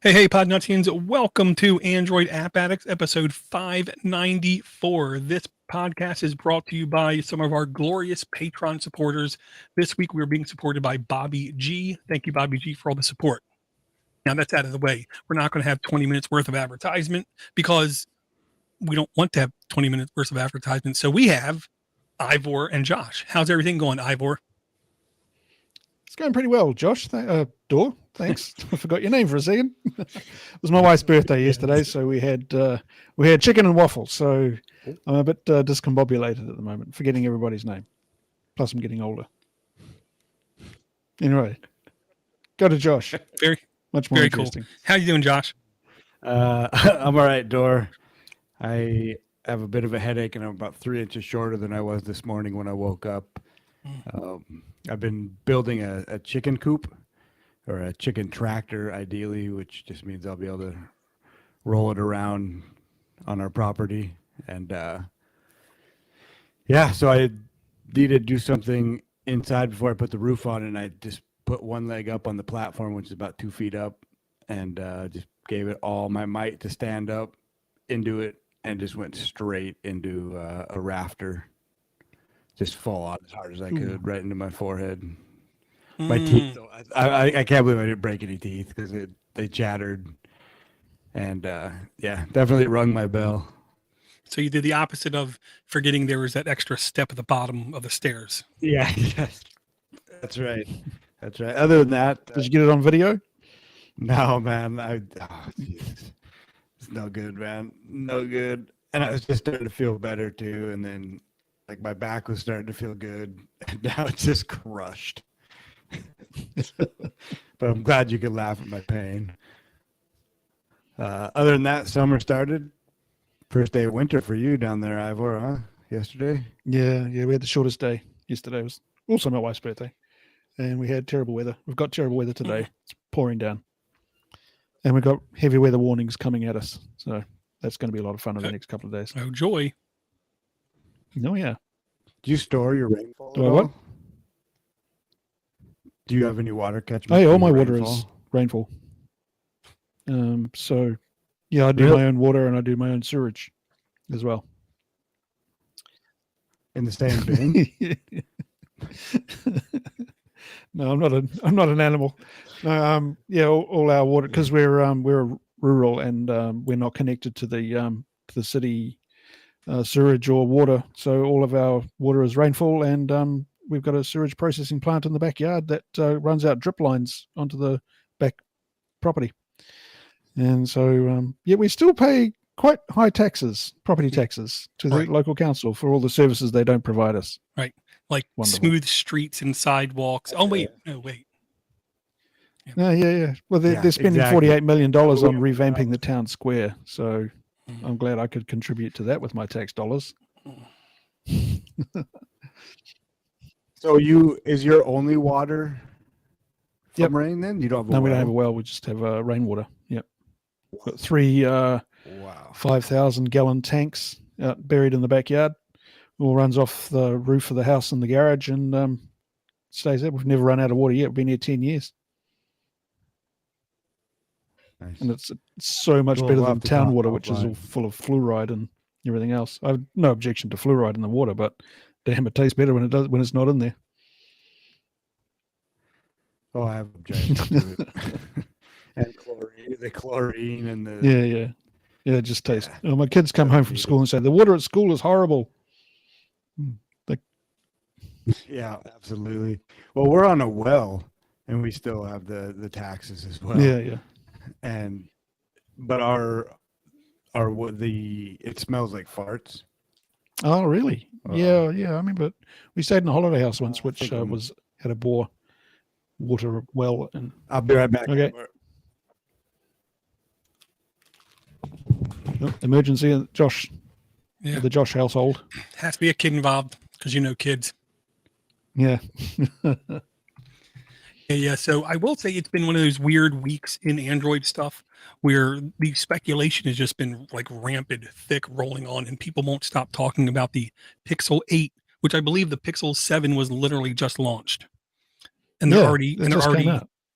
Hey, Podnutzians, welcome to Android App Addicts, episode 594. This podcast is brought to you by some of our glorious Patreon supporters. This week, we're being supported by Bobby G. Thank you, Bobby G, for all the support. Now, that's out of the way. We're not going to have 20 minutes worth of advertisement because we don't want to have 20 minutes worth of advertisement. So we have Ivor and Josh. How's everything going, Ivor? It's going pretty well, Josh. Door, thanks. I forgot your name for a second. It was my wife's birthday yesterday, so we had chicken and waffles. So I'm a bit discombobulated at the moment, forgetting everybody's name. Plus, I'm getting older. Anyway, go to Josh. Much more interesting. Cool. How you doing, Josh? I'm all right, Door. I have a bit of a headache, and I'm about 3 inches shorter than I was this morning when I woke up. I've been building a chicken coop or a chicken tractor, ideally, which just means I'll be able to roll it around on our property. And so I needed to do something inside before I put the roof on, and I just put one leg up on the platform, which is about 2 feet up, and just gave it all my might to stand up into it, and just went straight into a rafter. Just fall out as hard as I could, right into my forehead. My teeth, I can't believe I didn't break any teeth because they chattered. And definitely rung my bell. So you did the opposite of forgetting there was that extra step at the bottom of the stairs. Yeah, yes. That's right. That's right. Other than that. Did you get it on video? No, man. It's no good, man. No good. And I was just starting to feel better too. And then my back was starting to feel good, and now it's just crushed. But I'm glad you could laugh at my pain. Other than that, summer started. First day of winter for you down there, Ivor, huh? Yesterday? Yeah, we had the shortest day. Yesterday was also my wife's birthday, and we had terrible weather. We've got terrible weather today. It's pouring down. And we've got heavy weather warnings coming at us, so that's going to be a lot of fun in the next couple of days. Oh, joy. Oh, yeah. Do you store your rainfall? Do I what? Do you have any water catchment? Hey, all my water is rainfall. So, yeah, I do my own water and I do my own sewage as well. In the same bin? No, I'm not an animal. No, all our water, because we're rural and we're not connected to the city sewage or water, so all of our water is rainfall, and we've got a sewage processing plant in the backyard that runs out drip lines onto the back property. And so we still pay quite high taxes, property taxes, to the local council for all the services they don't provide us. Right, like smooth streets and sidewalks. Oh wait, no wait. Yeah. Well, they're spending $48 million on revamping the town square, so I'm glad I could contribute to that with my tax dollars. So is your only water from rain then? You don't have a well? We don't have a well. We just have rainwater. Yep. Got 3 5,000 gallon tanks buried in the backyard. All runs off the roof of the house and the garage and stays there. We've never run out of water yet. We've been here 10 years. Nice. And it's so much better than town water, which is all full of fluoride and everything else. I have no objection to fluoride in the water, but damn, it tastes better when it's not in there. Oh, I have objections to it. And the chlorine and the yeah, it just tastes. My kids come home from school and say the water at school is horrible. Yeah, absolutely. Well, we're on a well, and we still have the taxes as well. Yeah. But it smells like farts. Oh, really? Yeah. I mean, but we stayed in a holiday house once, which had a bore water well. And I'll be right back. Okay. Emergency, Josh. Yeah. The Josh household. Has to be a kid involved because kids. Yeah. Yeah, so I will say it's been one of those weird weeks in Android stuff where the speculation has just been rampant, thick, rolling on, and people won't stop talking about the Pixel 8, which I believe the Pixel 7 was literally just launched. And they're already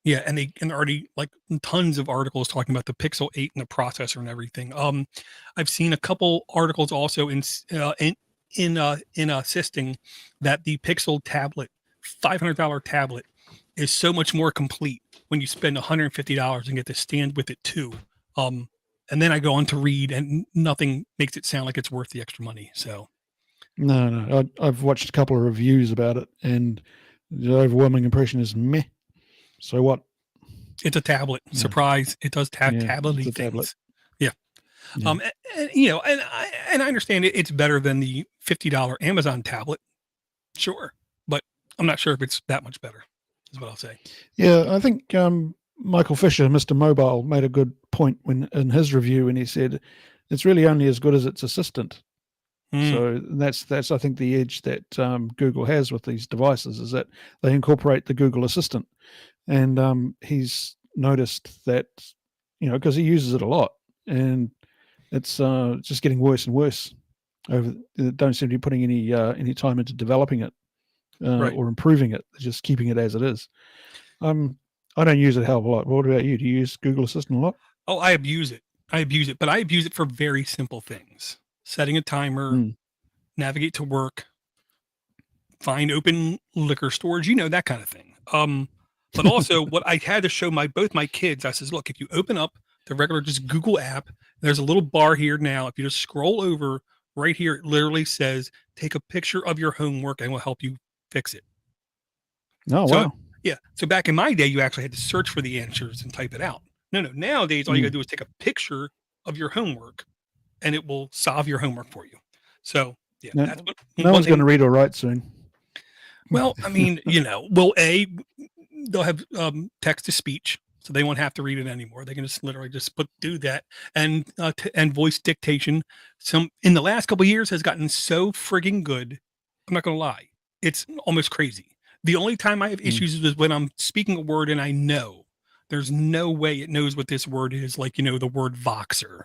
Yeah, and already like tons of articles talking about the Pixel 8 and the processor and everything. I've seen a couple articles also in assisting that the Pixel tablet, $500 tablet, is so much more complete when you spend $150 and get to stand with it too. And then I go on to read, and nothing makes it sound like it's worth the extra money. So No. I've watched a couple of reviews about it, and the overwhelming impression is meh. So what? it's a tablet. Yeah. Surprise! It does Yeah, tablet-y it's a things. tablet. Yeah. Yeah. And I understand it's better than the $50 Amazon tablet, sure, but I'm not sure if it's that much better. Is what I'll say. Yeah, I think Michael Fisher, Mr. Mobile, made a good point when in his review, and he said it's really only as good as its assistant. So that's I think the edge that Google has with these devices is that they incorporate the Google Assistant, and he's noticed that because he uses it a lot, and it's just getting worse and worse. They don't seem to be putting any time into developing it Right. or improving it. They're just keeping it as it is. I don't use it a hell of a lot. What about you? Do you use Google Assistant a lot? Oh, I abuse it, but I abuse it for very simple things: setting a timer, navigate to work, find open liquor stores, that kind of thing. But also what I had to show both my kids, I says, look, if you open up the regular just Google app, there's a little bar here now. If you just scroll over right here, it literally says, take a picture of your homework and we'll help you fix it. Oh, So, wow. Yeah. So back in my day, you actually had to search for the answers and type it out. No. Nowadays, all you got to do is take a picture of your homework and it will solve your homework for you. So, yeah. That's no one's going to read or write soon. Well, I mean, they'll have text to speech, so they won't have to read it anymore. They can just literally just do that, and voice dictation. In the last couple of years has gotten so frigging good. I'm not gonna lie, it's almost crazy. The only time I have issues is when I'm speaking a word and I know there's no way it knows what this word is, like the word Voxer.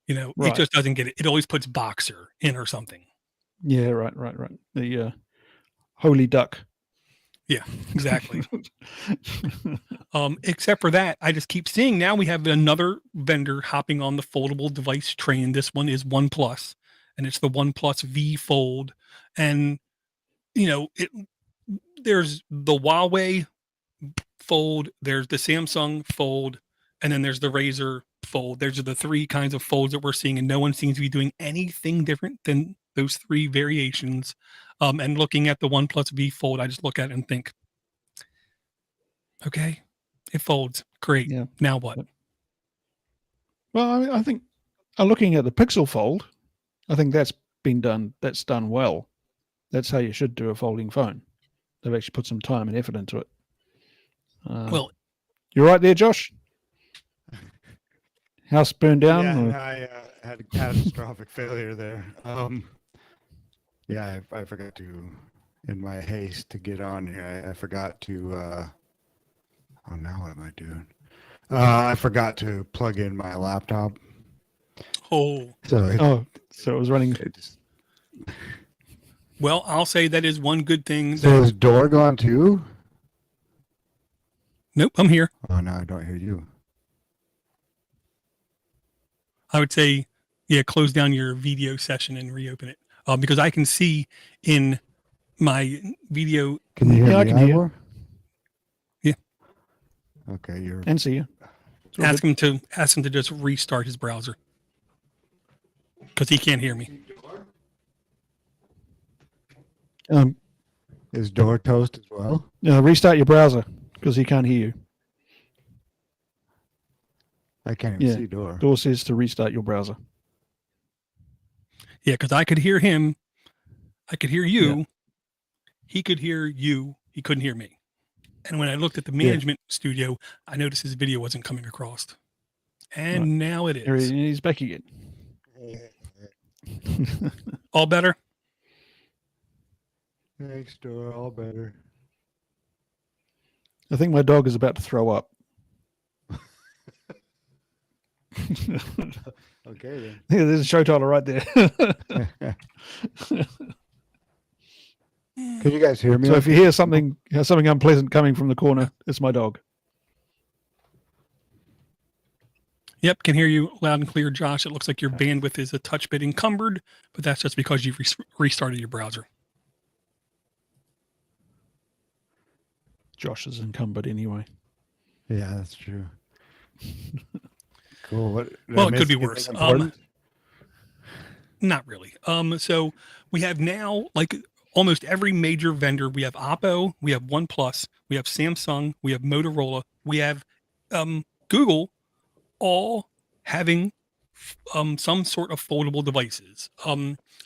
It just doesn't get it. It always puts Boxer in or something. Yeah, right. The holy duck. Yeah, exactly. Except for that, I just keep seeing now we have another vendor hopping on the foldable device train. This one is OnePlus, and it's the OnePlus V Fold. And, there's the Huawei Fold, there's the Samsung Fold, and then there's the Razer Fold. There's the three kinds of folds that we're seeing, and no one seems to be doing anything different than those three variations. And looking at the OnePlus V Fold, I just look at it and think, okay, it folds. Great. Yeah. Now what? Well, I think looking at the Pixel Fold, I think that's done well. That's how you should do a folding phone. They've actually put some time and effort into it. Well, you're right there, Josh. House burned down. Yeah, I had a catastrophic failure there. Yeah, I forgot to, in my haste to get on here, I forgot to, oh, now what am I doing? I forgot to plug in my laptop. Oh. So it was running. Well, I'll say that is one good thing. So is Door gone too? Nope, I'm here. Oh, no, I don't hear you. I would say, close down your video session and reopen it. Because I can see in my video. Can you hear me? I can hear. Yeah. Okay, you're. And see you. Ask him to just restart his browser because he can't hear me. Is Door toast as well? Restart your browser because he can't hear you. I can't even see Door. Door says to restart your browser. Yeah, because I could hear him. I could hear you. Yeah. He could hear you. He couldn't hear me. And when I looked at the management studio, I noticed his video wasn't coming across. And now it is. He's back again. All better? Thanks, Door. All better. I think my dog is about to throw up. Okay, then. Yeah, there's a show title right there. Can you guys hear me? So if you hear something unpleasant coming from the corner, it's my dog. Yep, can hear you loud and clear, Josh. It looks like your bandwidth is a touch bit encumbered, but that's just because you've restarted your browser. Josh is encumbered anyway. Yeah, that's true. Cool. Well, it could be worse. Not really. So we have now like almost every major vendor. We have Oppo, we have OnePlus, we have Samsung, we have Motorola, we have Google, all having some sort of foldable devices.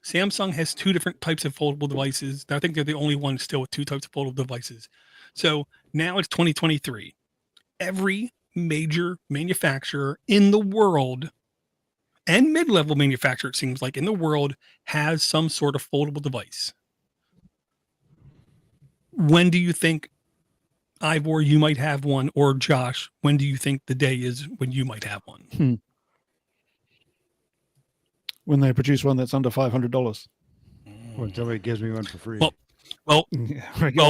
Samsung has two different types of foldable devices. I think they're the only ones still with two types of foldable devices. So now it's 2023. Every major manufacturer in the world and mid-level manufacturer, it seems like, in the world has some sort of foldable device. When do you think, Ivor, you might have one, or Josh, when do you think the day is when you might have one? When they produce one that's under $500. When somebody gives me one for free. Well,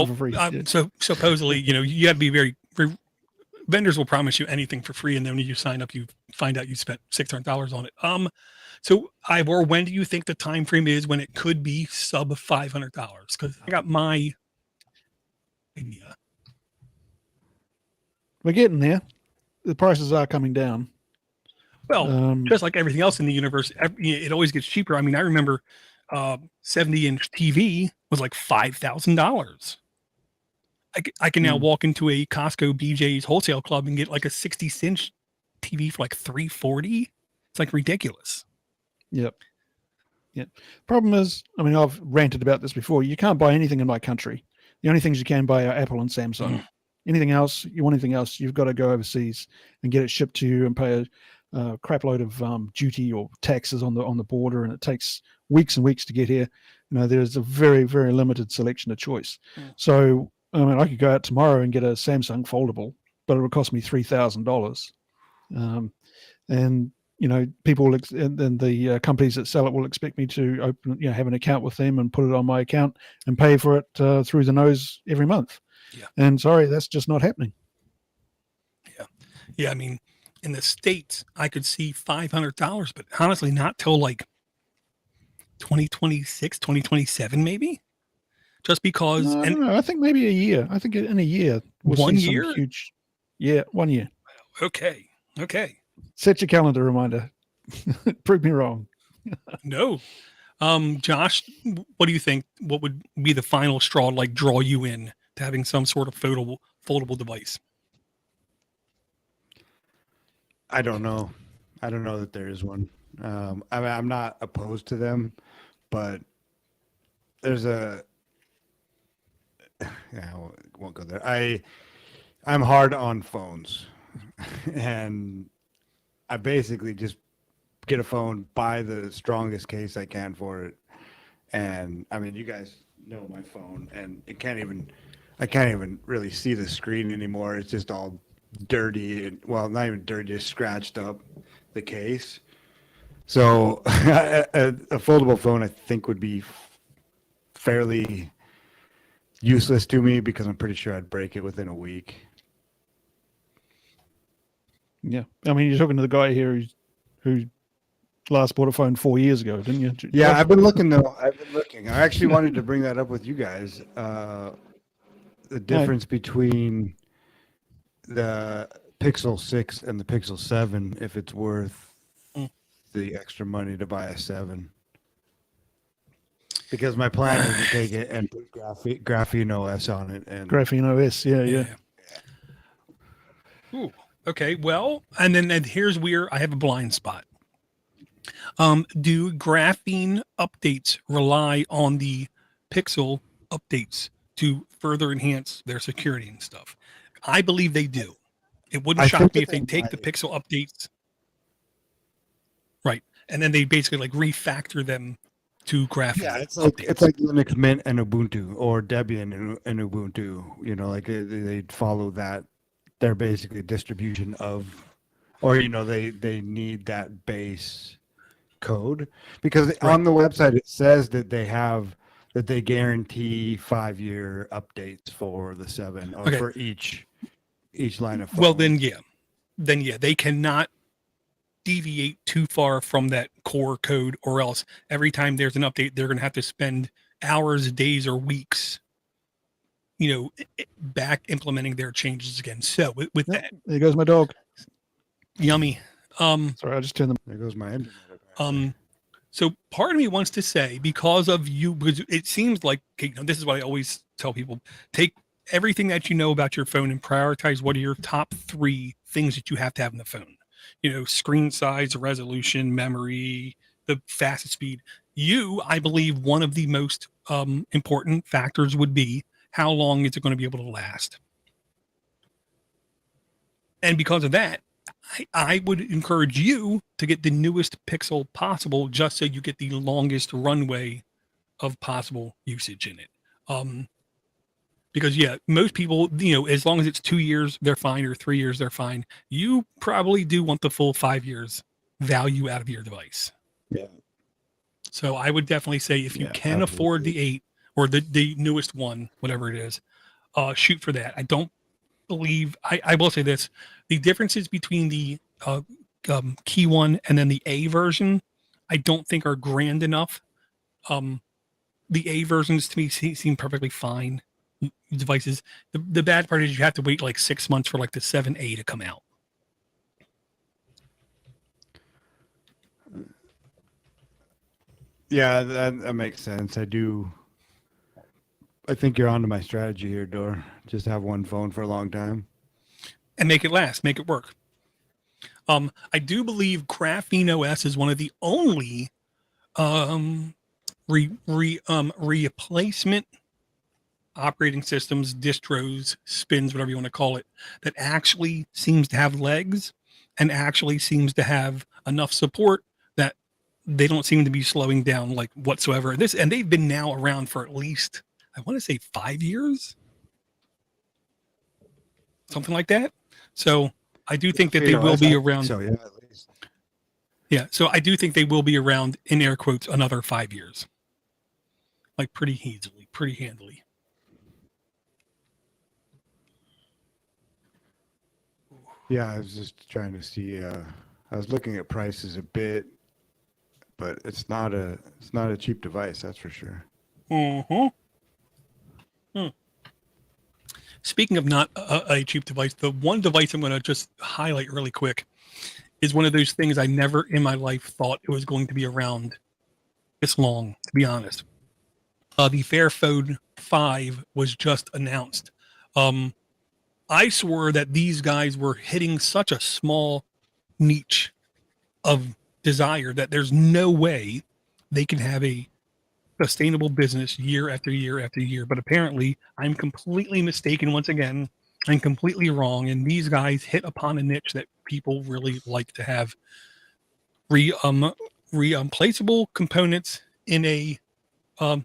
for free. So supposedly, you got to be very vendors will promise you anything for free, and then when you sign up, you find out you spent $600 on it. So Ivor, when do you think the time frame is when it could be sub $500? Because I got my idea. We're getting there. The prices are coming down. Well, just like everything else in the universe, it always gets cheaper. I mean, I remember 70-inch TV was like $5,000. I can now walk into a Costco BJ's wholesale club and get like a 60-inch TV for like $340. It's like ridiculous. Yep. Problem is, I mean, I've ranted about this before. You can't buy anything in my country. The only things you can buy are Apple and Samsung. Anything else, you've got to go overseas and get it shipped to you and pay a crap load of duty or taxes on the border, and it takes weeks and weeks to get here. There's a very, very limited selection of choice. So I mean, I could go out tomorrow and get a Samsung foldable, but it would cost me $3,000. And people and the companies that sell it will expect me to open, have an account with them and put it on my account and pay for it through the nose every month. Yeah. And sorry, that's just not happening. Yeah. I mean, in the States, I could see $500, but honestly, not till like 2026, 2027, maybe. Just because, I don't know. I think maybe a year. I think in a year, we'll 1 see year. Some huge, 1 year. Okay. Set your calendar reminder. Prove me wrong. No. Josh, what do you think? What would be the final straw to like draw you in to having some sort of foldable device? I don't know. I don't know that there is one. I mean, I'm not opposed to them, but there's a. Yeah, I won't go there. I'm hard on phones, and I basically just get a phone, buy the strongest case I can for it, and I mean, you guys know my phone, and I can't even really see the screen anymore. It's just all dirty, and well, not even dirty, just scratched up the case. So a foldable phone, I think, would be fairly useless to me because I'm pretty sure I'd break it within a week. Yeah, I mean, you're talking to the guy here who last bought a phone 4 years ago, didn't you? Yeah, I've been looking though. I actually wanted to bring that up with you guys. The difference between the Pixel 6 and the Pixel 7, if it's worth the extra money to buy a 7. Because my plan is to take it and put Graphene OS on it. And Graphene OS, yeah. Ooh, okay. Well, and here's where I have a blind spot. Do Graphene updates rely on the Pixel updates to further enhance their security and stuff? I believe they do. It wouldn't shock me if they take the Pixel updates, right, and then they basically like refactor them to Graphene. Yeah, it's like Linux Mint and Ubuntu, or Debian and Ubuntu. Like they follow that. They're basically a distribution of, or they need that base code because on the website it says that they have that they guarantee 5-year updates for the 7 or Okay. for each line of phone. Well, then yeah, they cannot deviate too far from that core code, or else every time there's an update, they're going to have to spend hours, days, or weeks, back implementing their changes again. So with Yep, that, there goes my dog. yummy. Sorry, I just turned them. There goes my internet. So part of me wants to say, because of you, because it seems like, okay, this is what I always tell people: take everything that you know about your phone and prioritize what are your top 3 things that you have to have in the phone. Screen size, resolution, memory, the fastest speed. I believe one of the most important factors would be how long is it going to be able to last. And because of that, I would encourage you to get the newest Pixel possible, just so you get the longest runway of possible usage in it. Because most people, as long as it's 2 years, they're fine, or 3 years, they're fine. You probably do want the full 5 years value out of your device. Yeah. So I would definitely say, if you can afford the 8 or the newest one, whatever it is, shoot for that. I don't believe, I will say this: the differences between the key one and then the A version, I don't think are grand enough. The A versions to me seem perfectly fine devices. The bad part is you have to wait like 6 months for like the 7A to come out. Yeah, that makes sense. I think you're onto my strategy here, Door. Just have one phone for a long time. And make it last, make it work. I do believe Graphene OS is one of the only replacement operating systems, distros, spins, whatever you want to call it, that actually seems to have legs and actually seems to have enough support that they don't seem to be slowing down like whatsoever. And they've been now around for at least, I want to say 5 years, something like that. So I do think that they will be around. So yeah, at least. Yeah. So I do think they will be around, in air quotes, another 5 years, like pretty easily, pretty handily. Yeah, I was just trying to see. I was looking at prices a bit, but it's not a cheap device, that's for sure. Speaking of not a cheap device, the one device I'm going to just highlight really quick is one of those things I never in my life thought it was going to be around this long, to be honest. The Fairphone 5 was just announced. I swore that these guys were hitting such a small niche of desire that there's no way they can have a sustainable business year after year after year. But apparently I'm completely mistaken once again. I'm completely wrong. And these guys hit upon a niche that people really like to have replaceable components in a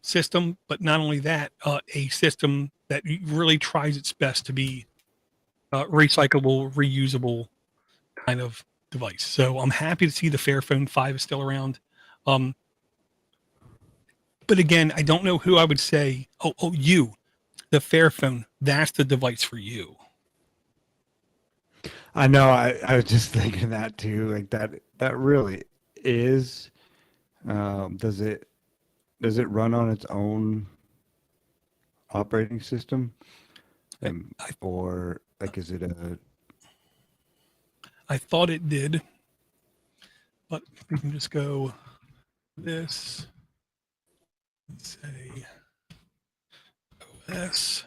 system. But not only that, a system that really tries its best to be recyclable, reusable kind of device. So I'm happy to see the Fairphone 5 is still around. But again, I don't know who I would say, you, the Fairphone, that's the device for you. I know. I was just thinking that too. Like that really is. Does it run on its own operating system, or like is it a? I thought it did, but we can just go this. Let's say OS.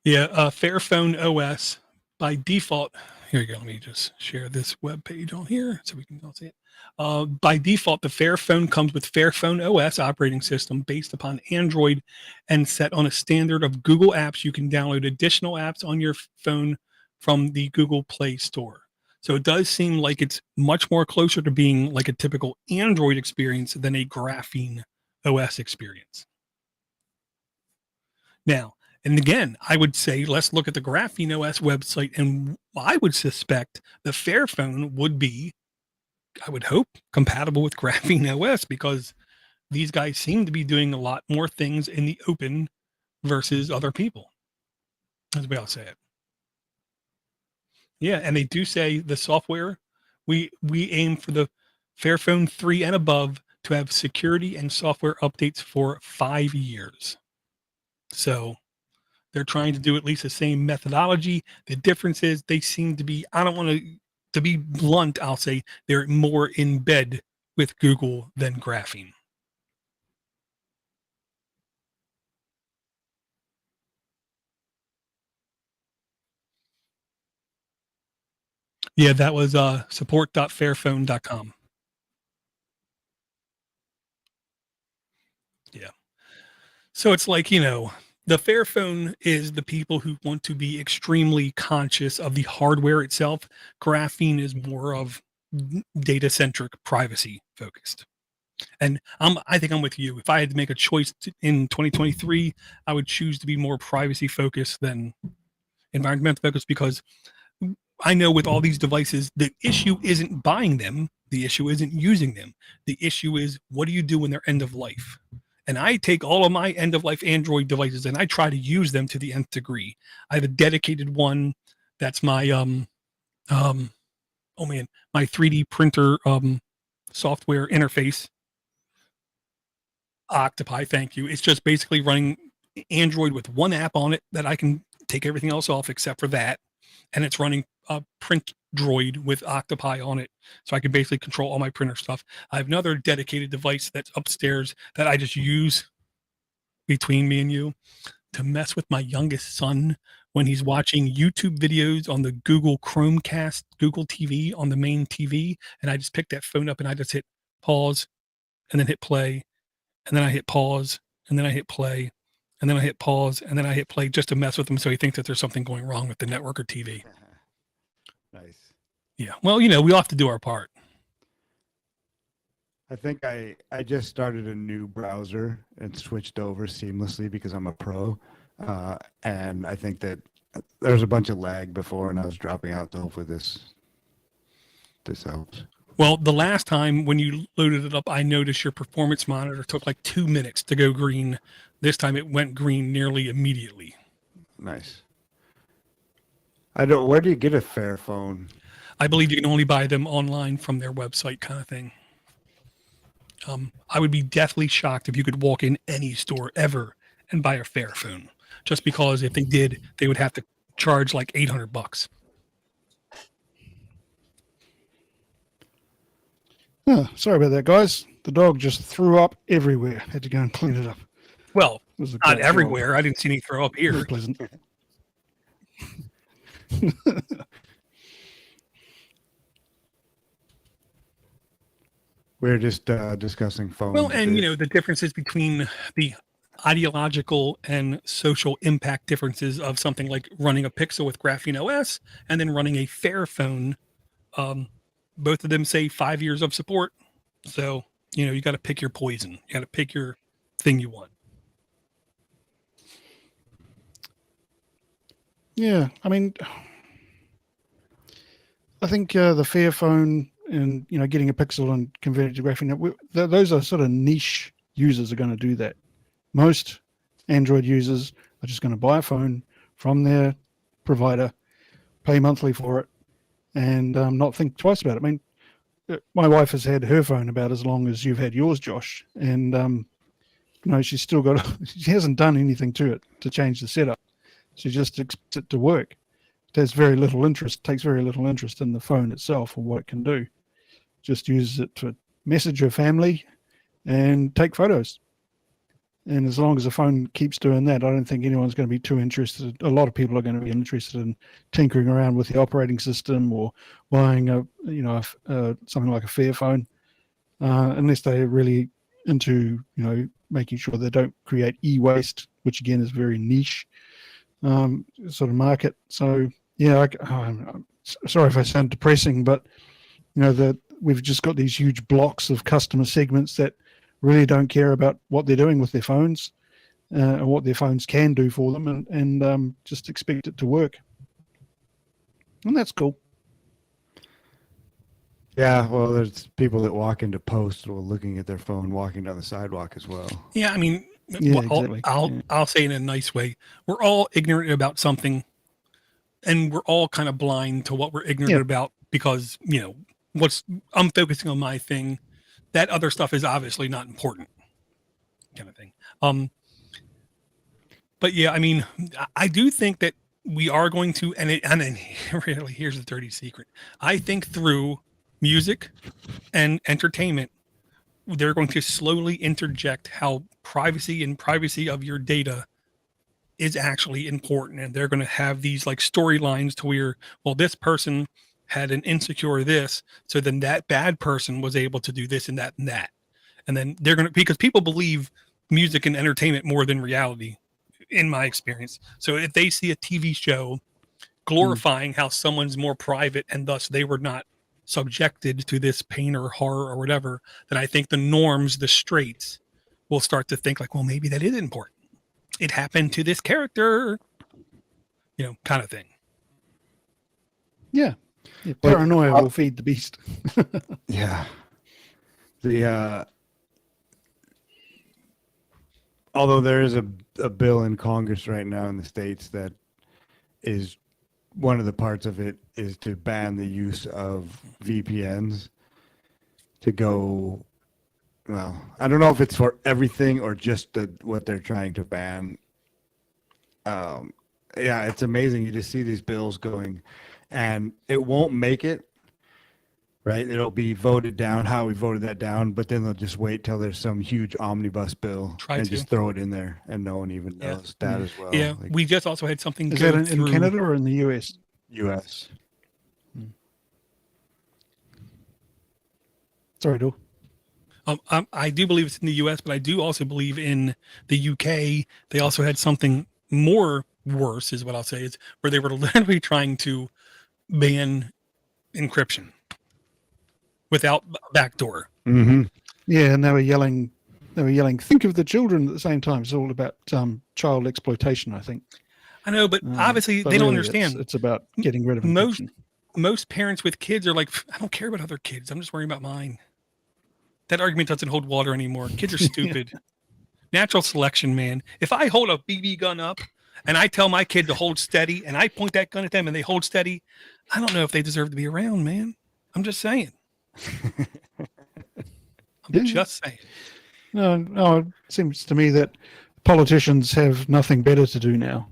Yeah, Fairphone OS by default. Here you go. Let me just share this web page on here so we can all see it. By default, the Fairphone comes with Fairphone OS operating system based upon Android and set on a standard of Google apps. You can download additional apps on your phone from the Google Play Store. So it does seem like it's much more closer to being like a typical Android experience than a Graphene OS experience. Now, and again, I would say, let's look at the Graphene OS website, and I would suspect the Fairphone would be I would hope, compatible with Graphene OS, because these guys seem to be doing a lot more things in the open versus other people. That's the way I'll say it. Yeah, and they do say the software, we aim for the Fairphone 3 and above to have security and software updates for 5 years. So they're trying to do at least the same methodology. The difference is they seem to be, I don't want to be blunt, I'll say they're more in bed with Google than Graphene. Yeah, that was support.fairphone.com. Yeah. So it's like, the Fairphone is the people who want to be extremely conscious of the hardware itself. Graphene is more of data centric, privacy focused. And I think I'm with you. If I had to make a choice in 2023, I would choose to be more privacy focused than environmental focused, because I know with all these devices, the issue isn't buying them. The issue isn't using them. The issue is, what do you do when they're end of life? And I take all of my end of life Android devices and I try to use them to the nth degree. I have a dedicated one that's my my 3D printer software interface. Octopi, thank you. It's just basically running Android with one app on it that I can take everything else off except for that. And it's running a print droid with Octopi on it. So I can basically control all my printer stuff. I have another dedicated device that's upstairs that I just use between me and you to mess with my youngest son when he's watching YouTube videos on the Google Chromecast, Google TV on the main TV. And I just pick that phone up and I just hit pause and then hit play. And then I hit pause and then I hit play. And then I hit pause and then I hit play just to mess with him so he thinks that there's something going wrong with the network or TV. Nice. Yeah. Well, we all have to do our part. I think I just started a new browser and switched over seamlessly because I'm a pro. And I think that there's a bunch of lag before and I was dropping out. So hopefully this helps. Well, the last time when you loaded it up, I noticed your performance monitor took like 2 minutes to go green. This time it went green nearly immediately. Nice. Where do you get a Fairphone? I believe you can only buy them online from their website, kind of thing. I would be deathly shocked if you could walk in any store ever and buy a Fairphone, just because if they did, they would have to charge like $800. Oh, sorry about that, guys. The dog just threw up everywhere. Had to go and clean it up. Well, It was a not great everywhere. dog. I didn't see any throw up Very here. pleasant. We're just discussing phones. Well, and the differences between the ideological and social impact differences of something like running a Pixel with Graphene OS and then running a Fairphone. Both of them say 5 years of support. So, you got to pick your poison. You got to pick your thing you want. Yeah, I mean, I think the Fairphone and getting a Pixel and converting to Graphene, those are sort of niche users are going to do that. Most Android users are just going to buy a phone from their provider, pay monthly for it, and not think twice about it. I mean, my wife has had her phone about as long as you've had yours, Josh, and she's still got. She hasn't done anything to it to change the setup. She just expects it to work. It has very little interest. Takes very little interest in the phone itself or what it can do. Just uses it to message her family and take photos. And as long as the phone keeps doing that, I don't think anyone's going to be too interested. A lot of people are going to be interested in tinkering around with the operating system or buying something like a Fairphone, unless they're really into making sure they don't create e-waste, which again is very niche sort of market. So yeah, I'm sorry if I sound depressing, but that we've just got these huge blocks of customer segments that really don't care about what they're doing with their phones and what their phones can do for them, and just expect it to work. And that's cool. Yeah, well, there's people that walk into posts while looking at their phone, walking down the sidewalk as well. Yeah, I mean, Yeah, I'll, exactly. I'll Yeah. I'll say it in a nice way. We're all ignorant about something, and we're all kind of blind to what we're ignorant Yeah. about because what's I'm focusing on my thing. That other stuff is obviously not important, kind of thing. But yeah, I mean, I do think that we are going to, and then really, here's the dirty secret. I think through music and entertainment, they're going to slowly interject how privacy of your data is actually important, and they're going to have these like storylines to where, well, this person had an insecure this, so then that bad person was able to do this and that and that, and then they're going to, because people believe music and entertainment more than reality, in my experience. So if they see a TV show glorifying how someone's more private and thus they were not subjected to this pain or horror or whatever, then I think the norms, the straights, will start to think like, well, maybe that is important. It happened to this character, kind of thing. Yeah. Paranoia will feed the beast. Yeah. The although there is a bill in Congress right now in the States that is one of the parts of it is to ban the use of VPNs to go. Well, I don't know if it's for everything or just what they're trying to ban. Yeah, it's amazing. You just see these bills going, and it won't make it. Right, it'll be voted down. How we voted that down, but then they'll just wait till there's some huge omnibus bill just throw it in there, and no one even knows that as well. Yeah, we just also had something. Is that in Canada or in the US? U.S. Sorry, Dor. I do believe it's in the U.S., but I do also believe in the U.K. They also had something more worse, is what I'll say, is where they were literally trying to ban encryption without backdoor. Mm-hmm. Yeah, and they were yelling. Think of the children at the same time. It's all about child exploitation, I think. I know, but obviously they don't understand. It's about getting rid of encryption. Most parents with kids are like, I don't care about other kids. I'm just worrying about mine. That argument doesn't hold water anymore. Kids are stupid. Natural selection, man. If I hold a BB gun up and I tell my kid to hold steady and I point that gun at them and they hold steady, I don't know if they deserve to be around, man. I'm just saying. Just saying. No, it seems to me that politicians have nothing better to do now.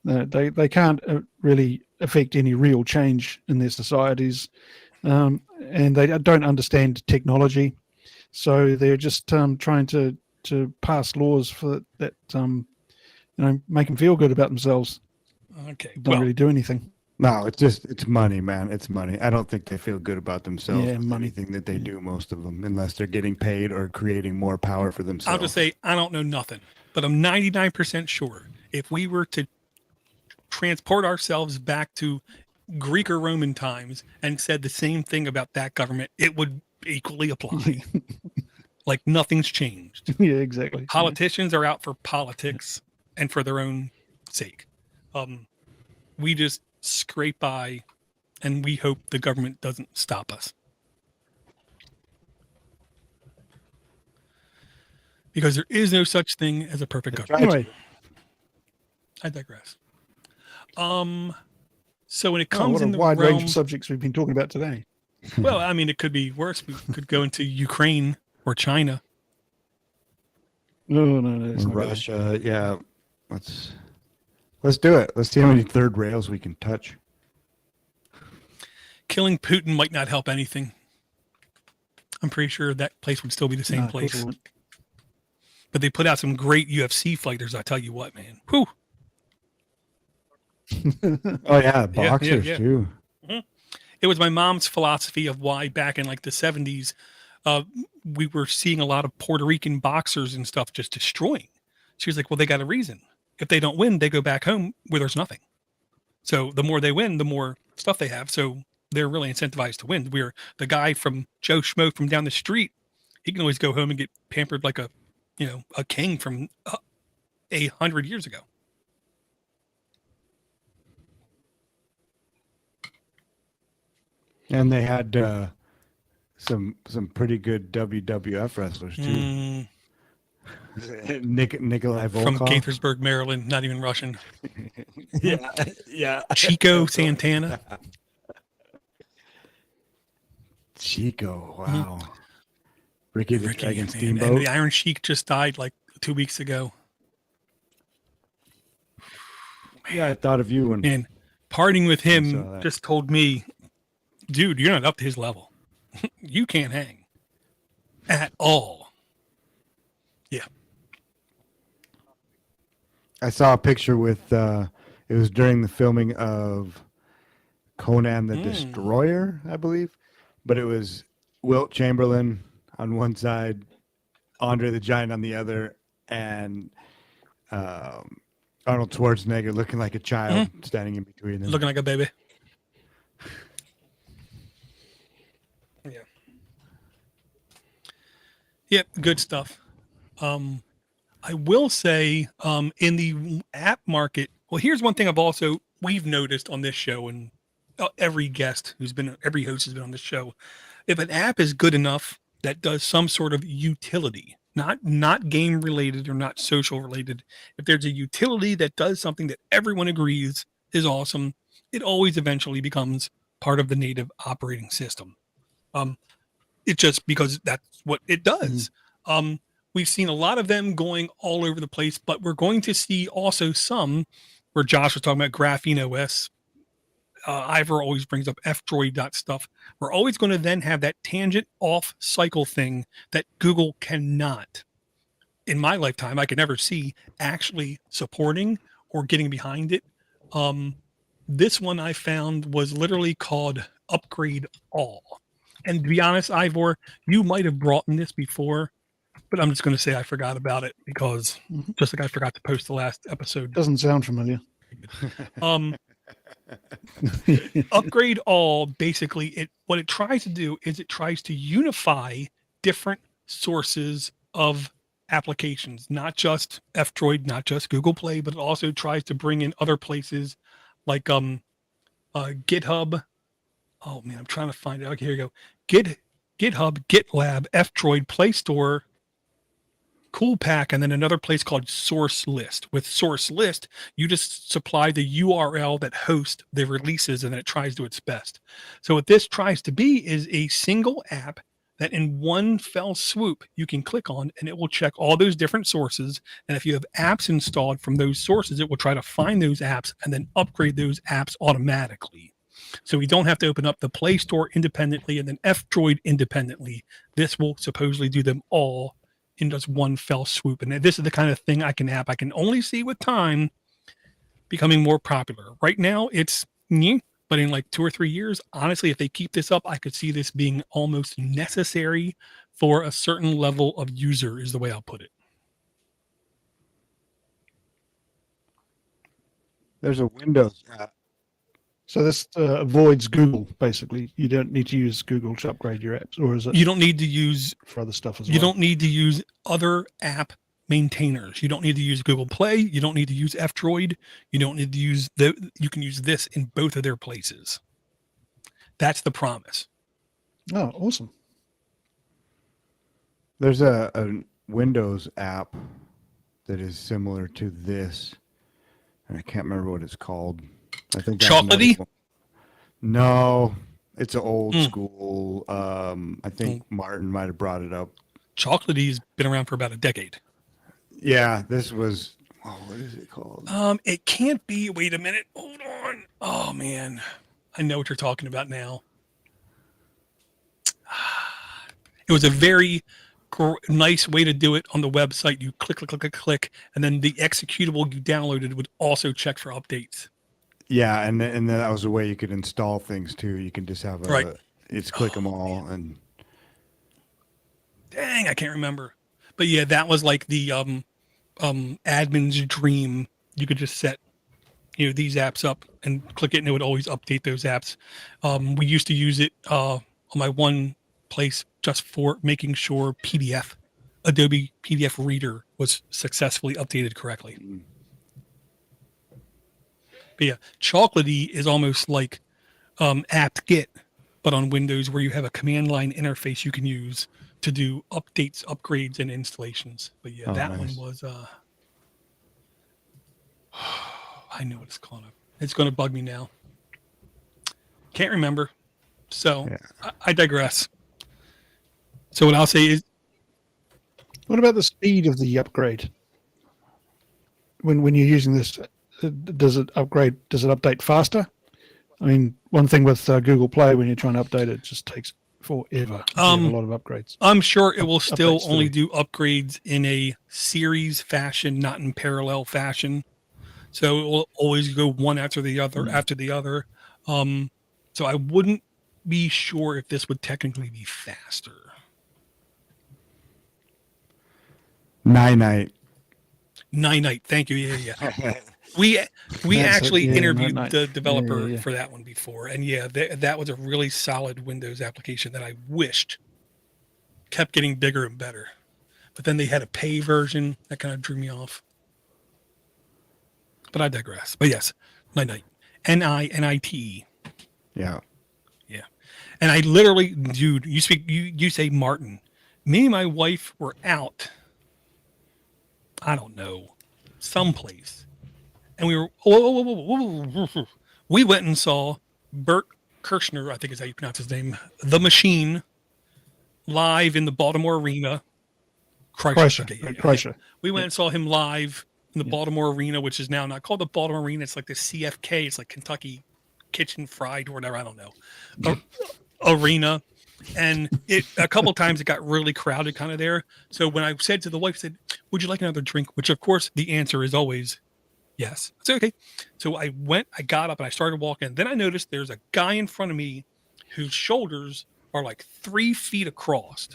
They can't really affect any real change in their societies, and they don't understand technology. So they're just trying to pass laws for that make them feel good about themselves. Okay. Don't really do anything. No, it's money, man. It's money. I don't think they feel good about themselves. Yeah, with anything that they do, most of them, unless they're getting paid or creating more power for themselves. I'll just say I don't know nothing, but I'm 99% sure if we were to transport ourselves back to Greek or Roman times and said the same thing about that government, it would equally apply. Like nothing's changed. Yeah, exactly. Politicians are out for politics and for their own sake. We just scrape by and we hope the government doesn't stop us. Because there is no such thing as a perfect government. Anyway, I digress. So when it comes what a in the wide realm, range of subjects we've been talking about today. well, I mean, it could be worse. We could go into Ukraine or China. No, it's not Russia. Yeah, let's do it. Let's see how many third rails we can touch. Killing Putin might not help anything. I'm pretty sure that place would still be the same place. But they put out some great UFC fighters. I tell you what, man. Whew. Oh yeah, boxers yeah. too. Mm-hmm. It was my mom's philosophy of why back in like the 70s, we were seeing a lot of Puerto Rican boxers and stuff just destroying. She was like, well, they got a reason. If they don't win, they go back home where there's nothing. So the more they win, the more stuff they have. So they're really incentivized to win. We're the guy from Joe Schmo from down the street. He can always go home and get pampered like a king from 100 years ago. And they had some pretty good WWF wrestlers too. Nikolai Volkov From Gaithersburg, Maryland, not even Russian. yeah. Chico Santana. Chico, wow. Ricky the Dragon man. Steamboat. And the Iron Sheik just died like 2 weeks ago. Yeah, I thought of you when And partying with saw him that. just told me, dude, you're not up to his level. You can't hang at all. Yeah. I saw a picture with it was during the filming of Conan the Destroyer, I believe. But it was Wilt Chamberlain on one side, Andre the Giant on the other, and Arnold Schwarzenegger looking like a child standing in between them. Looking like a baby. Yeah. Yep, good stuff. I will say, in the app market, well, here's one thing we've noticed on this show, and every host who's been on this show. If an app is good enough that does some sort of utility, not game related or not social related, if there's a utility that does something that everyone agrees is awesome, it always eventually becomes part of the native operating system. It's just because that's what it does. We've seen a lot of them going all over the place, but we're going to see also some where Josh was talking about Graphene OS. Ivor always brings up F-Droid stuff. We're always going to then have that tangent off cycle thing that Google cannot, in my lifetime, I could never see actually supporting or getting behind it. This one I found was literally called Upgrade All. And to be honest, Ivor, you might have brought in this before, but I'm just going to say I forgot about it because just like I forgot to post the last episode. Doesn't sound familiar. Upgrade All, basically, what it tries to do is it tries to unify different sources of applications, not just F-Droid, not just Google Play, but it also tries to bring in other places like GitHub. Oh man, I'm trying to find it. Okay, here you go. GitHub, GitLab, F-Droid, Play Store, Coolpack, and then another place called Source List. With Source List, you just supply the URL that hosts the releases and then it tries to do its best. So what this tries to be is a single app that in one fell swoop you can click on and it will check all those different sources. And if you have apps installed from those sources, it will try to find those apps and then upgrade those apps automatically. So we don't have to open up the Play Store independently and then F-Droid independently. This will supposedly do them all in just one fell swoop. And this is the kind of thing I can only see with time becoming more popular. Right now it's new, but in like 2 or 3 years, honestly, if they keep this up, I could see this being almost necessary for a certain level of user is the way I'll put it. There's a Windows app. So this avoids Google, basically. You don't need to use Google to upgrade your apps, or is it? You don't need to use for other stuff as well. You don't need to use other app maintainers. You don't need to use Google Play. You don't need to use F-Droid. You don't need to use you can use this in both of their places. That's the promise. Oh, awesome. There's a Windows app that is similar to this, and I can't remember what it's called. I think Chocolatey? No, it's an old school. I think Martin might have brought it up. Chocolatey's been around for about a decade. Yeah, this was. Oh, what is it called? It can't be. Wait a minute. Hold on. Oh man, I know what you're talking about now. It was a very nice way to do it on the website. You click, and then the executable you downloaded would also check for updates. Yeah, and that was a way you could install things too. You can just have it's click them all and. Dang, I can't remember, but yeah, that was like the admin's dream. You could just set, these apps up and click it, and it would always update those apps. We used to use it on my one place just for making sure Adobe PDF Reader was successfully updated correctly. But yeah, Chocolatey is almost like apt-get, but on Windows where you have a command line interface you can use to do updates, upgrades, and installations. But yeah, that nice. one was I know what it's called. It's going to bug me now. Can't remember. So I digress. So what I'll say is, What about the speed of the upgrade? When you're using this, does it update faster? I mean, one thing with Google Play, when you're trying to update it just takes forever. You have a lot of upgrades. I'm sure it will still Updates only do upgrades in a series fashion, not in parallel fashion. So it will always go one after the other, after the other. So I wouldn't be sure if this would technically be faster. Night. Thank you. Yeah. We actually interviewed Night. the developer Yeah. for that one before, and that was a really solid Windows application that I wished kept getting bigger and better. But then they had a pay version that kind of drew me off. But I digress. But yes, Night. NINIT. Yeah. Yeah. And I literally, dude, you say Martin. Me and my wife were out, I don't know, someplace. And we were, we went and saw Bert Kirshner, I think is how you pronounce his name, The Machine, live in the Baltimore Arena. Kreischer. We went and saw him live in the Baltimore Arena, which is now not called the Baltimore Arena. It's like the CFK. It's like Kentucky Kitchen Fried or whatever. I don't know. Arena. And a couple times it got really crowded kind of there. So when I said to the wife, I said, would you like another drink? Which of course the answer is always yes. I said, okay. So I got up and I started walking. Then I noticed there's a guy in front of me whose shoulders are like 3 feet across.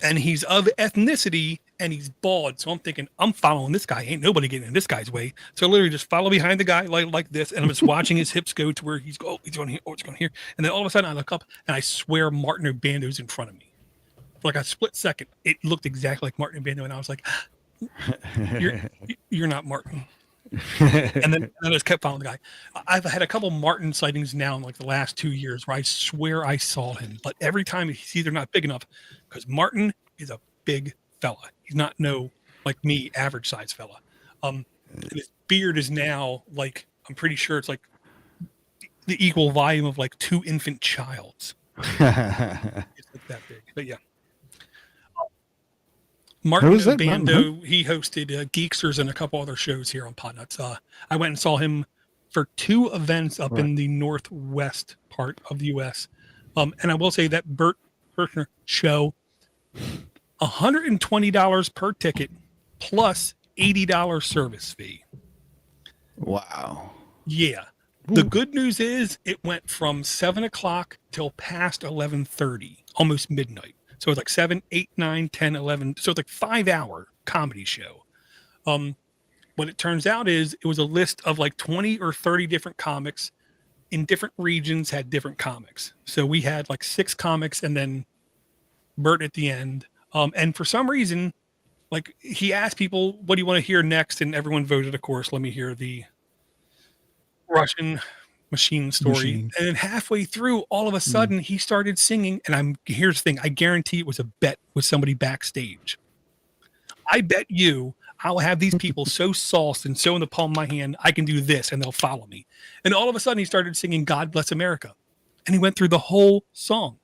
And he's of ethnicity and he's bald. So I'm thinking, I'm following this guy. Ain't nobody getting in this guy's way. So I literally just follow behind the guy like this. And I'm just watching his hips go to where he's going here. Oh, it's going here. And then all of a sudden I look up and I swear Martin Ubando's in front of me. For like a split second, it looked exactly like Martin Ubando. And I was like, you're not Martin. And then I just kept following the guy. I've had a couple Martin sightings now in like the last 2 years where I swear I saw him, but every time he's either not big enough because Martin is a big fella. He's not like me, average size fella. His beard is now like, I'm pretty sure it's like the equal volume of like 2 infant childs. It's like that big, but yeah. Martin Ubando, he hosted Geeksters and a couple other shows here on Podnutz. I went and saw him for 2 events up in the northwest part of the U.S. And I will say that Bert Kirshner show, $120 per ticket plus $80 service fee. Wow. Yeah. The good news is it went from 7 o'clock till past 11:30, almost midnight. So it's like 7, 8, 9, 10, 11. So it's like 5-hour comedy show. What it turns out is it was a list of like 20 or 30 different comics in different regions had different comics. So we had like 6 comics and then Bert at the end. And for some reason, like he asked people, what do you want to hear next? And everyone voted, of course, let me hear the Russian machine story. And then halfway through, all of a sudden he started singing. And here's the thing, I guarantee it was a bet with somebody backstage. I bet you I'll have these people so sauced and so in the palm of my hand, I can do this and they'll follow me. And all of a sudden he started singing God Bless America. And he went through the whole song.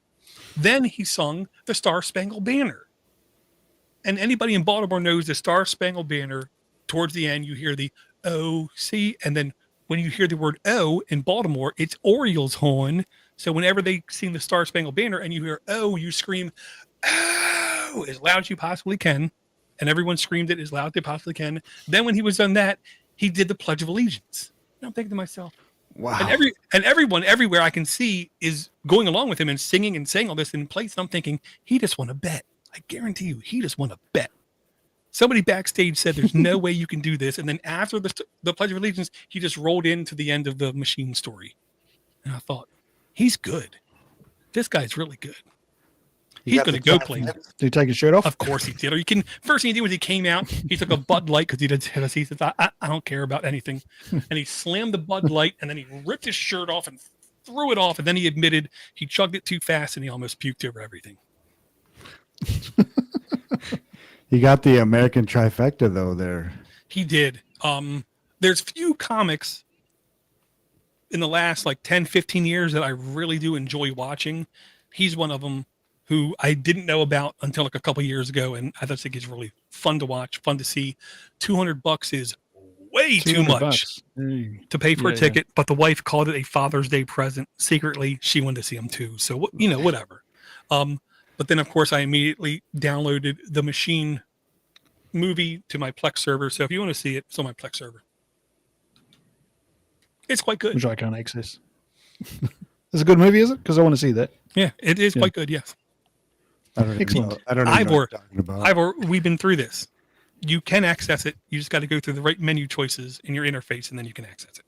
Then he sung the Star Spangled Banner. And anybody in Baltimore knows the Star Spangled Banner, towards the end, you hear the O-C, and then when you hear the word O in Baltimore, it's Orioles horn. So whenever they sing the Star Spangled Banner and you hear O, you scream, oh, as loud as you possibly can. And everyone screamed it as loud as they possibly can. Then when he was done that, he did the Pledge of Allegiance. And I'm thinking to myself, wow. And everyone everywhere I can see is going along with him and singing and saying all this in place. And I'm thinking, he just won a bet. I guarantee you, he just won a bet. Somebody backstage said, there's no way you can do this. And then after the Pledge of Allegiance, he just rolled into the end of the machine story. And I thought, he's good. This guy's really good. He's going to go places. Did he take his shirt off? Of course he did. First thing he did was he came out. He took a Bud Light because he says, I don't care about anything. And he slammed the Bud Light and then he ripped his shirt off and threw it off, and then he admitted he chugged it too fast and he almost puked over everything. He got the American trifecta though there. He did. There's few comics in the last like 10, 15 years that I really do enjoy watching. He's one of them who I didn't know about until like a couple years ago, and I think he's really fun to watch, fun to see. $200 is way too much to pay for a ticket, but the wife called it a Father's Day present. Secretly, she wanted to see him too. So, whatever. But then, of course, I immediately downloaded the Machine movie to my Plex server. So if you want to see it, it's on my Plex server. It's quite good. Which I can't access. It's a good movie, is it? Because I want to see that. Yeah, it is quite good, yes. I don't know what you're talking about. Ivor, we've been through this. You can access it. You just got to go through the right menu choices in your interface, and then you can access it.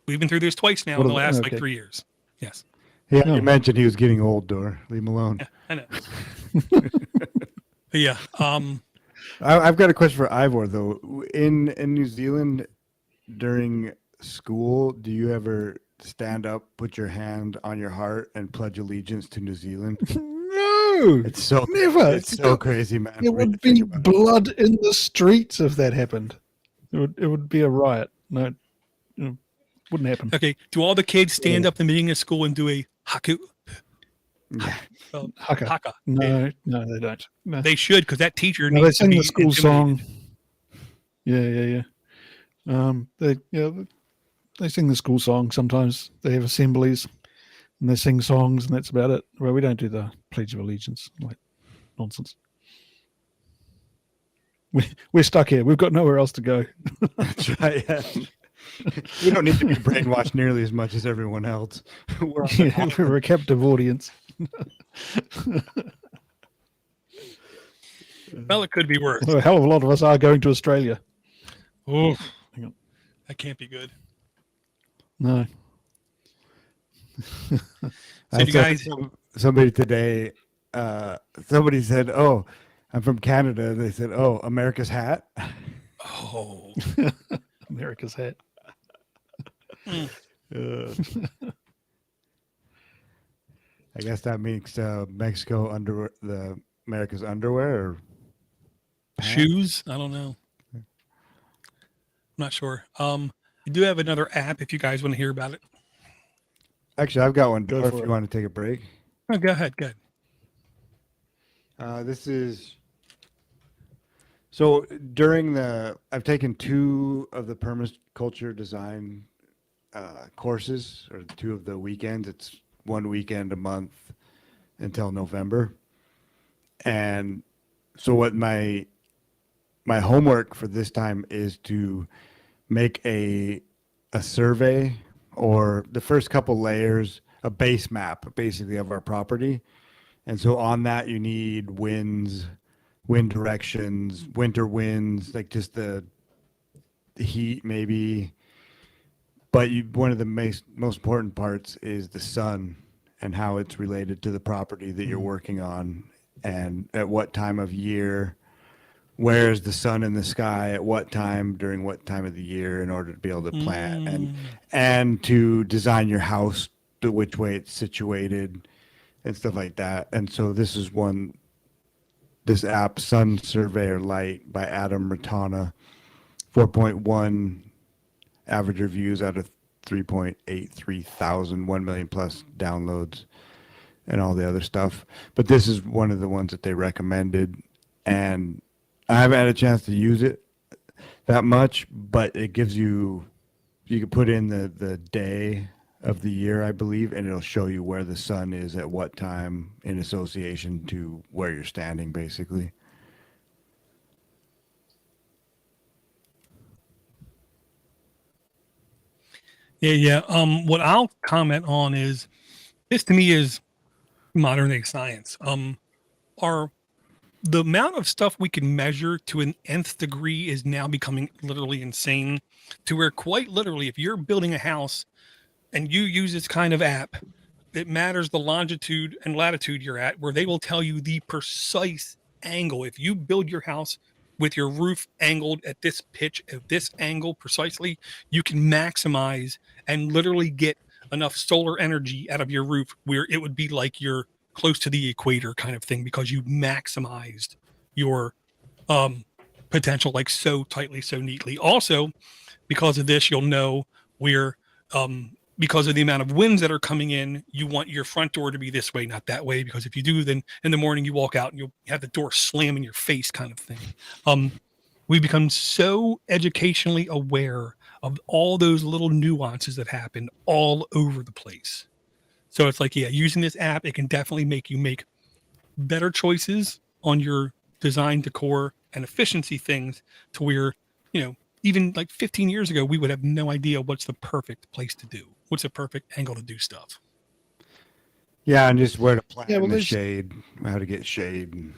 We've been through this twice now in the last like 3 years. Yes. Yeah, you mentioned he was getting old, Dor. Leave him alone. Yeah, I know. Yeah. I've got a question for Ivor though. In New Zealand during school, do you ever stand up, put your hand on your heart, and pledge allegiance to New Zealand? No, it's so never. It's so crazy, man. It would be blood in the streets if that happened. It would be a riot. No, it wouldn't happen. Okay. Do all the kids stand up in the beginning of school and do a haku? Haka. No, they don't. No. They should, because that teacher No, needs they sing to be the school intimidated. song. They sing the school song. Sometimes they have assemblies and they sing songs, and that's about it. Well, we don't do the Pledge of Allegiance. Like nonsense. We're stuck here. We've got nowhere else to go. That's right. Yeah. We don't need to be brainwashed nearly as much as everyone else. We're a captive audience. Well, it could be worse. Well, a hell of a lot of us are going to Australia. Oh, hang on. That can't be good. No. So you guys, somebody today, somebody said, "Oh, I'm from Canada." They said, "Oh, America's hat." Oh, America's hat. I guess that means Mexico underwear, the America's underwear, or shoes. I don't know. I'm not sure. We do have another app if you guys want to hear about it. Actually, I've got one. Go If for you it. want to take a break, Oh, go ahead. Good. this is. So I've taken 2 of the permaculture design courses, or 2 of the weekends. It's 1 weekend a month until November. And so what my homework for this time is to make a survey, or the first couple layers, a base map basically of our property. And so on that you need wind directions, winter winds, like just the heat maybe. But one of the most important parts is the sun and how it's related to the property that you're working on, and at what time of year, where is the sun in the sky, at what time, during what time of the year, in order to be able to plant and to design your house to which way it's situated and stuff like that. And so this app, Sun Surveyor Lite by Adam Ratana, 4.1 average reviews out of 3.83 thousand, 1 million plus downloads, and all the other stuff. But this is one of the ones that they recommended, and I haven't had a chance to use it that much, but it gives you can put in the day of the year, I believe, and it'll show you where the sun is at what time in association to where you're standing, basically. Yeah. What I'll comment on is this, to me, is modern day science. The amount of stuff we can measure to an nth degree is now becoming literally insane, to where quite literally, if you're building a house and you use this kind of app, it matters the longitude and latitude you're at, where they will tell you the precise angle. If you build your house with your roof angled at this pitch, at this angle precisely, you can maximize and literally get enough solar energy out of your roof where it would be like you're close to the equator kind of thing, because you maximized your potential like so tightly, so neatly. Also, because of this, you'll know where because of the amount of winds that are coming in, you want your front door to be this way, not that way, because if you do, then in the morning you walk out and you'll have the door slam in your face kind of thing. We become so educationally aware of all those little nuances that happen all over the place. So it's like, yeah, using this app, it can definitely make you make better choices on your design, decor, and efficiency things, to where, you know, even like 15 years ago, we would have no idea what's the perfect place to do. What's the perfect angle to do stuff. Yeah, and just where to plant well, in the there's- shade, how to get shade and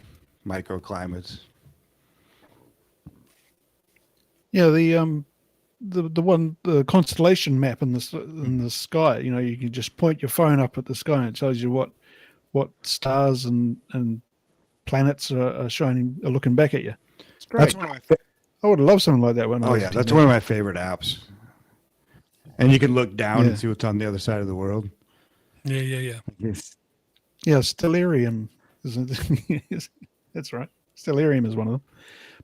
microclimates. Yeah, the constellation map in the sky. You know, you can just point your phone up at the sky and it tells you what stars and planets are looking back at you. It's great. That's one of my I would love something like that when I Oh was yeah, a that's teenager. one of my favorite apps. And you can look down Yeah. and see what's on the other side of the world. Yeah. Yes. Yeah, Stellarium isn't it? That's right. Stellarium is one of them.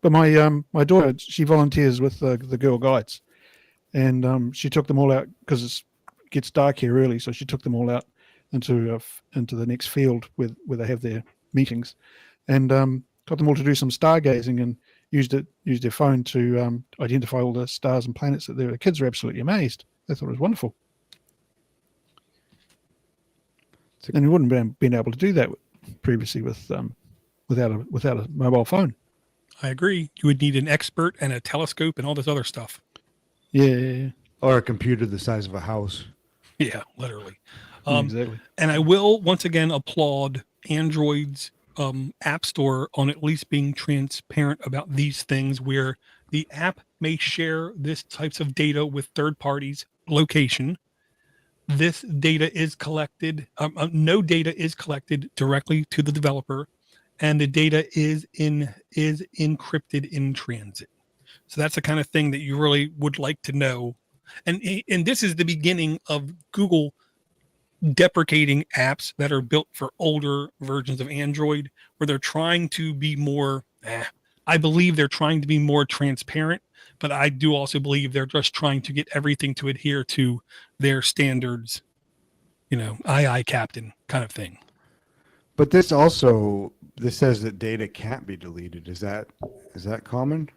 But my daughter, she volunteers with the Girl Guides, and she took them all out because it gets dark here early. So she took them all out into the next field where they have their meetings, and got them all to do some stargazing and used their phone to identify all the stars and planets that there. The kids are absolutely amazed. They thought it was wonderful. And you wouldn't have been able to do that previously without a mobile phone. I agree. You would need an expert and a telescope and all this other stuff. Yeah. Or a computer the size of a house. Yeah, literally. Exactly. And I will once again applaud Android's app store on at least being transparent about these things, where the app may share this types of data with third parties location. This data is collected. No data is collected directly to the developer, and the data is encrypted in transit. So that's the kind of thing that you really would like to know. And this is the beginning of Google deprecating apps that are built for older versions of Android, where they're trying to be more, I believe they're trying to be more transparent, but I do also believe they're just trying to get everything to adhere to their standards, you know, aye, Captain kind of thing. But this says that data can't be deleted. Is that common?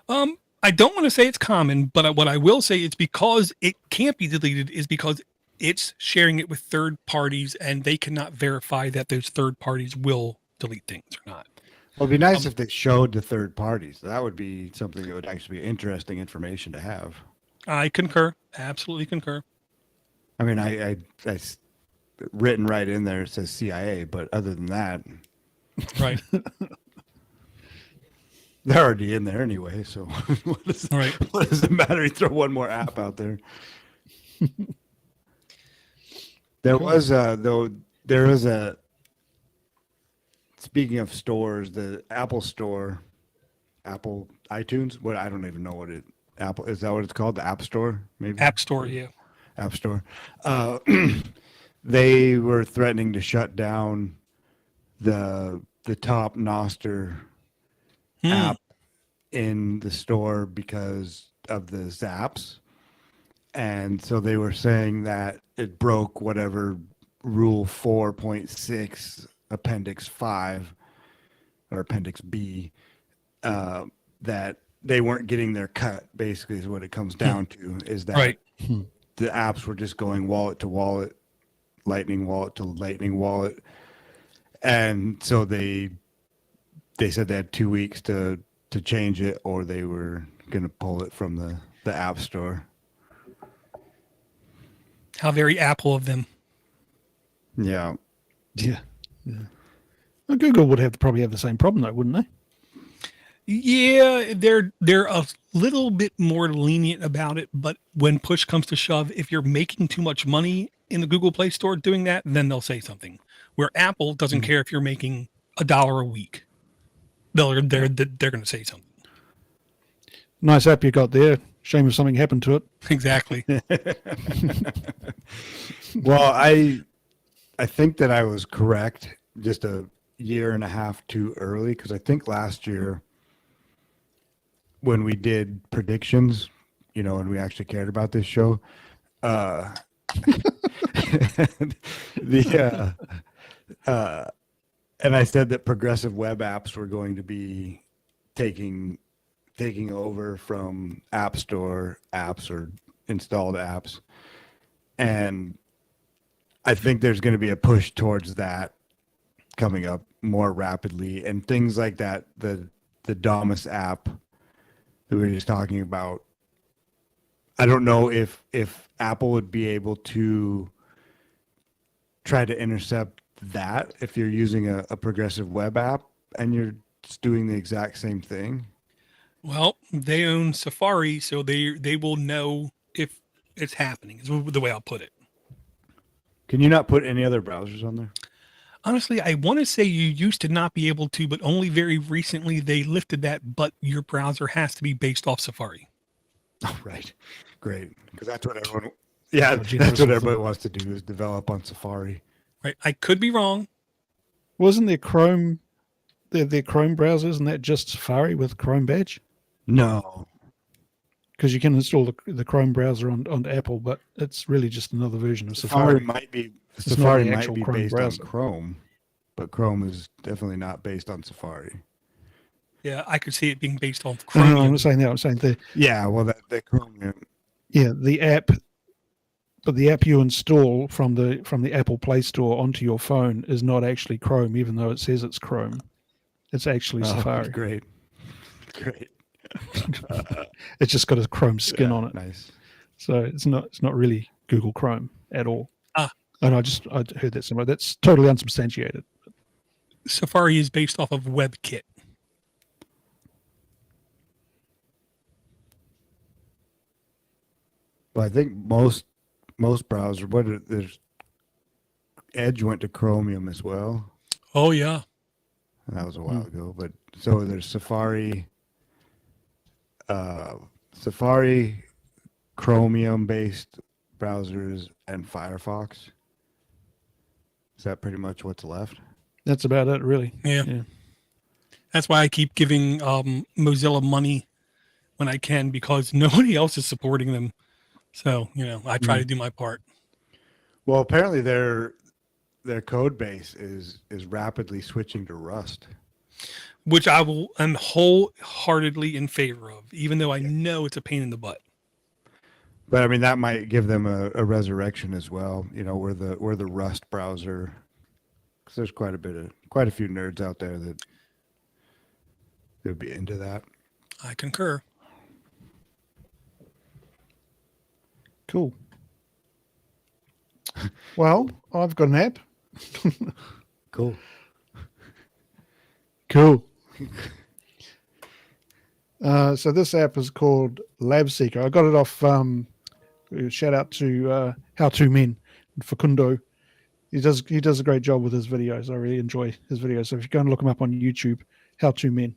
I don't want to say it's common, but what I will say it's because it can't be deleted is because it's sharing it with third parties, and they cannot verify that those third parties will delete things or not. Well, it'd be nice if they showed the third parties. That would be something that would actually be interesting information to have. I concur. Absolutely concur. I mean, I written right in there, it says CIA, but other than that, Right. they're already in there anyway. So what does it matter? You throw one more app out there. There was a speaking of stores, the Apple Store, Apple iTunes. What I don't even know what Apple is that what it's called? The App Store, maybe. App Store, yeah. App Store. They were threatening to shut down the top Noster app in the store because of the zaps. And so they were saying that it broke whatever rule 4.6 appendix 5 or appendix B, that they weren't getting their cut, basically is what it comes down to, is that the apps were just going wallet to wallet, lightning wallet to lightning wallet. And so they said they had 2 weeks to change it, or they were going to pull it from the app store. How very Apple of them. Yeah. Well, Google would probably have the same problem, though, wouldn't they? Yeah, they're a little bit more lenient about it, but when push comes to shove, if you're making too much money in the Google Play Store doing that, then they'll say something. Where Apple doesn't care if you're making $1 a week. they're going to say something. Nice app you got there. Shame if something happened to it. Exactly. Well, I think that I was correct just a year and a half too early, because I think last year when we did predictions, and we actually cared about this show, and I said that progressive web apps were going to be taking over from App Store apps or installed apps. And I think there's going to be a push towards that coming up more rapidly. And things like that, the Domus app that we were just talking about, I don't know if Apple would be able to try to intercept that if you're using a progressive web app and you're just doing the exact same thing. Well, they own Safari, so they will know if it's happening, is the way I'll put it. Can you not put any other browsers on there? Honestly, I want to say you used to not be able to, but only very recently they lifted that, but your browser has to be based off Safari. Oh, right. Great. Because that's what everyone, that's what everybody wants to do, is develop on Safari. Right. I could be wrong. Wasn't there Chrome, their Chrome browser, isn't that just Safari with Chrome badge? No. Because you can install the Chrome browser on Apple, but it's really just another version of Safari Safari. might be It's not Safari the might actual be Chrome based browser. on Chrome, but Chrome is definitely not based on Safari. Yeah, I could see it being based off No, Chromium. I'm not saying that. I'm saying Yeah, well, that Chromium. yeah, the app, but the app you install from the Apple Play Store onto your phone is not actually Chrome, even though it says it's Chrome. It's actually Safari. Great. It's just got a Chrome skin on it. Nice. So it's not really Google Chrome at all. And I heard that somewhere. That's totally unsubstantiated. Safari is based off of WebKit. Well, I think most browsers, there's Edge went to Chromium as well. Oh yeah. That was a while ago, but so there's Safari, Chromium-based browsers, and Firefox. Is that pretty much what's left? That's about it, really. Yeah. That's why I keep giving Mozilla money when I can, because nobody else is supporting them. So, I try to do my part. Well, apparently their code base is rapidly switching to Rust, Which I'm wholeheartedly in favor of, even though I know it's a pain in the butt. but I mean that might give them a resurrection as well. We're the Rust browser, because there's quite a few nerds out there that would be into that. I concur. Cool. Well, I've got an app. Cool. So this app is called Lab Seeker. I got it off. Shout out to How To Men, Facundo. He does a great job with his videos. I really enjoy his videos. So if you go and look him up on YouTube, How To Men,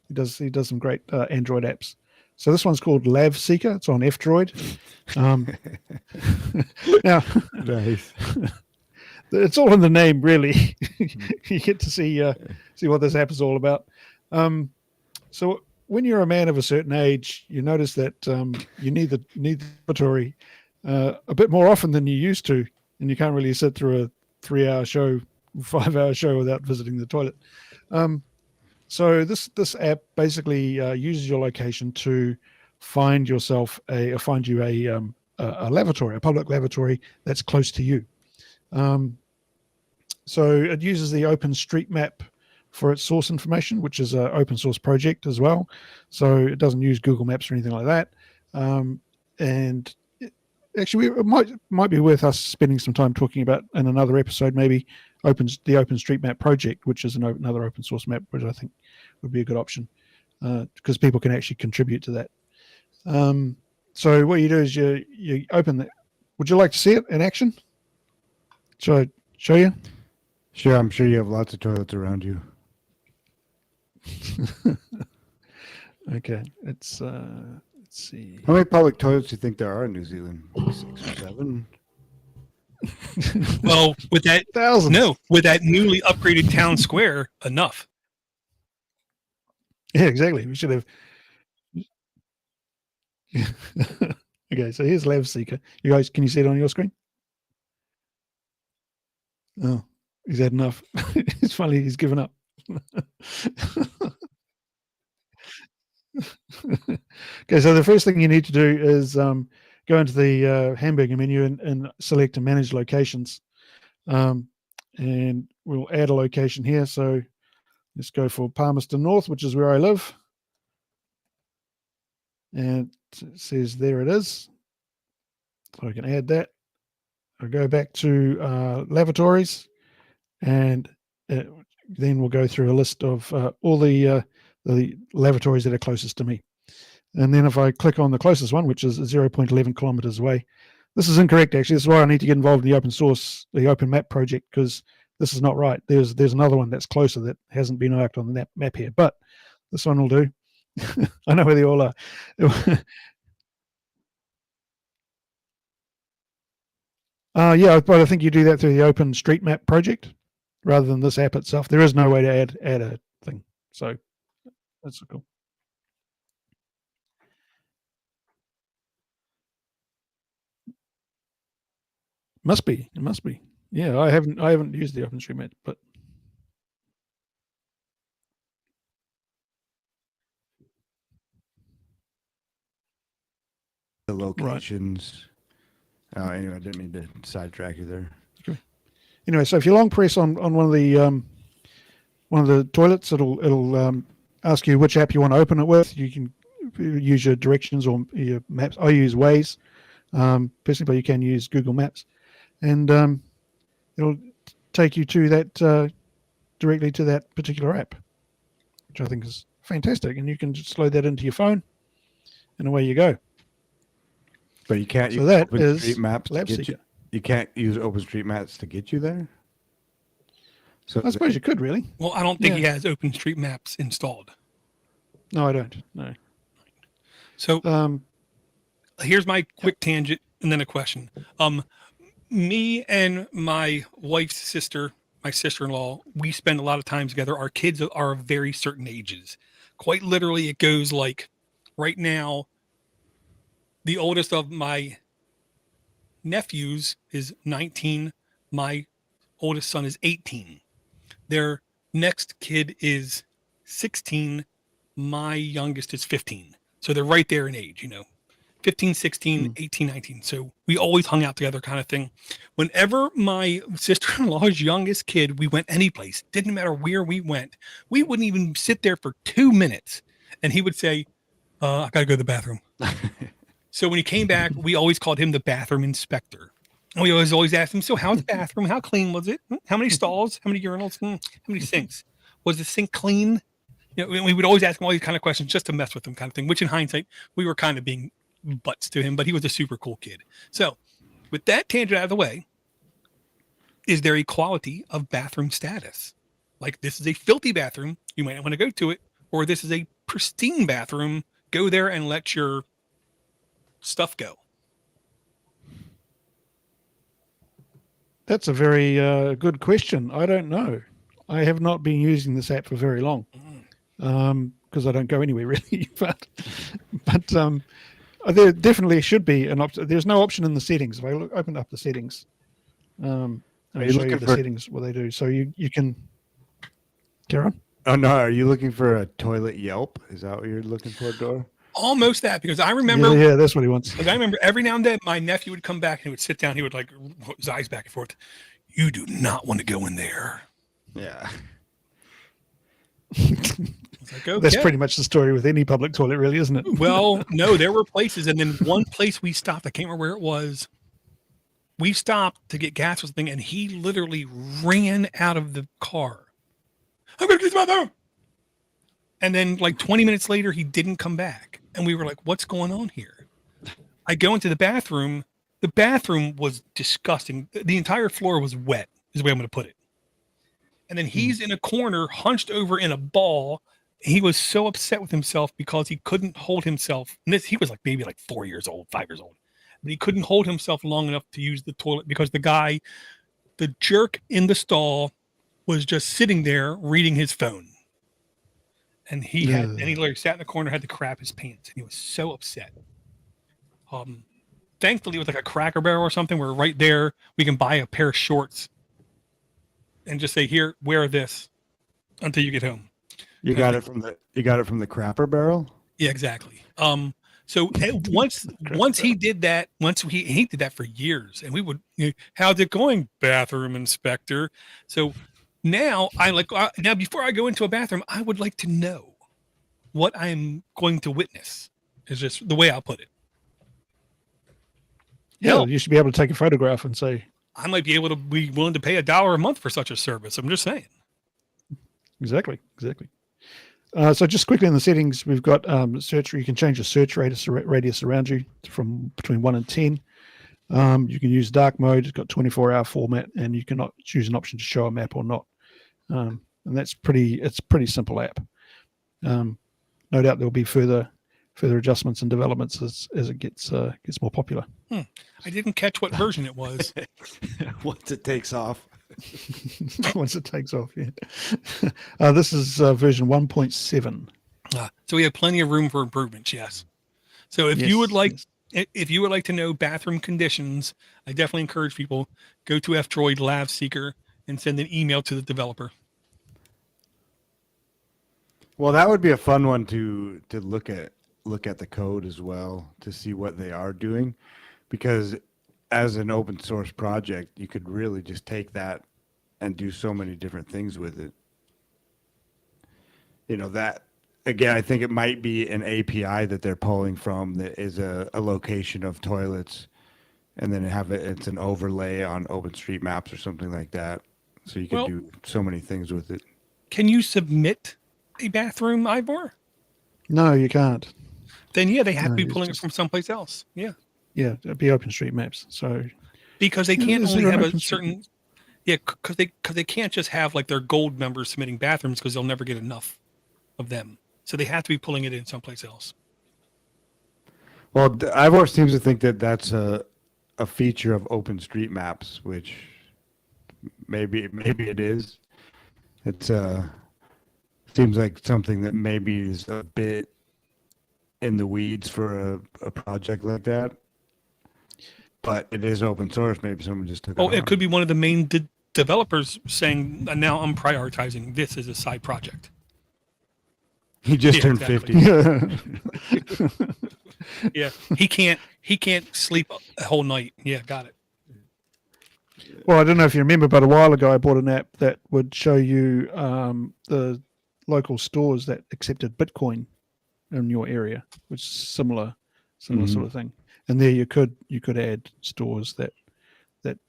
he does some great Android apps. So this one's called Lab Seeker. It's on F-Droid. Now, Nice. it's all in the name, really. You get to see what this app is all about. So when you're a man of a certain age, you notice that you need the laboratory a bit more often than you used to, and you can't really sit through a 3-hour show, 5-hour show without visiting the toilet. So this app basically uses your location to find you a lavatory, a public lavatory that's close to you. So it uses the OpenStreetMap for its source information, which is an open source project as well. So it doesn't use Google Maps or anything like that. And actually, it might be worth us spending some time talking about in another episode, maybe the OpenStreetMap project, which is another open source map, which I think would be a good option because people can actually contribute to that. So what you do is you open that. Would you like to see it in action? Shall I show you? Sure, I'm sure you have lots of toilets around you. Okay, let's see. How many public toilets do you think there are in New Zealand? 6 or 7? Well, with that Thousands. with that newly upgraded town square, enough. Yeah, exactly. We should have. Okay, so here's Lab Seeker. You guys, can you see it on your screen? Oh, he's had enough. It's funny, he's given up. Okay, so the first thing you need to do is go into the hamburger menu and select and manage locations. And we'll add a location here. So let's go for Palmerston North, which is where I live. And it says there it is. So I can add that. I'll go back to lavatories, and then we'll go through a list of all the lavatories that are closest to me. And then if I click on the closest one, which is 0.11 kilometers away, this is incorrect, actually. This is why I need to get involved in the open source, the open map project, because this is not right. There's another one that's closer that hasn't been marked on the map here, but this one will do. I know where they all are. Yeah, but I think you do that through the Open Street Map project rather than this app itself. There is no way to add a thing. So that's cool. Must be. It must be. Yeah, I haven't used the OpenStreetMap, but The locations. Right. Oh, anyway, I didn't mean to sidetrack you there. Okay. Anyway, so if you long press on one of the toilets, it'll ask you which app you want to open it with. You can use your directions or your maps. I use Waze, personally, but you can use Google Maps, and it'll take you to that directly to that particular app, which I think is fantastic. And you can just load that into your phone, and away you go. But you can't So use that OpenStreetMaps Lab to get Seeker. you can't use OpenStreetMaps to get you there. So I suppose you could really. Well, I don't think he has OpenStreetMaps installed. No, I don't. No. So here's my quick tangent and then a question. Me and my wife's sister, my sister-in-law, we spend a lot of time together. Our kids are of very certain ages. Quite literally, it goes like right now, the oldest of my nephews is 19. My oldest son is 18. Their next kid is 16. My youngest is 15. So they're right there in age, 15, 16, 18, 19. So we always hung out together kind of thing. Whenever my sister-in-law's youngest kid, we went any place, didn't matter where we went. We wouldn't even sit there for 2 minutes. And he would say, I got to go to the bathroom. So when he came back, we always called him the bathroom inspector. And we always asked him, so how's the bathroom? How clean was it? How many stalls? How many urinals? How many sinks? Was the sink clean? We would always ask him all these kind of questions just to mess with him kind of thing, which in hindsight, we were kind of being butts to him, but he was a super cool kid. So with that tangent out of the way, is there equality of bathroom status? Like this is a filthy bathroom, you might not want to go to it, or this is a pristine bathroom, go there and let your stuff go. That's a very good question. I don't know. I have not been using this app for very long because I don't go anywhere really. But there definitely should be an option. There's no option in the settings. If I open up the settings, I'll show you the settings what they do. So you can carry on. Oh no, are you looking for a toilet Yelp? Is that what you're looking for, Dora? Almost that, because I remember. Yeah, that's what he wants. Like I remember every now and then my nephew would come back and he would sit down. He would like put his eyes back and forth. You do not want to go in there. Yeah. Like, okay. That's pretty much the story with any public toilet, really, isn't it? Well, no, there were places, and then one place we stopped. I can't remember where it was. We stopped to get gas or something, and he literally ran out of the car. I'm gonna get to my bathroom. And then, like 20 minutes later, he didn't come back, and we were like, "What's going on here?" I go into the bathroom. The bathroom was disgusting. The entire floor was wet. Is the way I'm going to put it. And then he's in a corner, hunched over in a ball, he was so upset with himself because he couldn't hold himself. And he was like maybe like 4 years old, 5 years old. But he couldn't hold himself long enough to use the toilet because the jerk in the stall was just sitting there reading his phone. And he literally sat in the corner, had to crap his pants, and he was so upset. Thankfully, with like a Cracker Barrel or something, where right there we can buy a pair of shorts and just say, "Here, wear this until you get home." You got it from the Crapper Barrel? Yeah, exactly. So once he did that, he did that for years, and we would, how's it going, bathroom inspector? So now now before I go into a bathroom, I would like to know what I'm going to witness. Is just the way I'll put it. Yeah, you should be able to take a photograph and say, I might be willing to pay $1 a month for such a service. I'm just saying. Exactly. So just quickly in the settings, we've got search. You can change the search radius around you from between 1 and 10. You can use dark mode. It's got 24-hour format, and you cannot choose an option to show a map or not. And it's pretty simple app. No doubt there'll be further adjustments and developments as it gets more popular. I didn't catch what version it was. Once it takes off. Once it takes off, yeah. This is version 1.7. So we have plenty of room for improvements. Yes. So if you would like to know bathroom conditions, I definitely encourage people go to F-Droid Lav Seeker and send an email to the developer. Well, that would be a fun one to look at the code as well to see what they are doing, because as an open source project, you could really just take that and do so many different things with it. That again, I think it might be an API that they're pulling from that is a location of toilets, and then it's an overlay on OpenStreetMaps or something like that. So you can do so many things with it. Can you submit a bathroom, Ivor? No, you can't. Then they have to be pulling it from someplace else. Yeah. Yeah, it'd be OpenStreetMaps. So because they can't only have a certain, because they can't just have like their gold members submitting bathrooms because they'll never get enough of them. So they have to be pulling it in someplace else. Well, Ivor seems to think that that's a feature of OpenStreetMaps, which maybe it is. It's seems like something that maybe is a bit in the weeds for a project like that. But it is open source. Maybe someone just took it. It could be one of the main developers saying, now I'm prioritizing this as a side project. He just turned 50. Yeah, he can't sleep a whole night. Yeah, got it. Well, I don't know if you remember, but a while ago I bought an app that would show you the local stores that accepted Bitcoin in your area, which is similar sort of thing. And there you could add stores that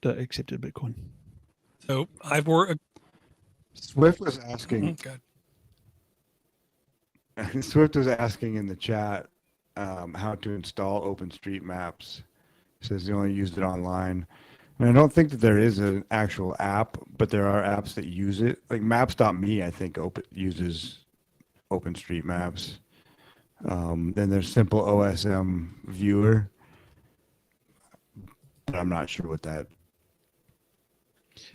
accepted Bitcoin. So I've worked. Swift was asking. God. Swift was asking in the chat how to install OpenStreetMaps. He says he only used it online. And I don't think that there is an actual app, but there are apps that use it. Like Maps.me, I think uses OpenStreetMaps. Then there's Simple OSM Viewer, but I'm not sure what that.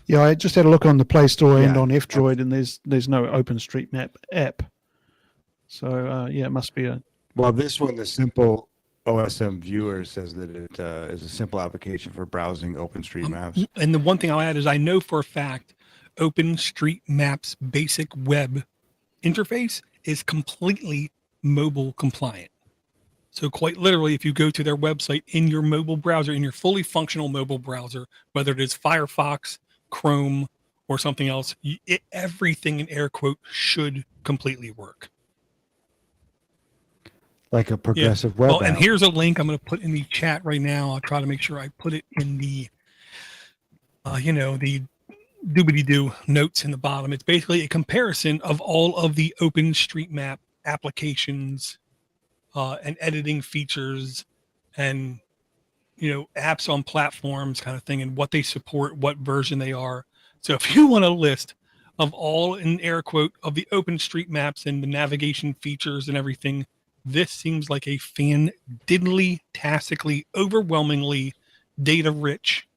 Yeah, I just had a look on the Play Store and on F-Droid, and there's no OpenStreetMap app. So it must be a. Well, this one, the Simple OSM Viewer, says that it is a simple application for browsing OpenStreetMaps. And the one thing I'll add is I know for a fact OpenStreetMap's basic web interface is completely mobile compliant. So quite literally, if you go to their website in your mobile browser, in your fully functional mobile browser, whether it is Firefox, Chrome, or something else, everything in air quote should completely work. Like a progressive web app. And here's a link I'm going to put in the chat right now. I'll try to make sure I put it in the, the doobity-doo notes in the bottom. It's basically a comparison of all of the OpenStreetMap applications and editing features and, apps on platforms kind of thing and what they support, what version they are. So if you want a list of all, in air quote, of the OpenStreetMaps and the navigation features and everything, this seems like a fantastically, overwhelmingly data-rich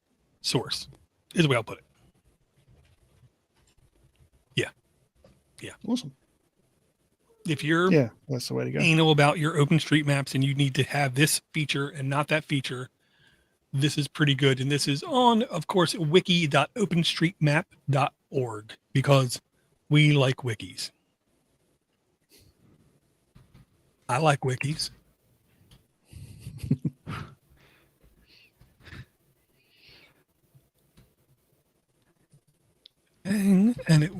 source, is the way I'll put it. Yeah. Awesome. If you're Yeah, that's the way to go. anal about your OpenStreetMaps and you need to have this feature and not that feature, this is pretty good. And this is on, of course, wiki.openstreetmap.org, because we like wikis. I like wikis. And it,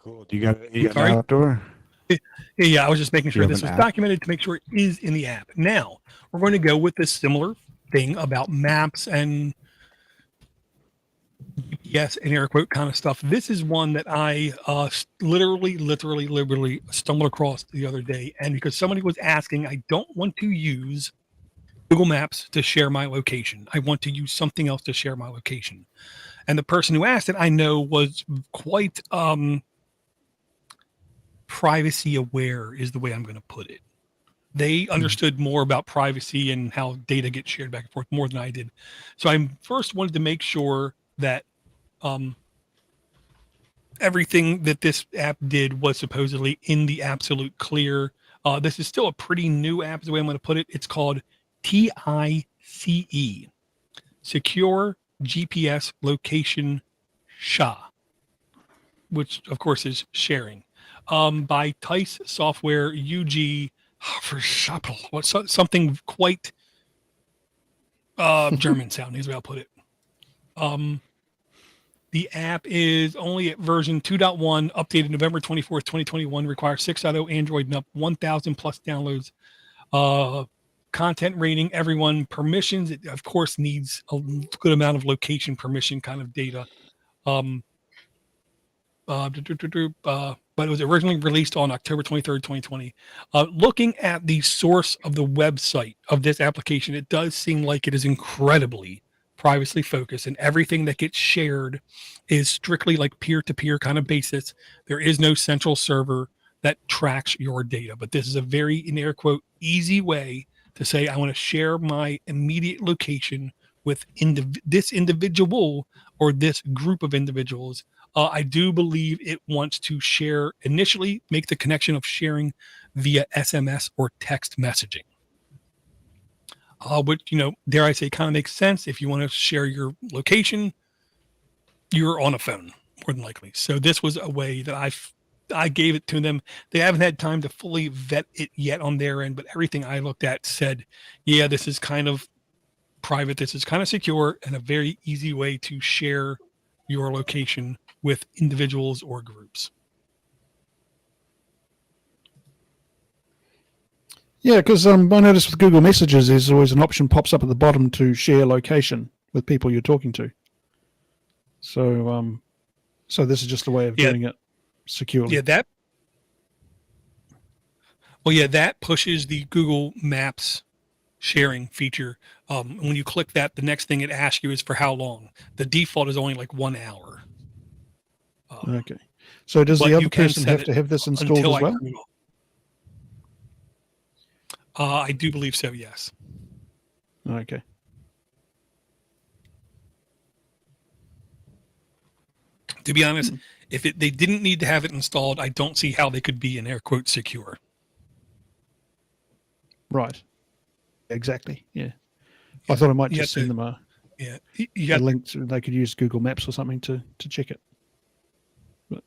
Cool. You got an Sorry? outdoor? yeah, I was just making sure You have this an was app? documented to make sure it is in the app. Now, we're going to go with this similar thing about maps and GPS and air quote kind of stuff. This is one that I literally stumbled across the other day. And because somebody was asking, I don't want to use Google Maps to share my location. I want to use something else to share my location. And the person who asked it, I know, was quite privacy aware, is the way I'm going to put it. They understood more about privacy and how data gets shared back and forth more than I did. So I first wanted to make sure that everything that this app did was supposedly in the absolute clear. This is still a pretty new app, is the way I'm going to put it. It's called TICE, Secure GPS Location SHA, which of course is sharing, by TICE Software UG for something quite German sounding, is the way I'll put it. The app is only at version 2.1, updated November 24th, 2021, requires 6.0 Android and up, 1,000 plus downloads. Content rating, everyone. Permissions, it of course needs a good amount of location permission kind of data. But it was originally released on October 23rd, 2020. Looking at the source of the website of this application, it does seem like it is incredibly privacy focused, and everything that gets shared is strictly like peer-to-peer kind of basis. There is no central server that tracks your data, but this is a very, in air quote, easy way to say, I want to share my immediate location with this individual or this group of individuals. I do believe it wants to share, initially make the connection of sharing via SMS or text messaging. Which, dare I say, kind of makes sense. If you want to share your location, you're on a phone, more than likely. So this was a way that I gave it to them. They haven't had time to fully vet it yet on their end, but everything I looked at said, yeah, this is kind of private. This is kind of secure and a very easy way to share your location with individuals or groups. Yeah, because I noticed with Google Messages, there's always an option pops up at the bottom to share location with people you're talking to. So, so this is just a way of doing it securely. Yeah, that pushes the Google Maps sharing feature. When you click that, the next thing it asks you is for how long. The default is only like 1 hour. Okay. So does the other person have to have this installed as well? I do believe so, yes. Okay. To be honest, if they didn't need to have it installed, I don't see how they could be in air quotes secure. Right. Exactly. Yeah. I thought I might just send them a link so they could use Google Maps or something to check it. But.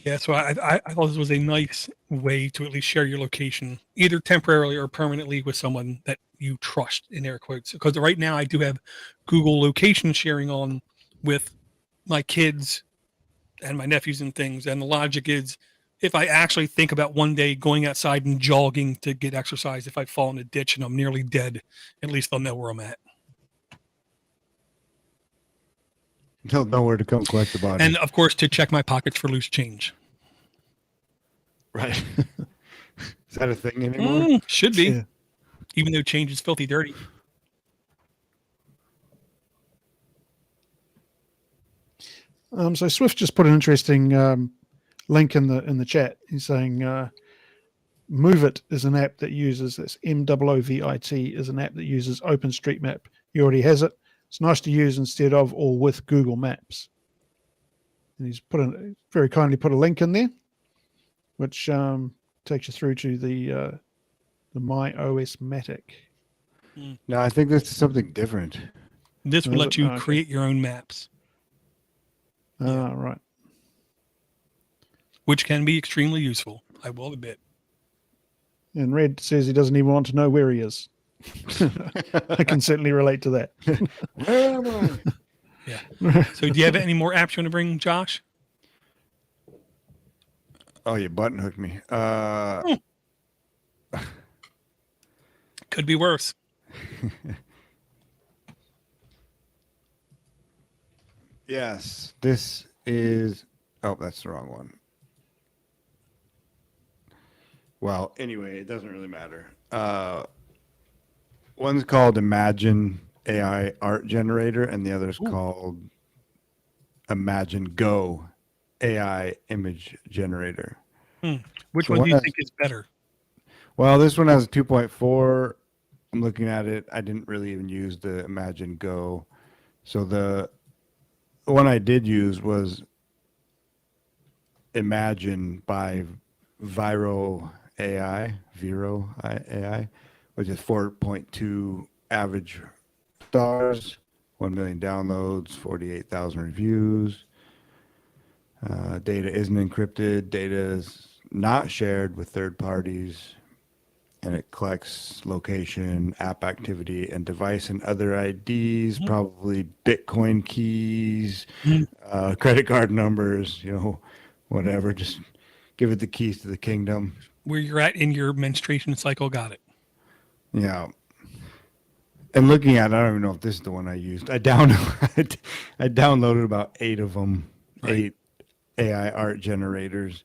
Yeah, so I thought this was a nice way to at least share your location, either temporarily or permanently, with someone that you trust, in air quotes. Because right now I do have Google location sharing on with my kids and my nephews and things. And the logic is, if I actually think about one day going outside and jogging to get exercise, if I fall in a ditch and I'm nearly dead, at least they'll know where I'm at. They'll know where to come collect the body. And of course, to check my pockets for loose change. Right. Is that a thing anymore? Should be. Yeah. Even though change is filthy dirty. So Swift just put an interesting link in the chat. He's saying Move It is an app that uses this MOOVIT is an app that uses OpenStreetMap. He already has it. It's nice to use instead of or with Google Maps. And he's very kindly put a link in there, which takes you through to the My OS Matic. No, I think this is something different. This will let you create your own maps. Right. Which can be extremely useful, I will admit. And Red says he doesn't even want to know where he is. I can certainly relate to that. Where am I? Yeah. So do you have any more apps you want to bring, Josh? Oh, you button hooked me. Could be worse. Yes, this is. Oh, that's the wrong one. Well, anyway, it doesn't really matter. One's called Imagine AI Art Generator, and the other's called Imagine Go AI Image Generator. Which one do you think is better? Well, this one has a 2.4. I'm looking at it. I didn't really even use the Imagine Go. So the one I did use was Imagine by Vero AI, which is 4.2 average stars, 1 million downloads, 48,000 reviews. Data isn't encrypted. Data is not shared with third parties. And it collects location, app activity, and device and other IDs, probably Bitcoin keys, credit card numbers, whatever. Just give it the keys to the kingdom. Where you're at in your menstruation cycle, got it. Yeah. And looking at it, I don't even know if this is the one I used. I downloaded about 8 of them, right. 8 AI art generators,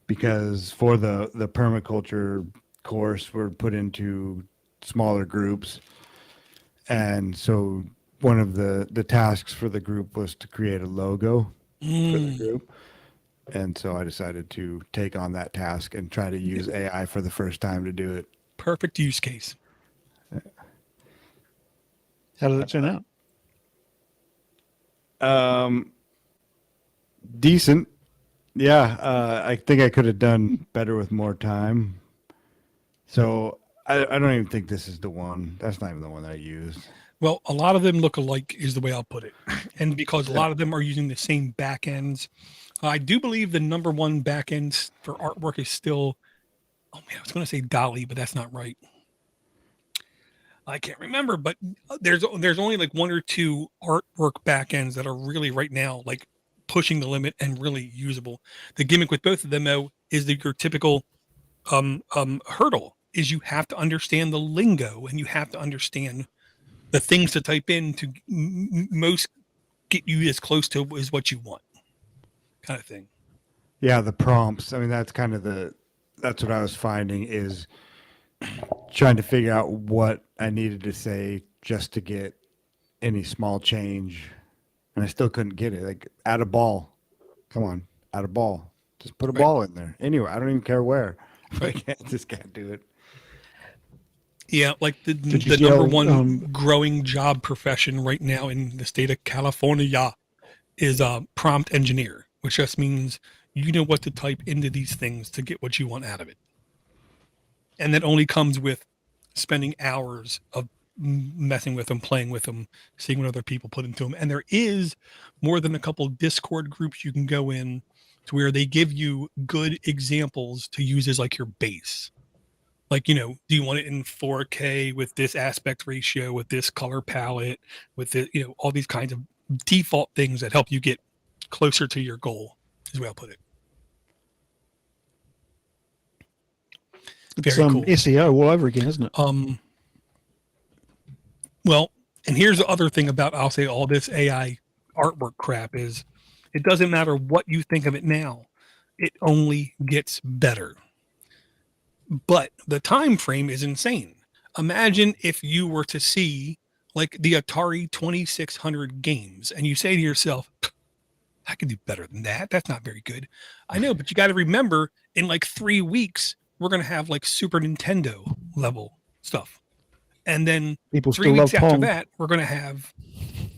because for the permaculture course we're put into smaller groups, and so one of the tasks for the group was to create a logo for the group, and so I decided to take on that task and try to use AI for the first time to do it. Perfect use case. How did it turn out? Decent. Yeah, I think I could have done better with more time. So I don't even think this is the one. That's not even the one that I used. Well, a lot of them look alike is the way I'll put it. And because a lot of them are using the same backends, I do believe the number one backend for artwork is still, I was going to say Dolly, but that's not right. I can't remember, but there's only like 1 or 2 artwork backends that are really right now like pushing the limit and really usable. The gimmick with both of them, though, is that your typical hurdle is you have to understand the lingo and you have to understand the things to type in to most get you as close to is what you want, kind of thing. Yeah, the prompts. I mean, that's what I was finding, is trying to figure out what I needed to say just to get any small change, and I still couldn't get it. Like, add a ball. Come on, add a ball. Just put a ball in there. Anyway, I don't even care where. I just can't do it. Yeah, like the number one growing job profession right now in the state of California is a prompt engineer, which just means you know what to type into these things to get what you want out of it. And that only comes with spending hours of messing with them, playing with them, seeing what other people put into them. And there is more than a couple Discord groups you can go in to where they give you good examples to use as like your base. Like, do you want it in 4K with this aspect ratio, with this color palette, with the, all these kinds of default things that help you get closer to your goal, is the way I'll put it. It's cool. SEO all over again, isn't it? Well, and here's the other thing about, I'll say, all this AI artwork crap is it doesn't matter what you think of it now. It only gets better. But the time frame is insane. Imagine if you were to see like the Atari 2600 games and you say to yourself, I can do better than that. That's not very good. I know, but you got to remember, in like 3 weeks, we're going to have like Super Nintendo level stuff. And then People 3 still love weeks after Pong. that, we're going to have,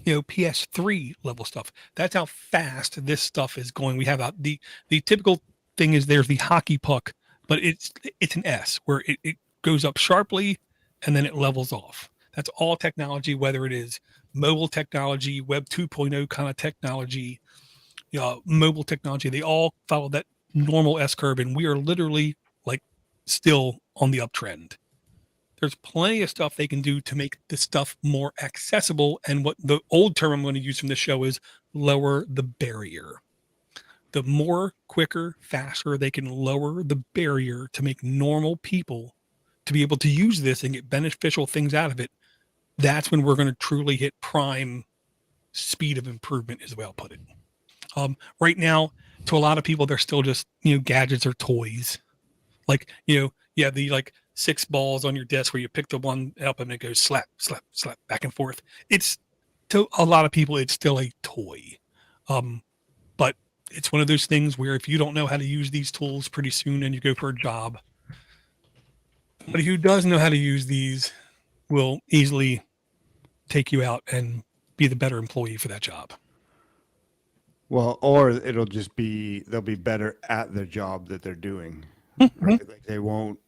PS3 level stuff. That's how fast this stuff is going. We have the typical thing is there's the hockey puck, but it's an S where it goes up sharply and then it levels off. That's all technology, whether it is mobile technology, Web 2.0 kind of technology, mobile technology. They all follow that normal S curve, and we are literally like still on the uptrend. There's plenty of stuff they can do to make this stuff more accessible. And what the old term I'm going to use from the show is lower the barrier. The more quicker, faster they can lower the barrier to make normal people to be able to use this and get beneficial things out of it, that's when we're going to truly hit prime speed of improvement, is the way I'll put it. Right now, to a lot of people, they're still just, gadgets or toys. Like, you have the like 6 balls on your desk where you pick the one up and it goes slap, slap, slap back and forth. It's, to a lot of people, it's still a toy. But it's one of those things where if you don't know how to use these tools pretty soon and you go for a job, somebody who does know how to use these will easily take you out and be the better employee for that job. Well, or it'll just be, they'll be better at their job that they're doing. Right? Like they won't,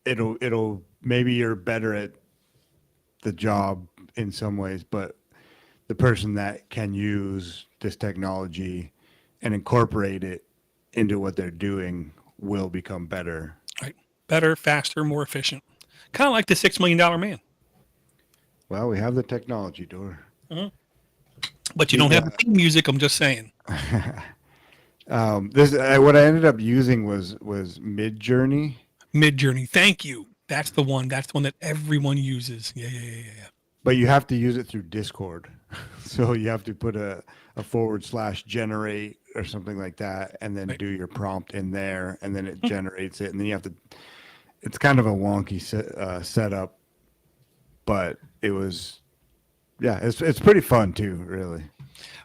it'll, maybe you're better at the job in some ways, but the person that can use this technology and incorporate it into what they're doing will become better. Right. Better, faster, more efficient. Kind of like the $6 Million Man. Well, we have the technology, Door. But you don't have the theme music. I'm just saying. What I ended up using was Midjourney. Midjourney. Thank you. That's the one. That's the one that everyone uses. Yeah. But you have to use it through Discord. So you have to put a /generate or something like that, and then do your prompt in there, and then it generates it, and then you have to. It's kind of a wonky setup, but it was, it's pretty fun too, really.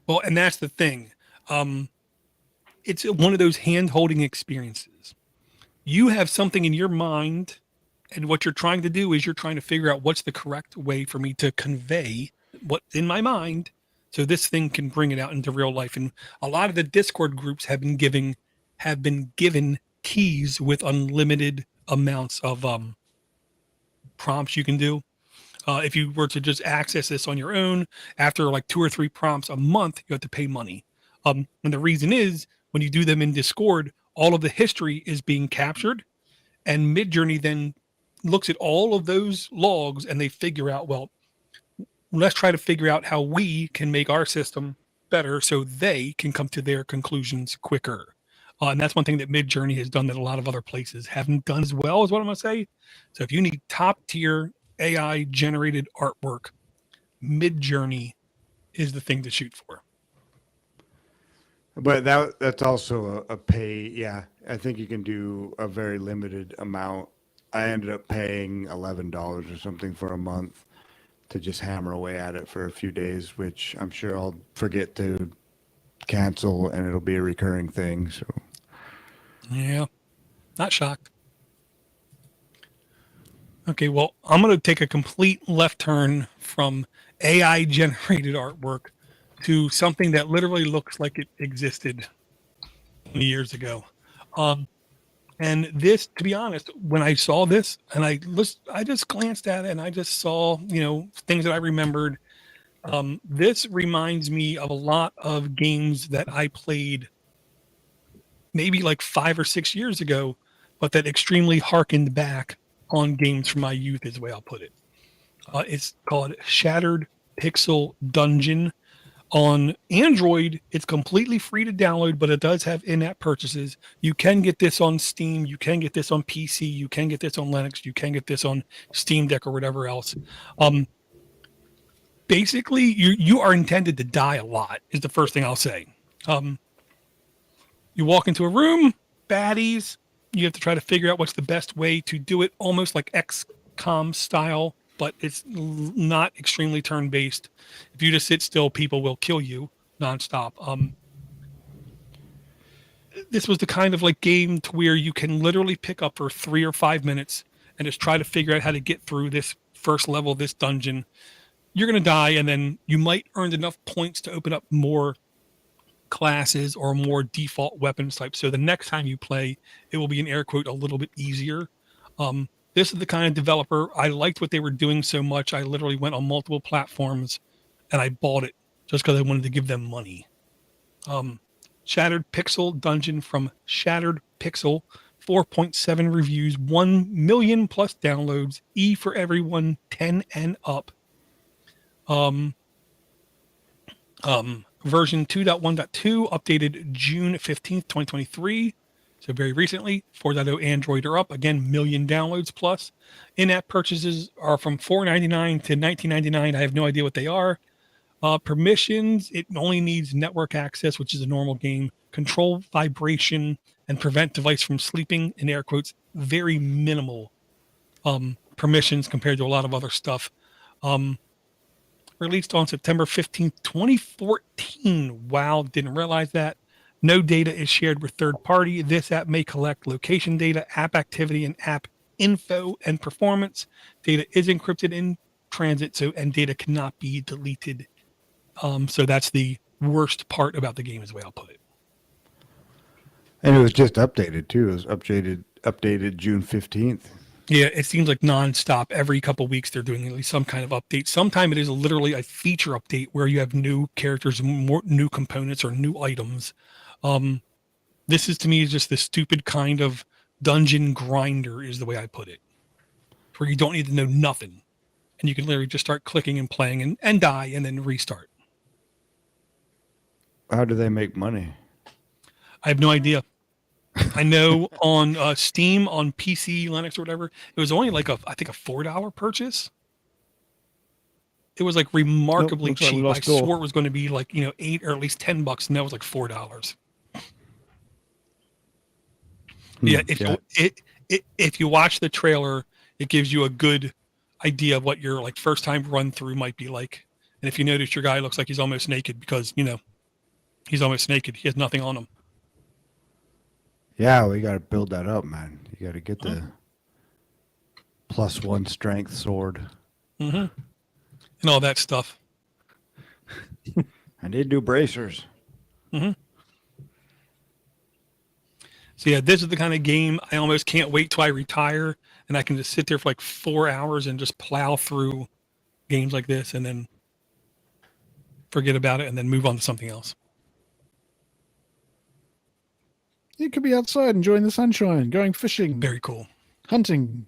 Well, and that's the thing. It's one of those hand-holding experiences. You have something in your mind, and what you're trying to do is you're trying to figure out what's the correct way for me to convey what's in my mind so this thing can bring it out into real life. And a lot of the Discord groups have been given keys with unlimited amounts of prompts you can do. If you were to just access this on your own, after like 2 or 3 prompts a month, you have to pay money. And the reason is when you do them in Discord, all of the history is being captured, and Midjourney then looks at all of those logs and they figure out, well, let's try to figure out how we can make our system better so they can come to their conclusions quicker. And that's one thing that Midjourney has done that a lot of other places haven't done as well, is what I'm going to say. So if you need top tier AI generated artwork, Midjourney is the thing to shoot for. But that's also a pay. Yeah, I think you can do a very limited amount. I ended up paying $11 or something for a month to just hammer away at it for a few days, which I'm sure I'll forget to cancel, and it'll be a recurring thing. So, yeah, not shocked. Okay, well, I'm going to take a complete left turn from AI generated artwork to something that literally looks like it existed 20 years ago. And this, to be honest, when I saw this and I just glanced at it and I just saw, things that I remembered. This reminds me of a lot of games that I played maybe like 5 or 6 years ago, but that extremely harkened back on games from my youth, is the way I'll put it. It's called Shattered Pixel Dungeon. On Android, it's completely free to download, but it does have in-app purchases. You can get this on Steam. You can get this on PC. You can get this on Linux. You can get this on Steam Deck or whatever else. Basically, you are intended to die a lot, is the first thing I'll say. You walk into a room, baddies. You have to try to figure out what's the best way to do it, almost like XCOM style, but it's not extremely turn-based. If you just sit still, people will kill you. nonstop. This was the kind of like game to where you can literally pick up for 3 or 5 minutes and just try to figure out how to get through this first level, this dungeon. You're going to die, and then you might earn enough points to open up more classes or more default weapons types. So the next time you play, it will be in air quote a little bit easier. This is the kind of developer, I liked what they were doing so much. I literally went on multiple platforms and I bought it just because I wanted to give them money. Shattered Pixel Dungeon from Shattered Pixel, 4.7 reviews, 1 million plus downloads, E for everyone, 10 and up. Version 2.1.2 updated June 15th, 2023. So very recently. 4.0 Android are up. Again, million downloads plus. In-app purchases are from $4.99 to $19.99. I have no idea what they are. Permissions, it only needs network access, which is a normal game. Control vibration and prevent device from sleeping, in air quotes, very minimal permissions compared to a lot of other stuff. Released on September 15th, 2014. Wow, didn't realize that. No data is shared with third party. This app may collect location data, app activity, and app info and performance. Data is encrypted in transit, and data cannot be deleted. So that's the worst part about the game, is the way I'll put it. And it was just updated too. It was updated June 15th. Yeah, it seems like nonstop. Every couple of weeks, they're doing at least some kind of update. Sometimes it is literally a feature update where you have new characters, more new components, or new items. This is, to me, just the stupid kind of dungeon grinder, is the way I put it, where you don't need to know nothing, and you can literally just start clicking and playing and die and then restart. How do they make money? I have no idea. I know on Steam, on PC, Linux, or whatever, it was only like I think a $4 purchase. It was like remarkably cheap. I swore it was going to be like, $8 or at least $10, and that was like $4. Yeah, if you watch the trailer, it gives you a good idea of what your like first time run through might be like. And if you notice, your guy looks like he's almost naked because he's almost naked. He has nothing on him. Yeah, we got to build that up, man. You got to get the +1 strength sword. Mm-hmm. And all that stuff. I need new bracers. Mm-hmm. So yeah, this is the kind of game I almost can't wait till I retire and I can just sit there for like 4 hours and just plow through games like this and then forget about it and then move on to something else. You could be outside enjoying the sunshine, going fishing. Very cool. Hunting.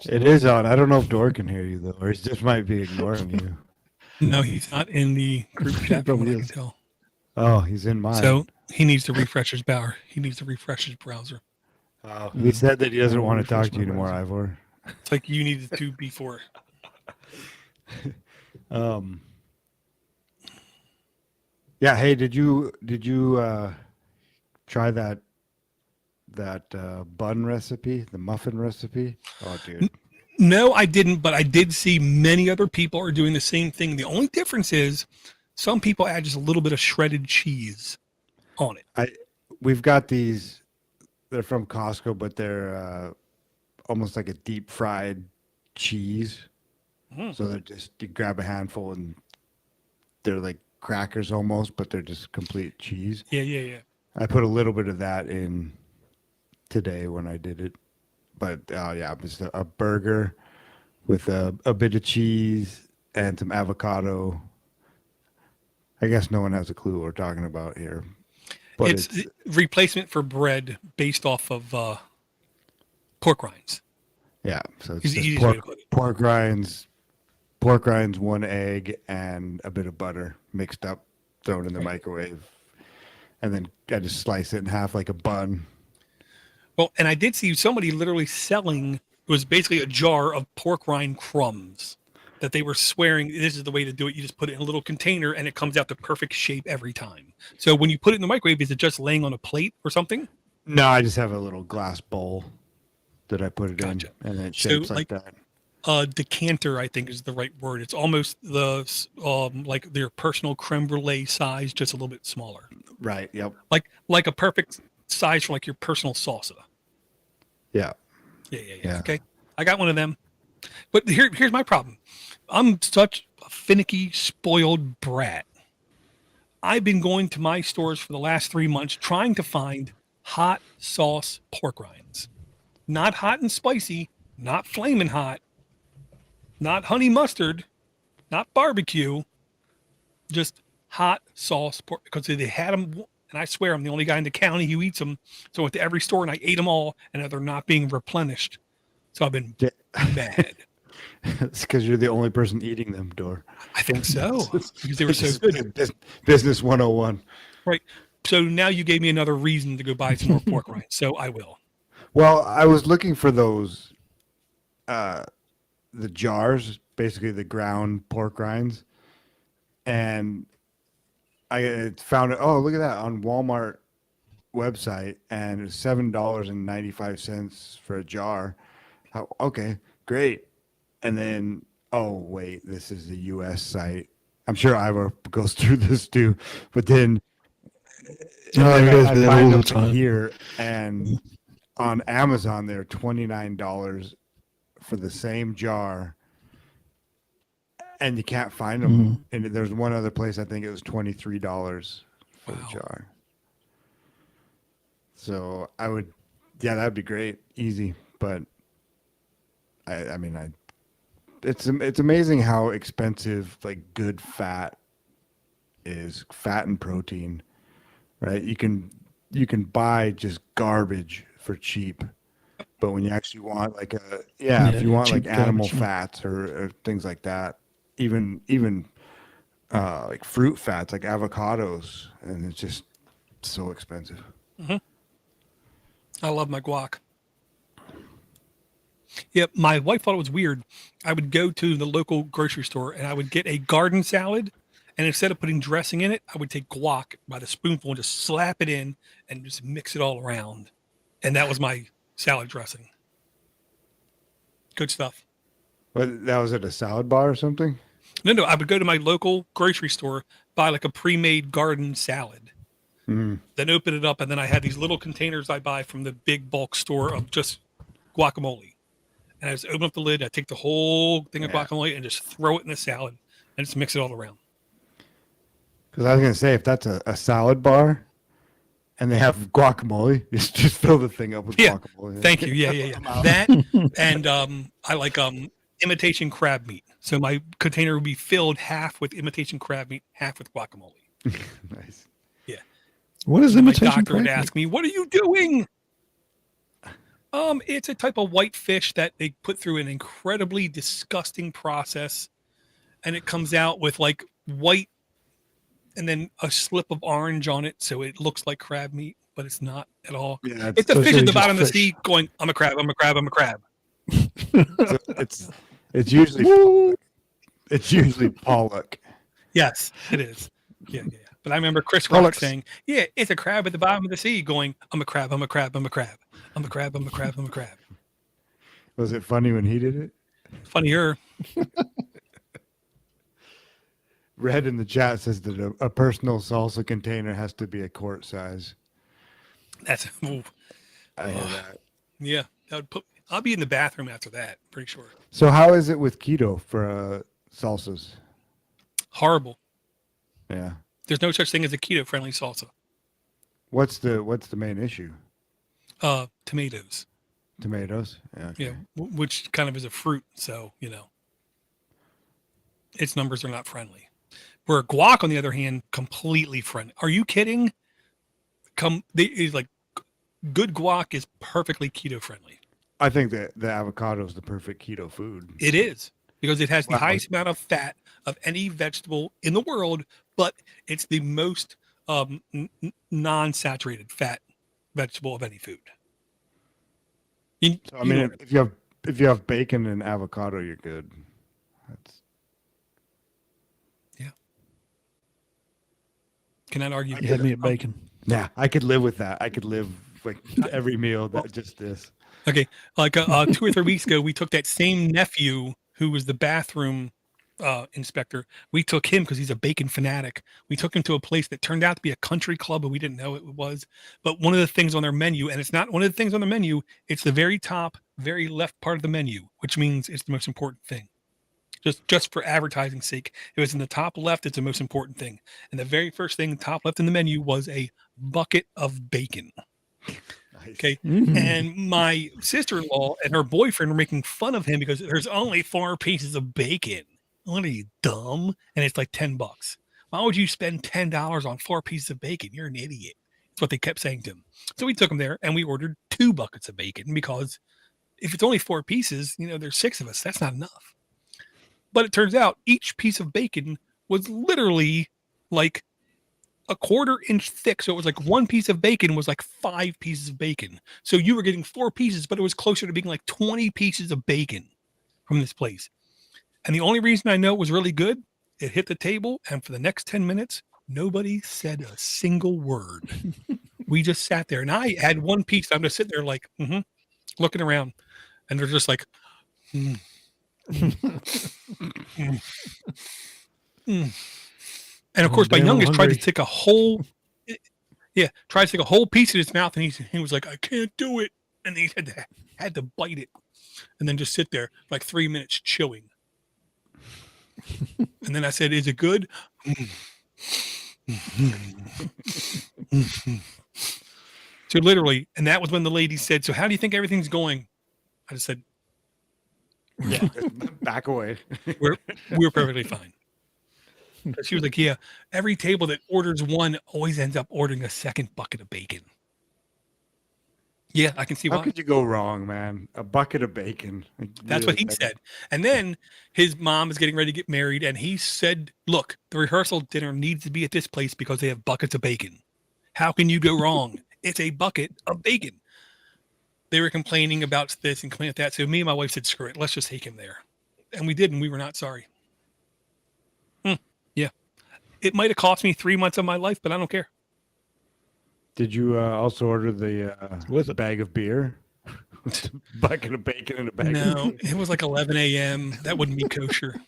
It is on. I don't know if Dor can hear you, though, or he just might be ignoring you. No, he's not in the group chat from what I can tell. Oh, he's in mine. So he needs to refresh his browser. He needs to refresh his browser. Oh, he said that he doesn't want to talk to you anymore, Ivor. It's like you needed to before. Yeah. Hey, did you try that bun recipe, the muffin recipe? Oh, dude. No, I didn't, but I did see many other people are doing the same thing. The only difference is some people add just a little bit of shredded cheese on it. We've got these. They're from Costco, but they're almost like a deep fried cheese. So they're just, you grab a handful and they're like crackers almost, but they're just complete cheese. Yeah. I put a little bit of that in today when I did it. But yeah, just a burger with a bit of cheese and some avocado. I guess no one has a clue what we're talking about here. But it's replacement for bread based off of pork rinds. Yeah, so it's Easy just pork rinds, 1 egg, and a bit of butter mixed up, thrown in the microwave. And then I just slice it in half like a bun. Well, and I did see somebody literally selling, it was basically a jar of pork rind crumbs that they were swearing this is the way to do it. You just put it in a little container and it comes out the perfect shape every time. So when you put it in the microwave, is it just laying on a plate or something? No, I just have a little glass bowl that I put it in, and it shapes like that. decanter, I think is the right word. It's almost like their personal creme brulee size, just a little bit smaller. Right. Yep. Like a perfect size for like your personal salsa. Yeah. Yeah. Okay. I got one of them. But here's my problem. I'm such a finicky, spoiled brat. I've been going to my stores for the last 3 months trying to find hot sauce pork rinds. Not hot and spicy, not flaming hot, not honey mustard, not barbecue, just hot sauce pork, because they had them, and I swear I'm the only guy in the county who eats them. So I went to every store and I ate them all, and now they're not being replenished. So I've been mad. It's because you're the only person eating them, Door. I think so, because they were so good. Business 101. Right. So now you gave me another reason to go buy some more pork rinds. So I will. Well, I was looking for those, the jars, basically the ground pork rinds, and I found it. Oh, look at that on Walmart website, and it's $7.95 for a jar. Okay, great. And then, oh wait, this is the U.S. site. I'm sure Ivor goes through this too, but then, I find them here, and on Amazon they're $29 for the same jar, and you can't find them. And there's one other place I think it was $23 for the jar. So I would, that'd be great, easy. But I mean, it's amazing how expensive like good fat is, fat and protein, right? You can buy just garbage for cheap, but when you actually want like if you want like animal fats or things like that, even like fruit fats like avocados, and it's just so expensive. I love my guac. Yeah, my wife thought it was weird. I would go to the local grocery store and I would get a garden salad, and instead of putting dressing in it, I would take guac by the spoonful and just slap it in and just mix it all around. And that was my salad dressing. Good stuff. But that was at a salad bar or something? No, I would go to my local grocery store, buy like a pre-made garden salad, then open it up, and then I had these little containers I buy from the big bulk store of just guacamole. And I just open up the lid, I take the whole thing of guacamole and just throw it in the salad and just mix it all around. Because I was going to say, if that's a salad bar and they have guacamole, just fill the thing up with guacamole. Thank you. Yeah. That, and I like imitation crab meat. So my container would be filled half with imitation crab meat, half with guacamole. Nice. Yeah. What is imitation crab meat? My doctor would ask me, "What are you doing?" It's a type of white fish that they put through an incredibly disgusting process, and it comes out with like white and then a slip of orange on it, so it looks like crab meat, but it's not at all. Yeah, it's a fish at the bottom of the sea going, "I'm a crab, I'm a crab, I'm a crab." So it's usually pollock. Yes, it is. Yeah. But I remember Chris Rock saying, "Yeah, it's a crab at the bottom of the sea going, I'm a crab, I'm a crab, I'm a crab. I'm a crab, I'm a crab, I'm a crab." Was it funny when he did it? Funnier. Red in the chat says that a personal salsa container has to be a quart size. That's I hear that. Yeah, I'll be in the bathroom after that, pretty sure. So how is it with keto for salsas? Horrible. Yeah. There's no such thing as a keto-friendly salsa. What's the main issue? Tomatoes. Tomatoes? Yeah. Okay. Yeah, which kind of is a fruit, so, its numbers are not friendly. Where guac, on the other hand, completely friendly. Are you kidding? It's like good guac is perfectly keto-friendly. I think that the avocado is the perfect keto food. It is, because it has the highest amount of fat of any vegetable in the world, but it's the most non-saturated fat vegetable of any food. If you have bacon and avocado, you're good. Yeah. Cannot argue. You had me at bacon. Yeah, I could live with that. I could live like every meal that just this. Okay, like 2 or 3 weeks ago, we took that same nephew who was the bathroom inspector. We took him because he's a bacon fanatic. We took him to a place that turned out to be a country club, but we didn't know it was. But one of the things on their menu, and it's not one of the things on the menu, it's the very top, very left part of the menu, which means it's the most important thing. Just for advertising sake, it was in the top left. It's the most important thing, and the very first thing top left in the menu was a bucket of bacon. Okay. And my sister-in-law and her boyfriend were making fun of him because there's only 4 pieces of bacon. What are you, dumb? And it's like $10. Why would you spend $10 on 4 pieces of bacon? You're an idiot. That's what they kept saying to him. So we took him there and we ordered 2 buckets of bacon because if it's only 4 pieces, there's 6 of us. That's not enough. But it turns out each piece of bacon was literally like a 1/4 inch thick. So it was like 1 piece of bacon was like 5 pieces of bacon. So you were getting 4 pieces, but it was closer to being like 20 pieces of bacon from this place. And the only reason I know it was really good, it hit the table. And for the next 10 minutes, nobody said a single word. We just sat there and I had 1 piece. I'm just sitting there like, looking around and they're just like, And of course, my youngest tried to take a whole piece in his mouth, and he was like, "I can't do it," and he had to bite it, and then just sit there like 3 minutes chewing. And then I said, "Is it good?" So literally, and that was when the lady said, "So how do you think everything's going?" I just said, Yeah, back away. we're perfectly fine. She was like, yeah, every table that orders 1 always ends up ordering a second bucket of bacon. Yeah, I can see why. How could you go wrong, man? A bucket of bacon. That's what he said. And then his mom is getting ready to get married, and he said, look, the rehearsal dinner needs to be at this place because they have buckets of bacon. How can you go wrong? It's a bucket of bacon. They were complaining about this and complaining about that. So me and my wife said, screw it. Let's just take him there. And we did, and we were not sorry. Yeah. It might have cost me 3 months of my life, but I don't care. Did you also order the bag of beer? Bucket of bacon and a bag of beer? It was like 11 a.m. That wouldn't be kosher.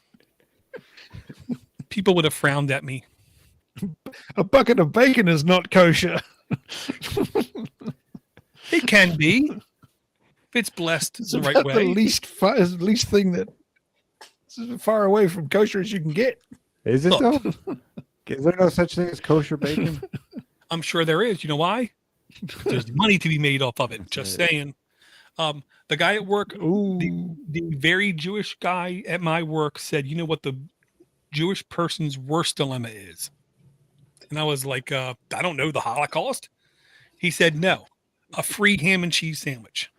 People would have frowned at me. A bucket of bacon is not kosher. It can be. If it's blessed It's the right about way. the least thing that is as far away from kosher as you can get. Is it though? Is there no such thing as kosher bacon? I'm sure there is. You know why? There's money to be made off of it. Just saying. The guy at work, the very Jewish guy at my work said, you know what the Jewish person's worst dilemma is? And I was like, I don't know, the Holocaust? He said, no, a free ham and cheese sandwich.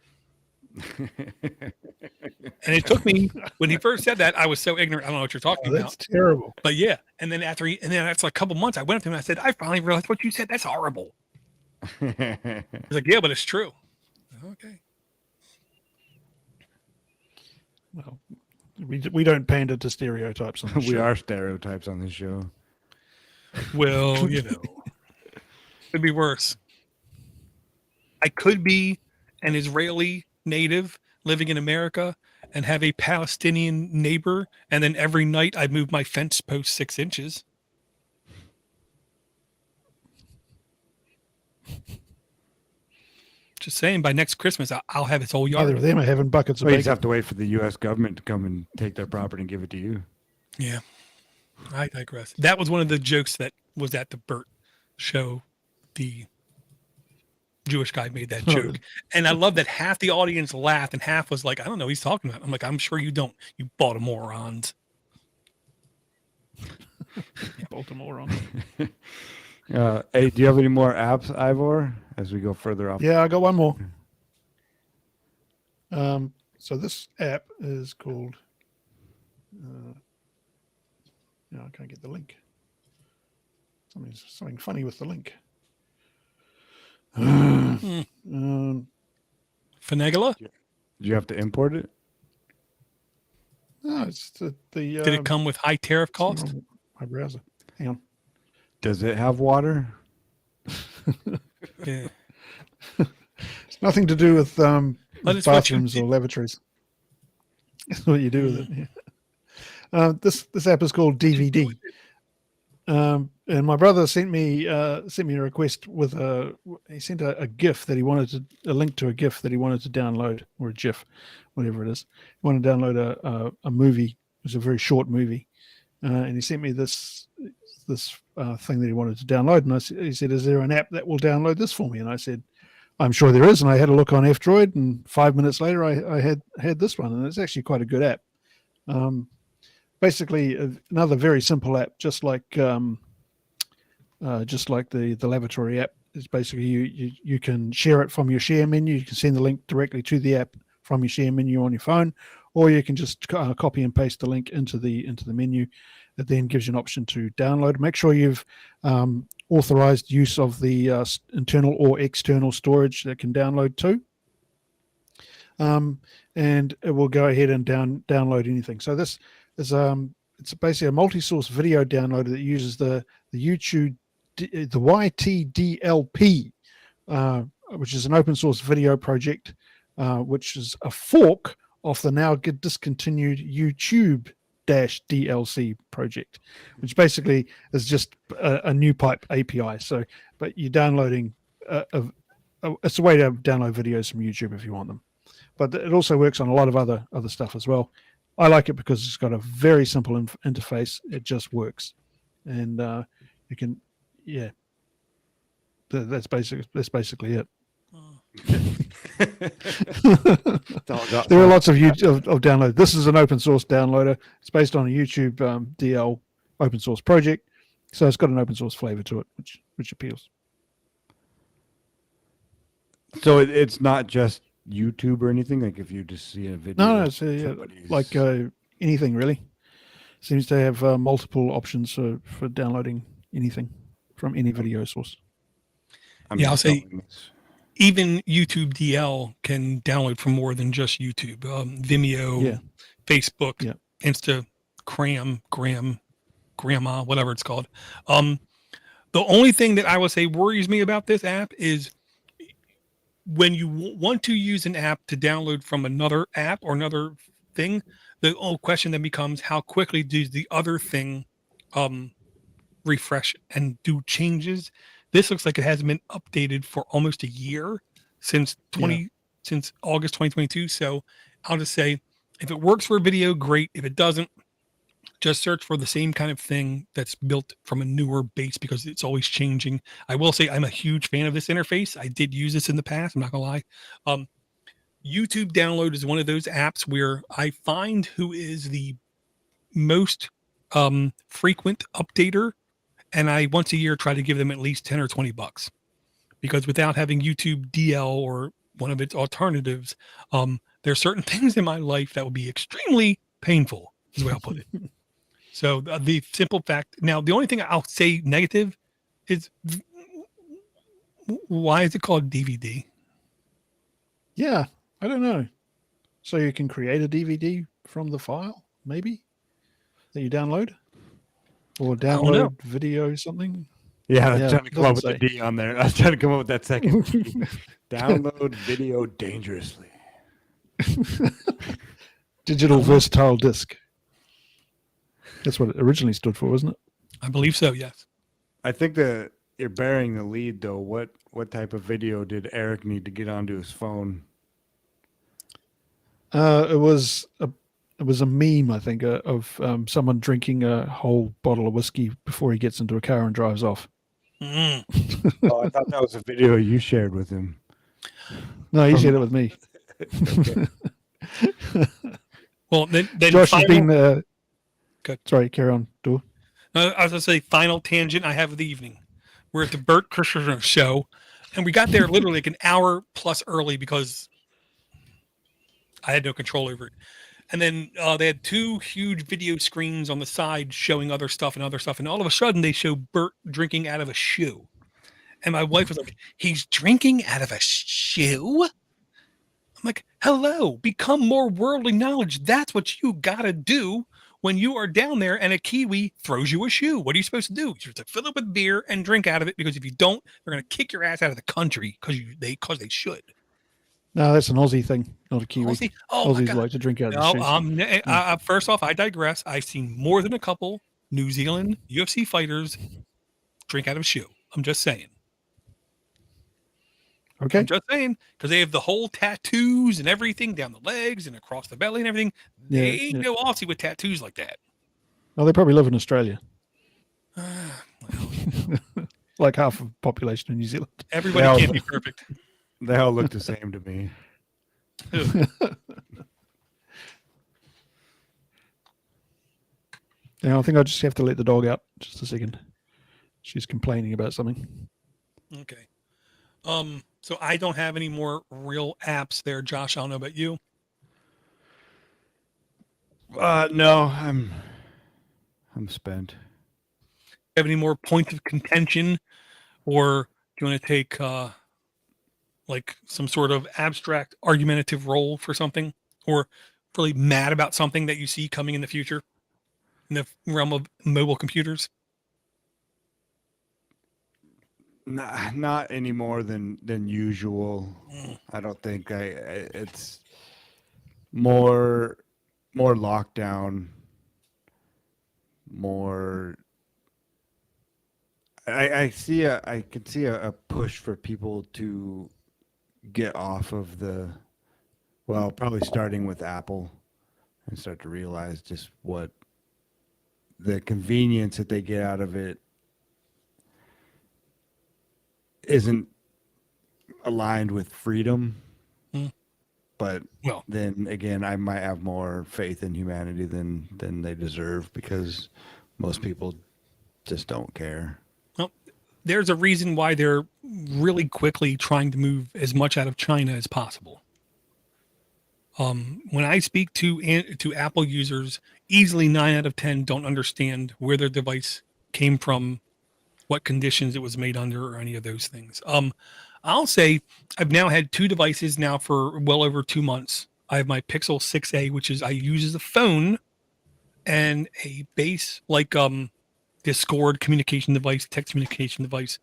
And it took me, when he first said that, I was so ignorant. I don't know what you're talking about. That's terrible. But yeah. And then after a couple months, I went up to him and I said, I finally realized what you said. That's horrible. He's like, yeah, but it's true. Okay. Well, we don't pander to stereotypes on this We show. are stereotypes on this show. Well, it'd be worse. I could be an Israeli native living in America and have a Palestinian neighbor, and then every night I move my fence post 6 inches. Just saying, by next Christmas, I'll have its whole yard. Either of them are having buckets of Well, you just bacon. have to wait for the U.S. government to come and take their property and give it to you. Yeah, I digress. That was one of the jokes that was at the Burt show. The Jewish guy made that joke. And I love that half the audience laughed and half was like, I don't know what he's talking about. I'm like, I'm sure you don't, you Baltimoreans. Baltimore on. Hey, do you have any more apps, Ivor, as we go further off? Yeah, I got one more. So this app is called. No, I can't get the link. Something funny with the link. Finagula? Do you have to import it? No, it's the. Did it come with high tariff cost? My browser. Hang on. Does it have water? Yeah. It's nothing to do with Well, that's what you bathrooms do. or lavatories. That's what you do with it. Yeah. This app is called DVD. And my brother sent me a request with he sent a GIF that he wanted a link to a GIF that he wanted to download, or a GIF, whatever it is. He wanted to download a movie. It was a very short movie, and he sent me this thing that he wanted to download. And he said, "Is there an app that will download this for me?" And I said, "I'm sure there is." And I had a look on F-Droid, and 5 minutes later, I had this one, and it's actually quite a good app. Basically, another very simple app, just like the lavatory app. It's basically you can share it from your share menu. You can send the link directly to the app from your share menu on your phone, or you can just copy and paste the link into the menu. It then gives you an option to download. Make sure you've authorized use of the internal or external storage that can download to. And it will go ahead and download anything. So this is it's basically a multi-source video downloader that uses the YouTube the YTDLP, which is an open source video project, which is a fork of the now discontinued YouTube DLC project, which basically is just a new pipe API. So, but you're downloading it's a way to download videos from YouTube if you want them. But it also works on a lot of other stuff as well. I like it because it's got a very simple interface. It just works, and you can, yeah. That's basically it. There are lots of download. This is an open source downloader. It's based on a YouTube DL open source project, so it's got an open source flavor to it, which appeals. So it's not just YouTube or anything. Like if you just see a video, no, it's like anything really. Seems to have multiple options for downloading anything from any video source. I'll say even YouTube DL can download from more than just YouTube. Vimeo, Facebook, Instagram, Grandma, whatever it's called. The only thing that I would say worries me about this app is when you want to use an app to download from another app or another thing, the old question then becomes, how quickly does the other thing refresh and do changes? This looks like it hasn't been updated for almost a year since August 2022. So I'll just say, if it works for a video, great. If it doesn't, just search for the same kind of thing that's built from a newer base, because it's always changing. I will say I'm a huge fan of this interface. I did use this in the past. I'm not gonna lie. YouTube Download is one of those apps where I find who is the most frequent updater, and I once a year try to give them at least 10 or 20 bucks, because without having YouTube DL or one of its alternatives, there's certain things in my life that would be extremely painful, is the way I'll put it. So the simple fact, now the only thing I'll say negative is, why is it called DVD? Yeah, I don't know. So you can create a DVD from the file, maybe, that you download? Or download video or something? Yeah, I was trying to come up with the D on there. I was trying to come up with that second. Download video dangerously. Digital versatile disc. That's what it originally stood for, wasn't it? I believe so, yes. I think that you're bearing the lead, though. What type of video did Eric need to get onto his phone? It was a meme, I think, of someone drinking a whole bottle of whiskey before he gets into a car and drives off. Oh, I thought that was a video you shared with him. No, he shared it with me. Well, then Josh has been. Good. Sorry, carry on. Do. I was going to say, final tangent I have of the evening. We're at the Bert Kreischer show, and we got there literally like an hour plus early because I had no control over it. And then they had two huge video screens on the side showing other stuff. And all of a sudden, they show Bert drinking out of a shoe. And my wife was like, "He's drinking out of a shoe?" I'm like, hello, become more worldly knowledge. That's what you got to do when you are down there and a Kiwi throws you a shoe. What are you supposed to do? You're supposed to fill it with beer and drink out of it, because if you don't, they're going to kick your ass out of the country because they should. No, that's an Aussie thing, not a Kiwi. Aussie? Oh my Aussies God. like to drink out of the No, shoes. first off, I digress. I've seen more than a couple New Zealand UFC fighters drink out of a shoe. I'm just saying. Okay. I'm just saying because they have the whole tattoos and everything down the legs and across the belly and everything. They Yeah, ain't yeah. no Aussie with tattoos like that. Well, they probably live in Australia, Well, like half of the population in New Zealand. everybody Well, can't be perfect. They all look the same to me. Yeah, I think I just have to let the dog out just a second. She's complaining about something. Okay. So I don't have any more real apps there, Josh. I don't know about you. No, I'm spent. Have any more points of contention, or do you want to take like some sort of abstract argumentative role for something, or really mad about something that you see coming in the future in the realm of mobile computers? Not any more than usual. Mm. I don't think it's more lockdown, more. I could see a push for people to get off of probably starting with Apple and start to realize just what the convenience that they get out of it isn't aligned with freedom. Mm. But Well, then again, I might have more faith in humanity than they deserve because most people just don't care. well, there's a reason why they're really quickly trying to move as much out of China as possible. When I speak to Apple users, easily 9 out of 10 don't understand where their device came from, what conditions it was made under, or any of those things. I'll say I've now had 2 devices now for well over 2 months. I have my Pixel 6a, which is I use as a phone, and a base like Discord communication device, text communication device.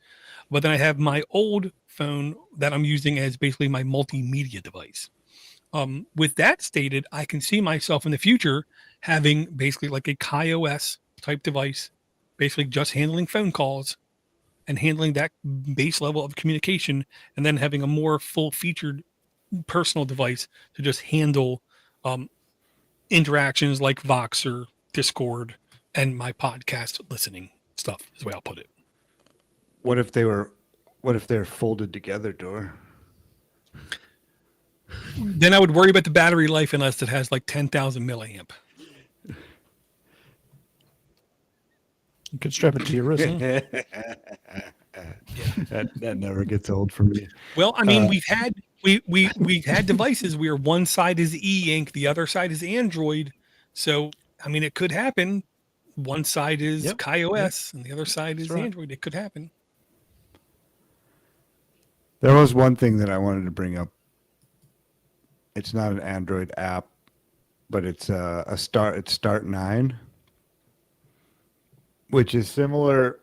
But then I have my old phone that I'm using as basically my multimedia device. With that stated, I can see myself in the future having basically like a KaiOS type device, basically just handling phone calls and handling that base level of communication, and then having a more full featured personal device to just handle interactions like Vox or Discord and my podcast listening stuff, is the way I'll put it. What if they're folded together, Door? Then I would worry about the battery life unless it has like 10,000 milliamp. You could strap it to your wrist. That never gets old for me. Well, I mean, we've had devices where one side is e-ink, the other side is Android. So, I mean, it could happen. One side is Yep, KaiOS and the other side is right. Android. It could happen. There was one thing that I wanted to bring up. It's not an Android app, but it's it's Start 9, which is similar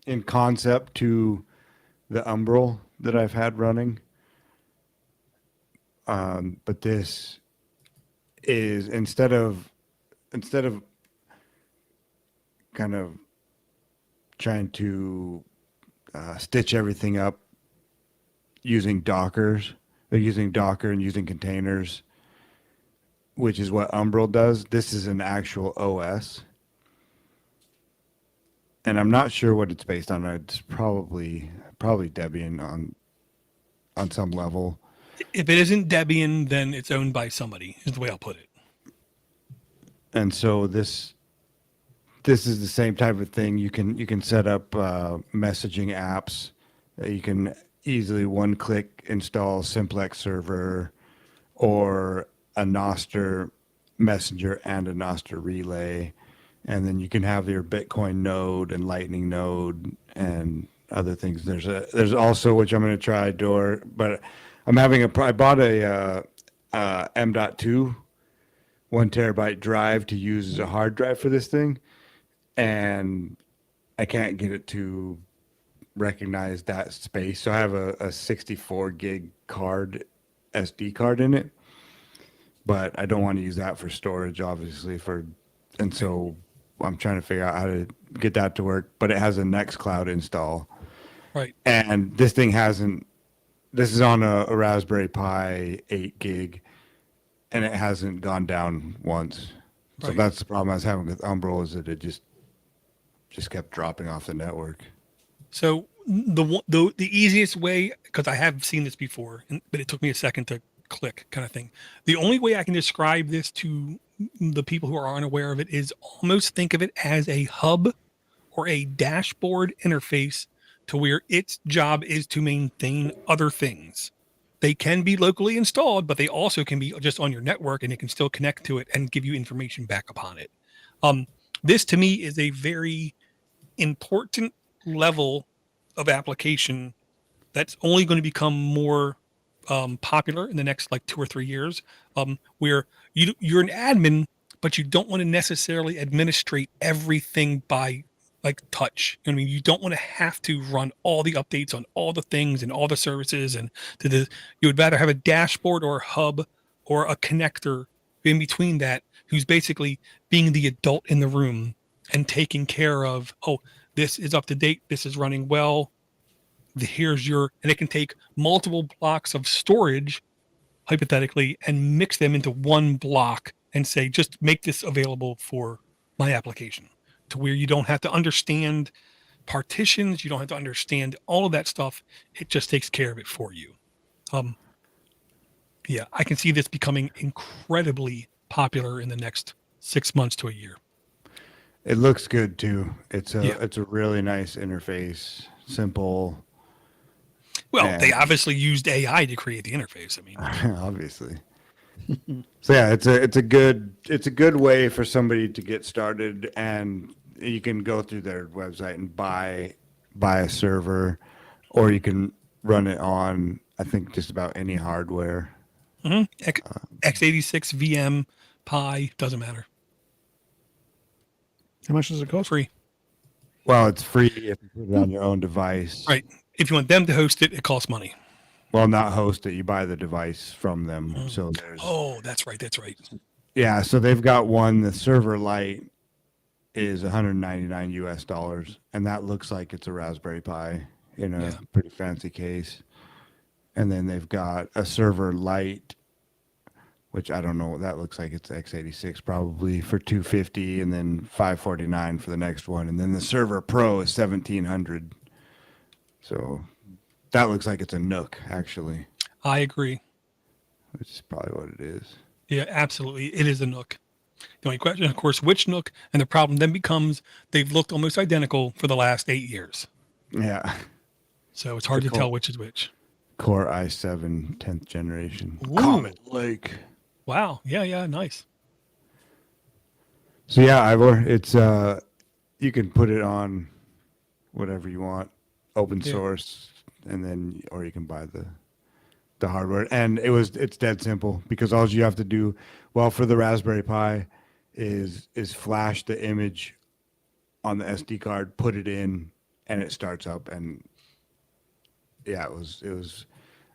in concept to the Umbrel that I've had running. But this is instead of kind of trying to stitch everything up using Docker and using containers, which is what Umbrel does. This is an actual OS. And I'm not sure what it's based on. It's probably Debian on some level. If it isn't Debian, then it's owned by somebody, is the way I'll put it. And so this is the same type of thing. You can set up messaging apps. You can easily one-click install Simplex Server or a Nostr Messenger and a Nostr Relay. And then you can have your Bitcoin node and Lightning node and other things. There's also, which I'm going to try, Door, but I bought a M.2 1 terabyte drive to use as a hard drive for this thing, and I can't get it to recognize that space. So I have a 64 gig card SD card in it, but I don't want to use that for storage, obviously. And so I'm trying to figure out how to get that to work. But it has a Nextcloud install, Right. and this thing hasn't. This is on a Raspberry Pi 8 gig, and it hasn't gone down once. So Right. that's the problem I was having with Umbro, is that it just kept dropping off the network. So the easiest way, because I have seen this before, but it took me a second to click, kind of thing. The only way I can describe this to the people who are unaware of it is almost think of it as a hub or a dashboard interface to where its job is to maintain other things. They can be locally installed, but they also can be just on your network, and it can still connect to it and give you information back upon it. This to me is a very important level of application that's only going to become more popular in the next like 2 or 3 years, where you're an admin, but you don't want to necessarily administrate everything by like touch. I mean, you don't want to have to run all the updates on all the things and all the services, and you would rather have a dashboard or a hub or a connector in between that, who's basically being the adult in the room and taking care of, oh, this is up to date, this is running well, and it can take multiple blocks of storage, hypothetically, and mix them into one block and say, just make this available for my application, to where you don't have to understand partitions, you don't have to understand all of that stuff. It just takes care of it for you. Yeah, I can see this becoming incredibly popular in the next 6 months to a year. It looks good too. It's a really nice interface, simple. Well, they obviously used AI to create the interface. I mean, obviously. So yeah, it's a good way for somebody to get started, and you can go through their website and buy a server, or you can run it on, I think, just about any hardware. x86 VM, Pi, doesn't matter. How much does it cost? Free. Well, it's free if you put it on your own device. Right. If you want them to host it, it costs money. Well, not host it. You buy the device from them. So there's. Oh, that's right. That's right. Yeah. So they've got one. The server Lite is $199 US, and that looks like it's a Raspberry Pi in a pretty fancy case. And then they've got a server Lite, which I don't know what that looks like. It's x86 probably, for $250, and then $549 for the next one. And then the server Pro is $1,700. So that looks like it's a Nook, actually. I agree. Which is probably what it is. Yeah, absolutely. It is a Nook. The only question, of course, which Nook, and the problem then becomes they've looked almost identical for the last 8 years. Yeah. So it's hard to tell which is which. Core i7 10th generation. Ooh. Comet Lake. Wow. Yeah. Nice. So yeah, Ivor, it's you can put it on whatever you want, open source, and then, or you can buy the hardware. And it's dead simple, because all you have to do, well, for the Raspberry Pi, is flash the image on the SD card, put it in, and it starts up. And yeah, it was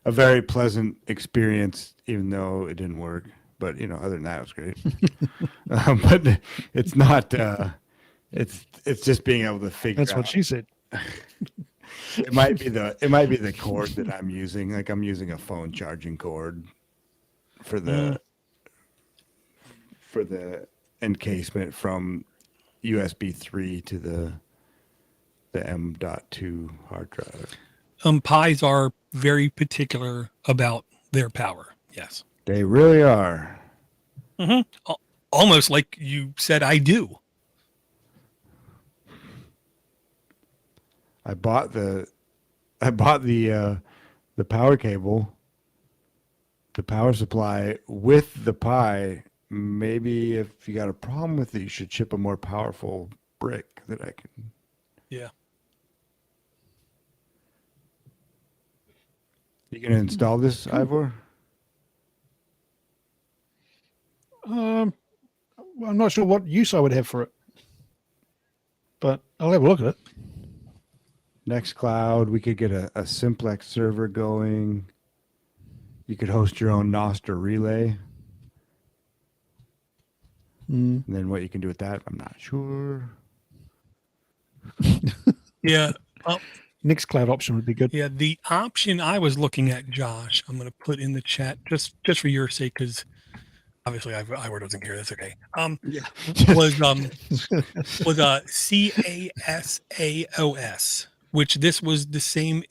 a very pleasant experience, even though it didn't work. But other than that, it was great. But it's not. It's just being able to figure. That's out. what she said. It might be the cord that I'm using. Like, I'm using a phone charging cord for the encasement from USB 3 to the M.2 hard drive. Pis are very particular about their power. Yes. They really are. Almost like you said, I do. I bought the power cable, the power supply with the Pi. Maybe if you got a problem with it, you should ship a more powerful brick that I can. Yeah. You gonna install this, Ivor? Well, I'm not sure what use I would have for it, but I'll have a look at it. Nextcloud, we could get a Simplex server going. You could host your own Noster relay. And then what you can do with that, I'm not sure. Yeah. Nextcloud option would be good. Yeah. The option I was looking at, Josh, I'm going to put in the chat just for your sake, because obviously I doesn't care. That's okay. Was CASAOS, which this was the same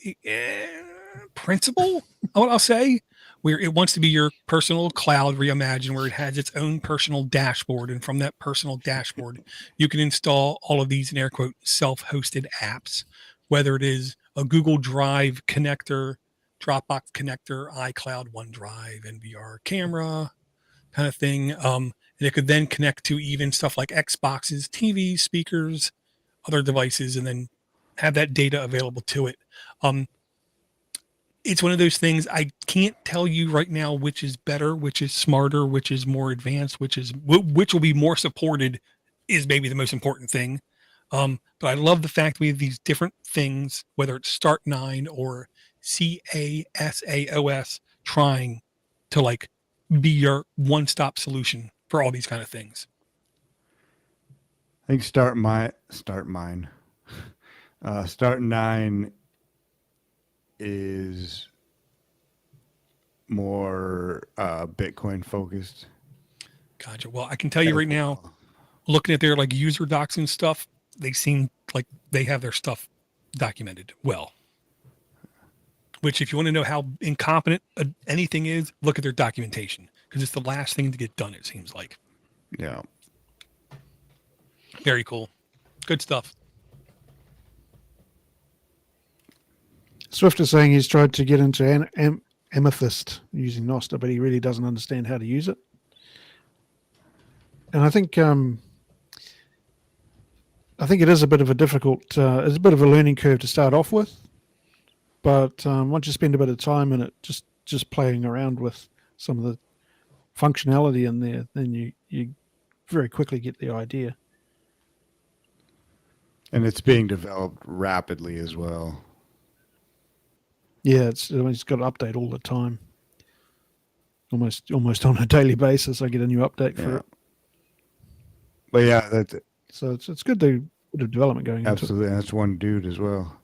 principle, I'll say, where it wants to be your personal cloud reimagined, where it has its own personal dashboard. And from that personal dashboard, you can install all of these, in air quote, self-hosted apps, whether it is a Google Drive connector, Dropbox connector, iCloud, OneDrive, NVR camera kind of thing. And it could then connect to even stuff like Xboxes, TVs, speakers, other devices, and then have that data available to it. It's one of those things I can't tell you right now which is better, which is smarter, which is more advanced, which will be more supported is maybe the most important thing. But I love the fact we have these different things, whether it's Start9 or CASAOS, trying to like be your one-stop solution for all these kind of things. I think Start9 is more Bitcoin focused. Gotcha. Well, I can tell you right now, looking at their like user docs and stuff, they seem like they have their stuff documented well. Which, if you want to know how incompetent anything is, look at their documentation, because it's the last thing to get done, it seems like. Yeah. Very cool. Good stuff. Swift is saying he's tried to get into Amethyst using Noster, but he really doesn't understand how to use it. And I think it is a bit of a difficult, it's a bit of a learning curve to start off with. But once you spend a bit of time in it, just playing around with some of the functionality in there, then you very quickly get the idea. And it's being developed rapidly as well. Yeah, it's got to update all the time. Almost on a daily basis, I get a new update for it. But yeah, that's it. So it's good to bit of development going. Absolutely, and that's one dude as well.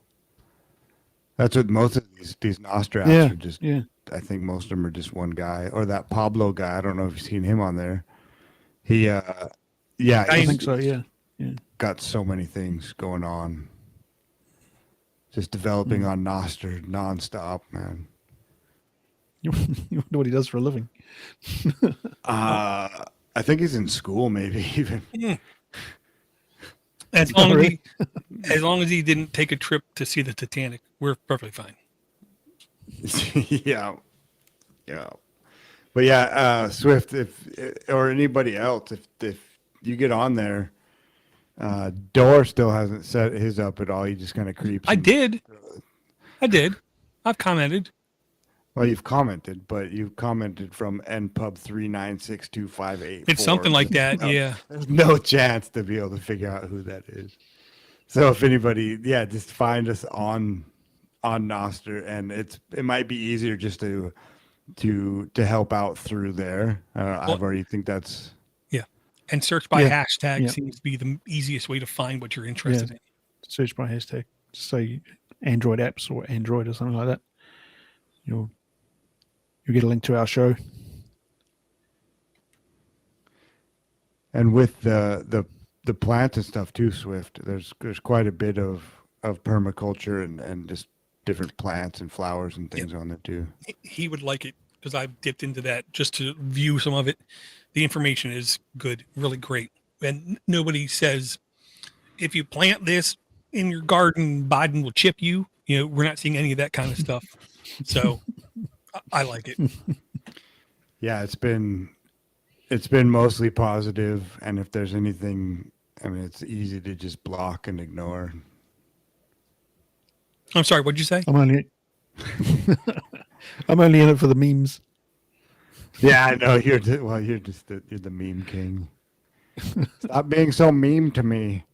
That's what most of these Nostra apps are just. Yeah. I think most of them are just one guy, or that Pablo guy. I don't know if you've seen him on there. He, I think so. Yeah. Got so many things going on. Just developing on Nostr nonstop, man. You wonder what he does for a living. I think he's in school, maybe even. Yeah. As long as he didn't take a trip to see the Titanic, we're perfectly fine. Yeah. But yeah, Swift, or anybody else, if you get on there, Door still hasn't set his up at all. He just kind of creeps. I did. I've commented. Well, you've commented, but you've commented from npub 3962584. It's something like that. Yeah. There's no chance to be able to figure out who that is. So if anybody, just find us on Nostr, and it might be easier just to help out through there. I already think that's. And search by hashtag seems to be the easiest way to find what you're interested in. Search by hashtag. Say Android apps or Android or something like that. You'll get a link to our show. And with the plants and stuff too, Swift, there's quite a bit of permaculture and just different plants and flowers and things on there too. He would like it because I've dipped into that just to view some of it. The information is good, really great. And nobody says, if you plant this in your garden, Biden will chip you. We're not seeing any of that kind of stuff. So I like it. Yeah, it's been mostly positive. And if there's anything, it's easy to just block and ignore. I'm sorry, what'd you say? I'm only in it for the memes. Yeah, I know. You're the meme king. Stop being so meme to me.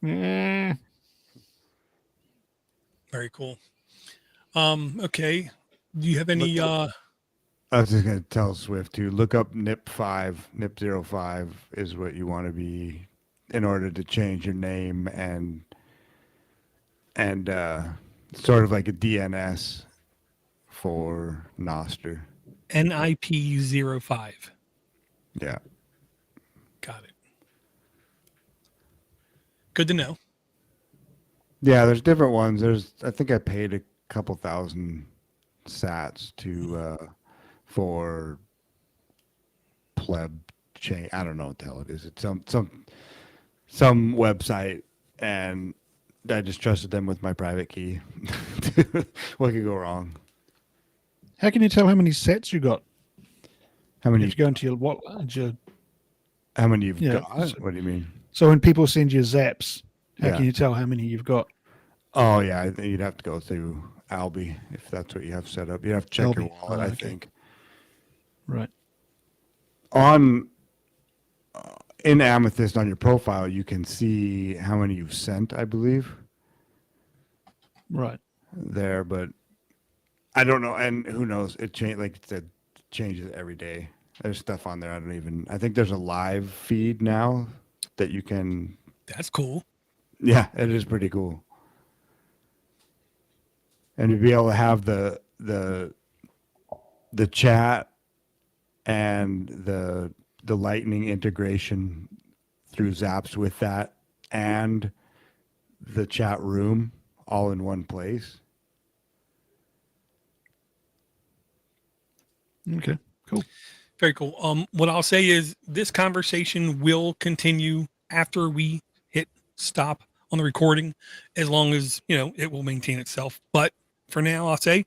Very cool. Okay. Do you have any I was just going to tell Swift to look up NIP5. NIP05 is what you want to be in order to change your name and sort of like a DNS for Noster. NIP05. Yeah. Got it. Good to know. Yeah, there's different ones. I think I paid a couple thousand sats for pleb chain. I don't know what the hell it is. It's some website, and I just trusted them with my private key. What could go wrong? How can you tell how many sets you got? How many? If you go into your How many you've Yeah, got? so- What do you mean? so when people send you zaps, how Yeah. can you tell how many you've got? Oh yeah, I think you'd have to go through Albi if that's what you have set up. You have to check your Albi. wallet, Oh, I okay. think. Right. On in Amethyst on your profile, you can see how many you've sent, I believe, Right. there, but I don't know, and who knows? It changes every day. There's stuff on there I think there's a live feed now that you can. That's cool. Yeah, it is pretty cool. And to be able to have the chat and the Lightning integration through Zaps with that and the chat room all in one place. Okay. Cool. Very cool. What I'll say is this conversation will continue after we hit stop on the recording, as long as, it will maintain itself. But for now, I'll say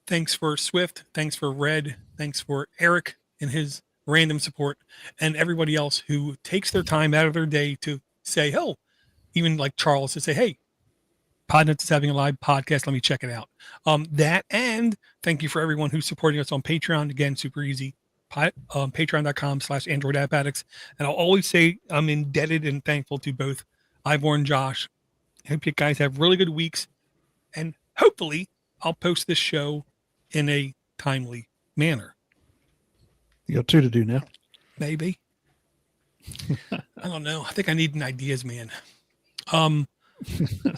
thanks for Swift. Thanks for Red. Thanks for Eric and his random support, and everybody else who takes their time out of their day to say, oh, even like Charles to say, hey, Podnutz is having a live podcast. Let me check it out. That, and thank you for everyone who's supporting us on Patreon. Again, super easy. Patreon.com/Android App Addicts. And I'll always say I'm indebted and thankful to both Ivor and Josh. I hope you guys have really good weeks. And hopefully I'll post this show in a timely manner. You got 2 to do now. Maybe. I don't know. I think I need an ideas man.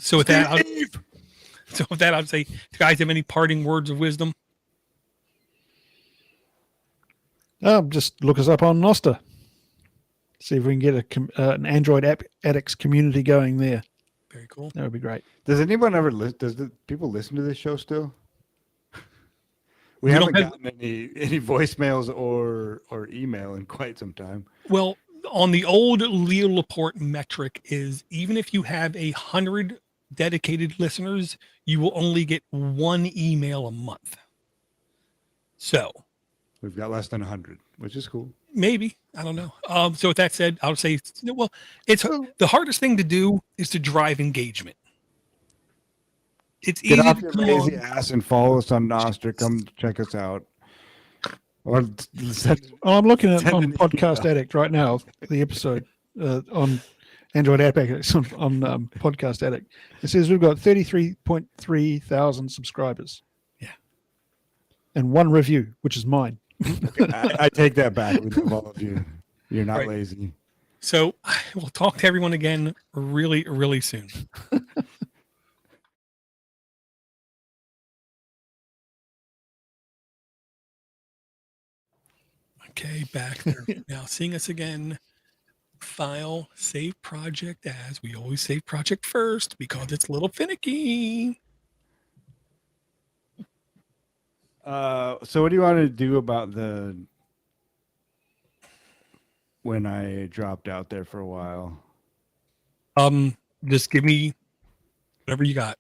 So with that, I'd say, do you guys have any parting words of wisdom? Just look us up on Noster. See if we can get an Android App Addicts community going there. Very cool. That would be great. Does anyone ever listen? Does the people listen to this show still? We We haven't don't have- gotten any voicemails or email in quite some time. Well, on the old Leo Laporte metric is even if you have 100 dedicated listeners, you will only get 1 email a month. So We've got less than 100, which is cool. maybe, I don't know. So with that said, I'll say, well, it's the hardest thing to do is to drive engagement. It's Get easy off to your come lazy on. ass and follow us on Noster. Come check us out. Or send, Oh, I'm looking at Send on an Podcast email. Addict right now, the episode on Android App Addicts on Podcast Addict. It says we've got 33.3 thousand subscribers. Yeah. And 1 review, which is mine. I take that back. We love all of you. You're not Right. lazy. So we'll talk to everyone again really, really soon. Okay, back there. Now seeing us again. File, save project as. We always save project first because it's a little finicky. So what do you want to do about when I dropped out there for a while? Just give me whatever you got.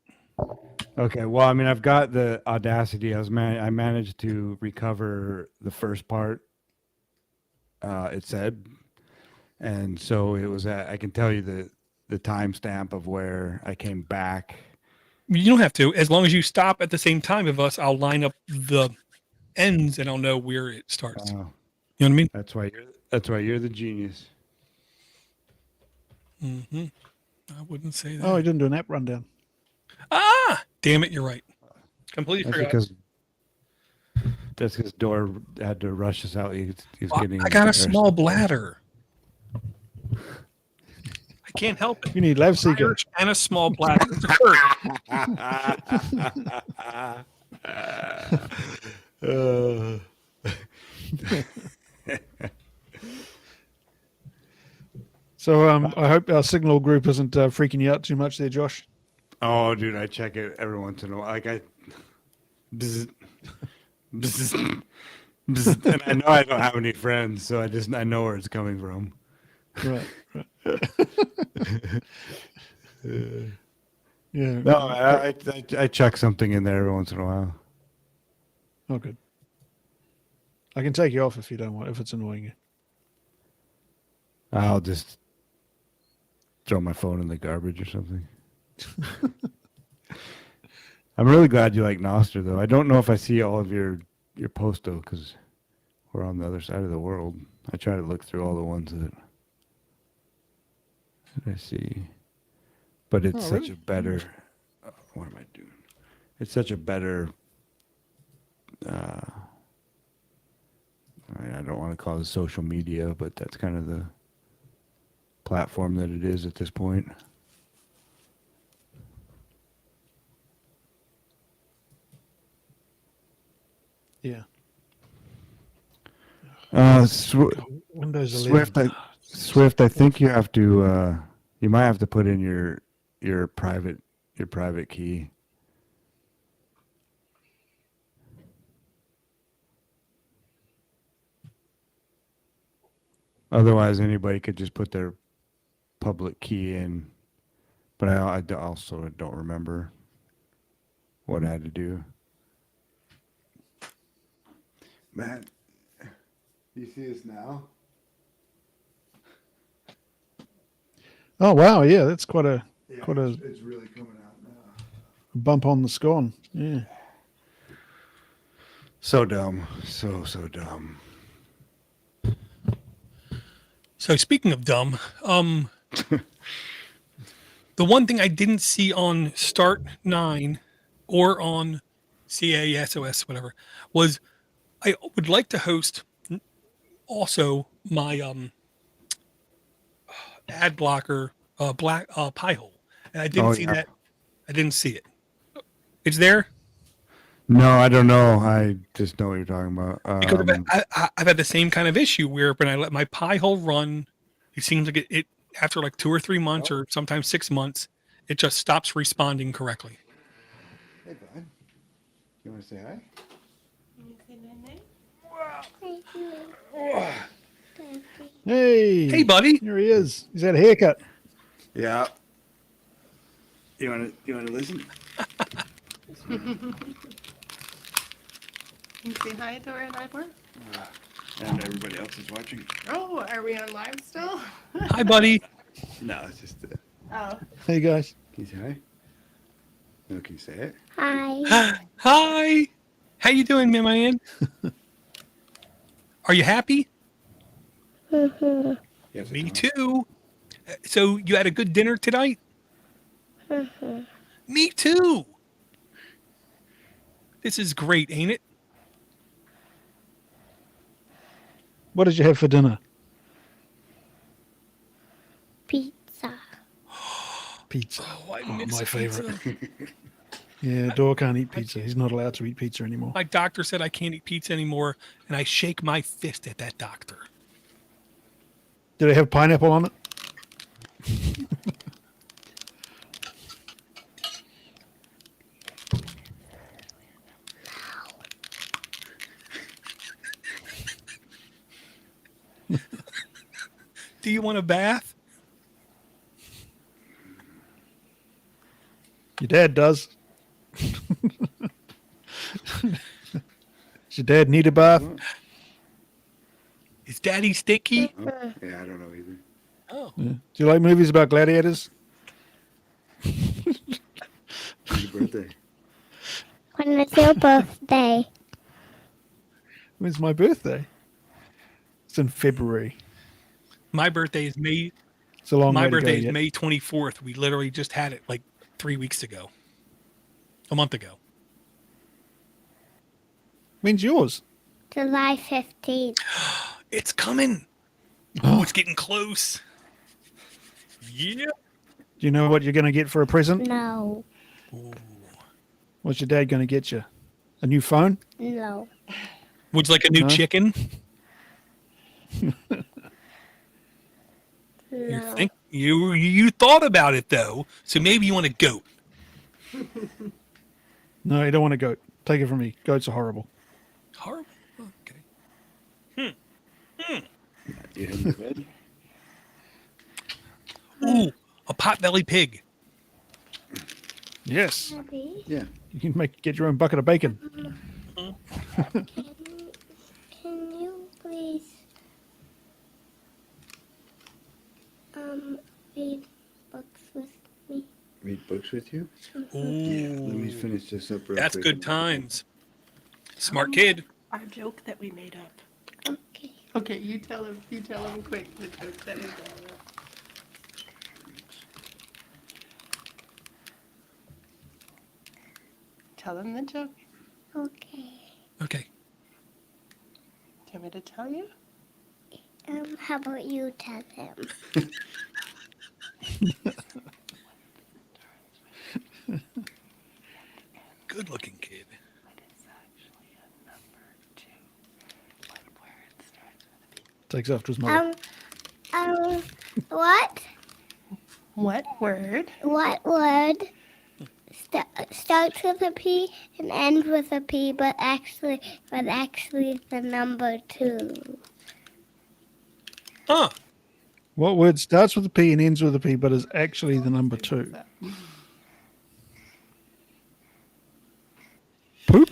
Okay, well, I mean, I've got the Audacity. I managed to recover the first part. It said, and so it was. I can tell you the timestamp of where I came back. You don't have to. As long as you stop at the same time of us, I'll line up the ends and I'll know where it starts. You know what I mean? That's why you're the genius. Mm-hmm. I wouldn't say that. Oh, I didn't do an app rundown. Ah, damn it! You're right. Completely That's forgot. because That's because Door had to rush us out. He was getting. I got a embarrassed. small bladder. I can't help it. You need love seeker. Irish and a small bladder. It's a So I hope our signal group isn't freaking you out too much there, Josh. Oh, dude, I check it every once in a while. Like bzz, bzz, bzz, and I know I don't have any friends, so I know where it's coming from. Right. Yeah. No, I check something in there every once in a while. Oh, good. I can take you off if you don't want, if it's annoying you. I'll just throw my phone in the garbage or something. I'm really glad you like Noster, though. I don't know if I see all of your posts, though, because we're on the other side of the world. I try to look through all the ones that I see. But it's such a better... what am I doing? It's such a better... I don't want to call it social media, but that's kind of the platform that it is at this point. Yeah. Windows 11. Swift. I think you have to. You might have to put in your private key. Otherwise, anybody could just put their public key in. But I also don't remember what I had to do. Matt, you see this now? Oh wow, yeah, that's quite a It's really coming out now. bump on the scone. Yeah. So dumb. So dumb. So speaking of dumb, the one thing I didn't see on Start 9 or on CASOS, whatever, was I would like to host also my ad blocker Pi-hole. And I didn't see that. I didn't see it. It's there? No, I don't know. I just know what you're talking about. Because I've had the same kind of issue where when I let my Pi-hole run, it seems like it after like 2 or 3 months or sometimes 6 months, it just stops responding correctly. Hey, bud. You want to say hi? Hey, buddy. Here he is. He's had a haircut. Yeah. You want to listen? Can you say hi to our live one? And everybody else is watching. Oh, are we on live still? Hi, buddy. No, it's just. Oh. Hey guys. Can you say hi? No, can you say it? Hi. How you doing, man? Are you happy? Yes, Me too. So you had a good dinner tonight? Me too. This is great, ain't it? What did you have for dinner? Pizza. Pizza. Oh, I miss my favorite. pizza. Yeah, Dor can't eat pizza. He's not allowed to eat pizza anymore. My doctor said I can't eat pizza anymore, and I shake my fist at that doctor. Did it have pineapple on it? Do you want a bath? Your dad does. Does your dad need a bath? Is Daddy sticky? Yeah, I don't know either. Oh, Yeah. Do you like movies about gladiators? When's your birthday? When is your birthday? When's my birthday? It's in February. my birthday is May. It's a long My way to go birthday is yet. May 24th. We literally just had it like 3 weeks ago, a month ago. When's yours? July 15th. It's coming. Oh, it's getting close. Yeah. Do you know what you're going to get for a present? No. What's your dad going to get you? A new phone? No. Would you like a new No. chicken? No. You thought about it though, so maybe you want a goat. No, you don't want a goat. Take it from me. Goats are horrible. Horrible. Okay. You hit the bed? Ooh, a potbelly pig. Yes. Daddy, Yeah. You can get your own bucket of bacon. can you please read books with me? Read books with you? Ooh, Yeah. Let me finish this up real that's quick. good times. Smart kid. Our joke that we made up. Okay. Okay, you tell him quick the joke that we made up. Tell him the joke. Okay. Okay. Do you want me to tell you? How about you tell him? Good looking kid. What is actually a number 2? What word starts with a B? Takes after his mother. What? What word? What word starts with a P and ends with a P, but actually the number 2? Huh. What word starts with a P and ends with a P, but is actually the number 2? Poop?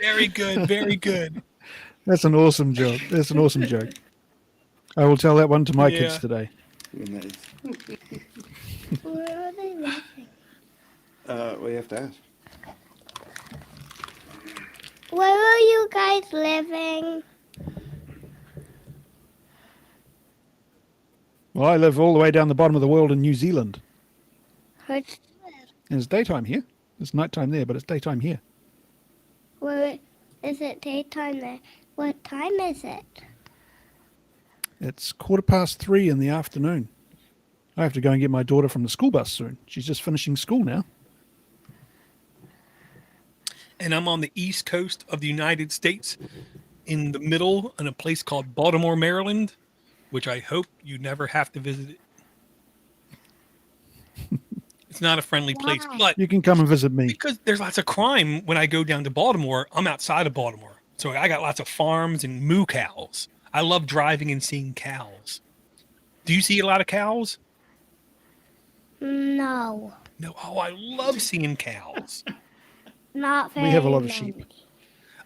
Very good. Very good. That's an awesome joke. That's an awesome joke. I will tell that one to my Yeah. kids today. Nice. Where are they living? Well, you have to ask. Where are you guys living? Well, I live all the way down the bottom of the world in New Zealand. Where, And it's daytime here. It's nighttime there, but it's daytime here. where is it daytime there? What time is it? It's 3:15 in the afternoon. I have to go and get my daughter from the school bus soon. She's just finishing school now. And I'm on the east coast of the United States, in the middle, in a place called Baltimore, Maryland, which I hope you never have to visit it. It's not a friendly place, Why? but You can come and visit me. because there's lots of crime when I go down to Baltimore, I'm outside of Baltimore. So I got lots of farms and moo cows. I love driving and seeing cows. Do you see a lot of cows? No, No. Oh, I love seeing cows. not very. We have a lot of many. sheep.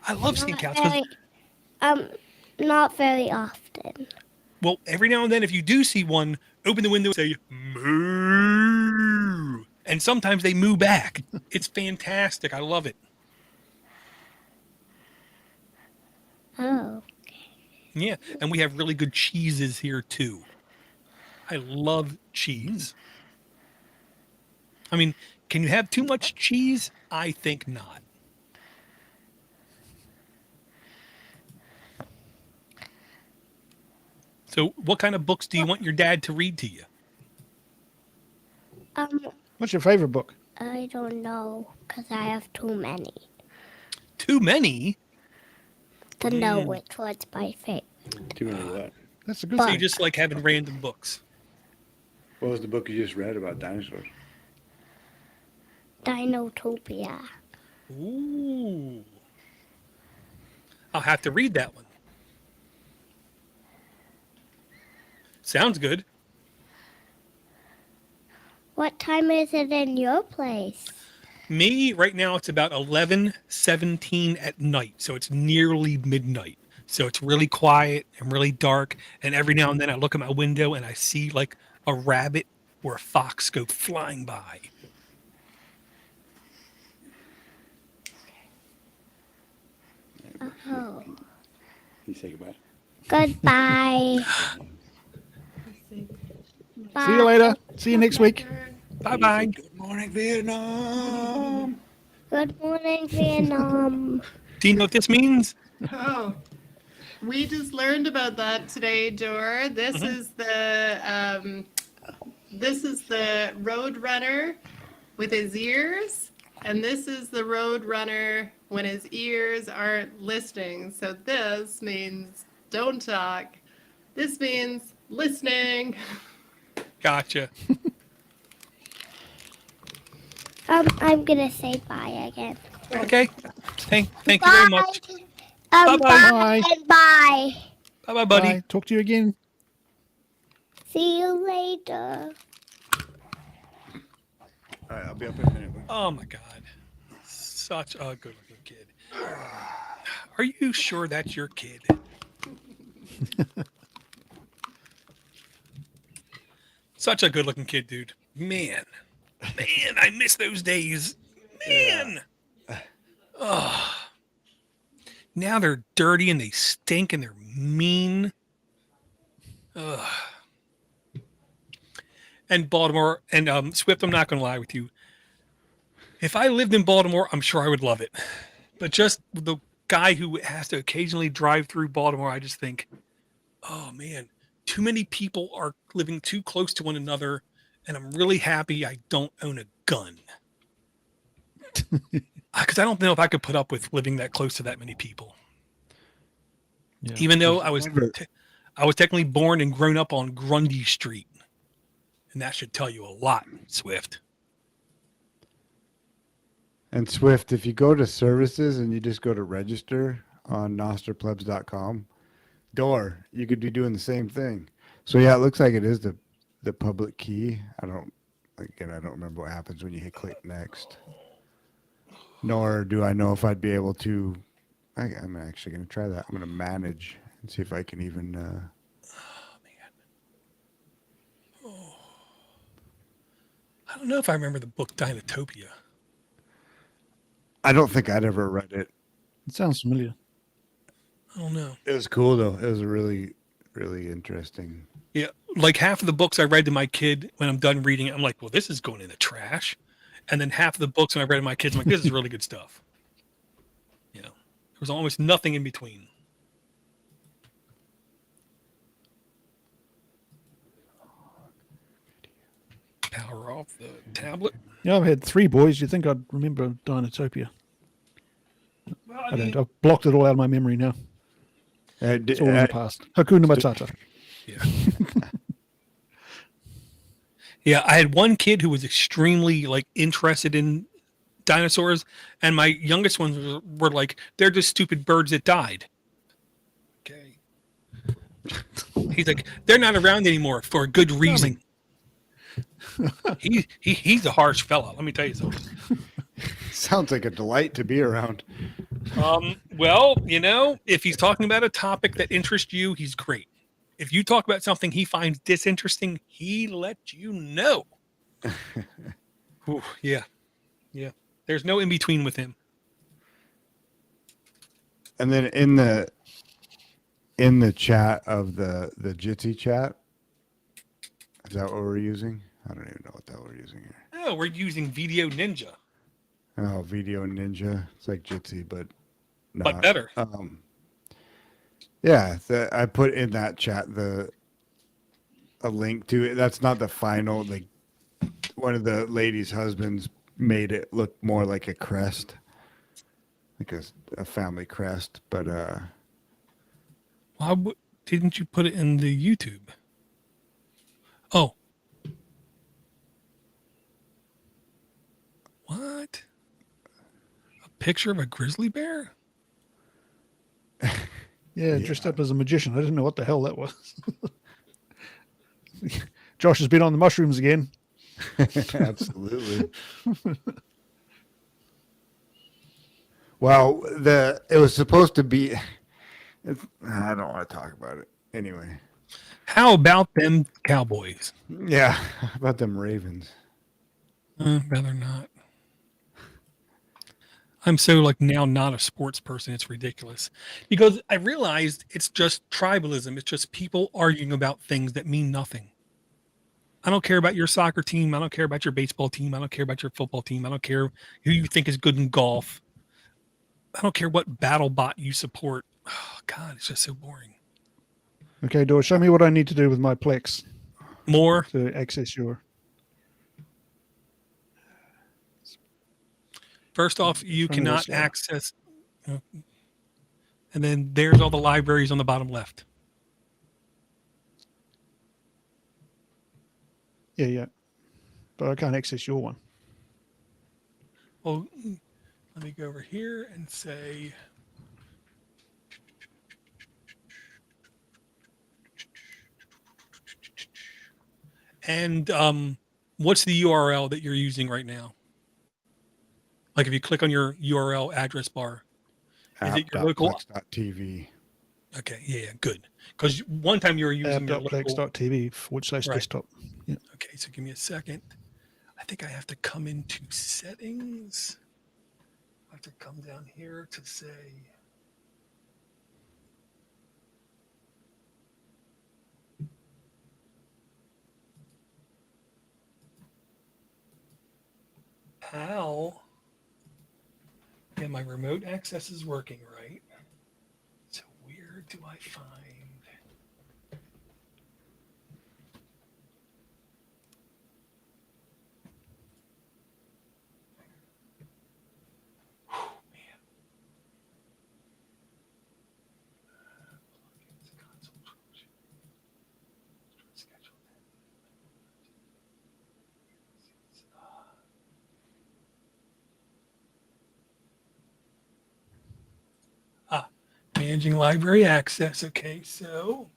I love seeing Not cows because, very, not very often. well, every now and then, if you do see one, open the window and say moo, and sometimes they moo back. It's fantastic. I love it. Oh, Yeah, and we have really good cheeses here too. I love cheese. I mean, can you have too much cheese? I think not. So, what kind of books do you want your dad to read to you? What's your favorite book? I don't know because I have too many Too many? to know which one's my favorite. Too many what? That's a good So thing. you just like having random books. What was the book you just read about dinosaurs? Dinotopia. Ooh. I'll have to read that one. Sounds good. What time is it in your place? Me, right now, it's about 11:17 at night. So it's nearly midnight. So it's really quiet and really dark. And every now and then I look at my window and I see like a rabbit or a fox go flying by. Oh. You say goodbye. Goodbye. See you later. See you next week. Bye bye. Good Morning, Vietnam. Good morning, Vietnam. Do you know what this means? Oh, we just learned about that today, Dor. This is the road runner with his ears, and this is the road runner when his ears aren't listening. So this means don't talk. This means listening. Gotcha. I'm gonna say bye again. Okay. Thank you very much. Bye-bye. Bye. Bye. Bye-bye, buddy. Bye. Talk to you again. See you later. All right, I'll be up in a minute. Oh my God. Such a good looking kid. Are you sure that's your kid? Such a good looking kid, dude. Man, I miss those days. Man. Oh. Now they're dirty and they stink and they're mean. Ugh. And Baltimore and Swift, I'm not going to lie with you. If I lived in Baltimore, I'm sure I would love it. But just the guy who has to occasionally drive through Baltimore, I just think, oh man, too many people are living too close to one another, and I'm really happy I don't own a gun. Because I don't know if I could put up with living that close to that many people. Yeah. Even though I was technically born and grown up on Grundy Street. And that should tell you a lot, Swift. And Swift, if you go to services and you just go to register on nosterplebs.com, Door, you could be doing the same thing. So yeah, it looks like it is the public key. I don't remember what happens when you hit click next. Nor do I know if I'd be able to. I'm actually going to try that. I'm going to manage and see if I can even. I don't know if I remember the book Dinotopia. I don't think I'd ever read it. It sounds familiar. I don't know. It was cool though. It was really, really interesting. Yeah, like half of the books I read to my kid, when I'm done reading it, I'm like, well, this is going in the trash. And then half of the books when I read to my kids, I'm like, this is really good stuff. You know, there was almost nothing in between. Power off the tablet. Yeah, I've had 3 boys. You think I'd remember Dinotopia? Well, I don't. I've blocked it all out of my memory now. It's all in the past. Hakuna Matata. Yeah. Yeah, I had one kid who was extremely interested in dinosaurs, and my youngest ones were like, they're just stupid birds that died. Okay. He's like, they're not around anymore for a good reason. He's a harsh fella, let me tell you something. Sounds like a delight to be around. Well, if he's talking about a topic that interests you, he's great. If you talk about something he finds disinteresting, he lets you know. Ooh, yeah. There's no in between with him. And then in the chat of the Jitsi chat, is that what we're using? I don't even know what that we're using here. Oh, we're using Video Ninja. Oh, Video Ninja. It's like Jitsi, but not. But better. Yeah, I put in that chat a link to it. That's not the final. One of the ladies' husbands made it look more like a crest, like a family crest. But Why didn't you put it in the YouTube? Oh. What? A picture of a grizzly bear? Yeah, dressed up as a magician. I didn't know what the hell that was. Josh has been on the mushrooms again. Absolutely. Well, it was supposed to be. I don't want to talk about it anyway. How about them Cowboys? Yeah, how about them Ravens? Rather not. I'm so now not a sports person. It's ridiculous because I realized it's just tribalism. It's just people arguing about things that mean nothing. I don't care about your soccer team. I don't care about your baseball team. I don't care about your football team. I don't care who you think is good in golf. I don't care what battle bot you support. Oh, God, it's just so boring. Okay, Door, show me what I need to do with my Plex More. to access your. First off, you Trying to go cannot slow. access. And then there's all the libraries on the bottom left. Yeah. But I can't access your one. Well, let me go over here and say. And what's the URL that you're using right now? Like if you click on your URL address bar, is it your local? App.plex.tv. Okay, yeah, good. Because one time you were using your local. App.plex.tv /desktop. Yeah. Okay, so give me a second. I think I have to come into settings. I have to come down here to say. How? Yeah, my remote access is working, right? So where do I find? Whew, man. Managing library access. Okay, so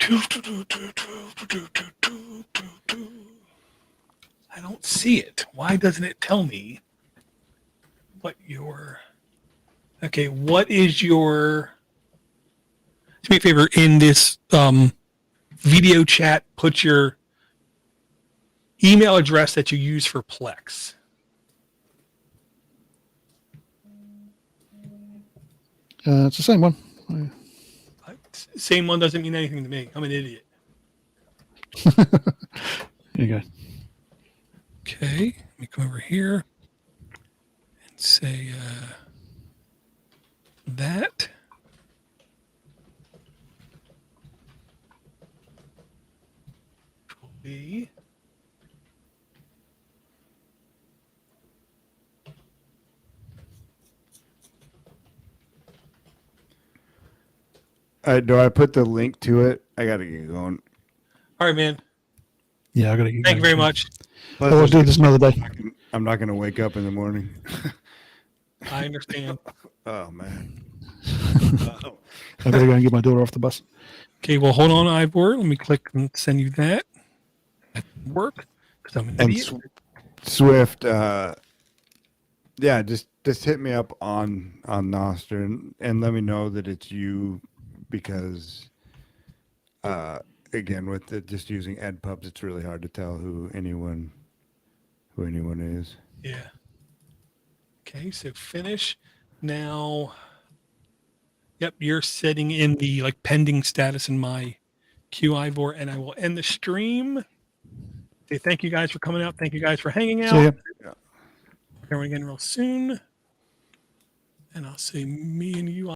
I don't see it. Why doesn't it tell me what your okay, what is your do me a favor in this video chat, put your email address that you use for Plex. It's the same one. Same one doesn't mean anything to me. I'm an idiot. There you go. Okay, let me come over here and say that. Will be. Do I put the link to it? I got to get going. All right, man. Yeah, I got to. Thank you very much. Oh, I'll do this another day. I'm not going to wake up in the morning. I understand. Oh, man. I better go and get my daughter off the bus. Okay, well, hold on, Ivor. Let me click and send you that. That didn't work because I'm an And idiot. Swift, yeah, just hit me up on Noster and let me know that it's you because, again, with just using EdPubs, it's really hard to tell who anyone is. Yeah. Okay, so finish. Now, yep, you're setting in the like pending status in my queue, Ivor, and I will end the stream. Say thank you guys for coming out. Thank you guys for hanging out. See ya. Everyone again real soon. And I'll say me and you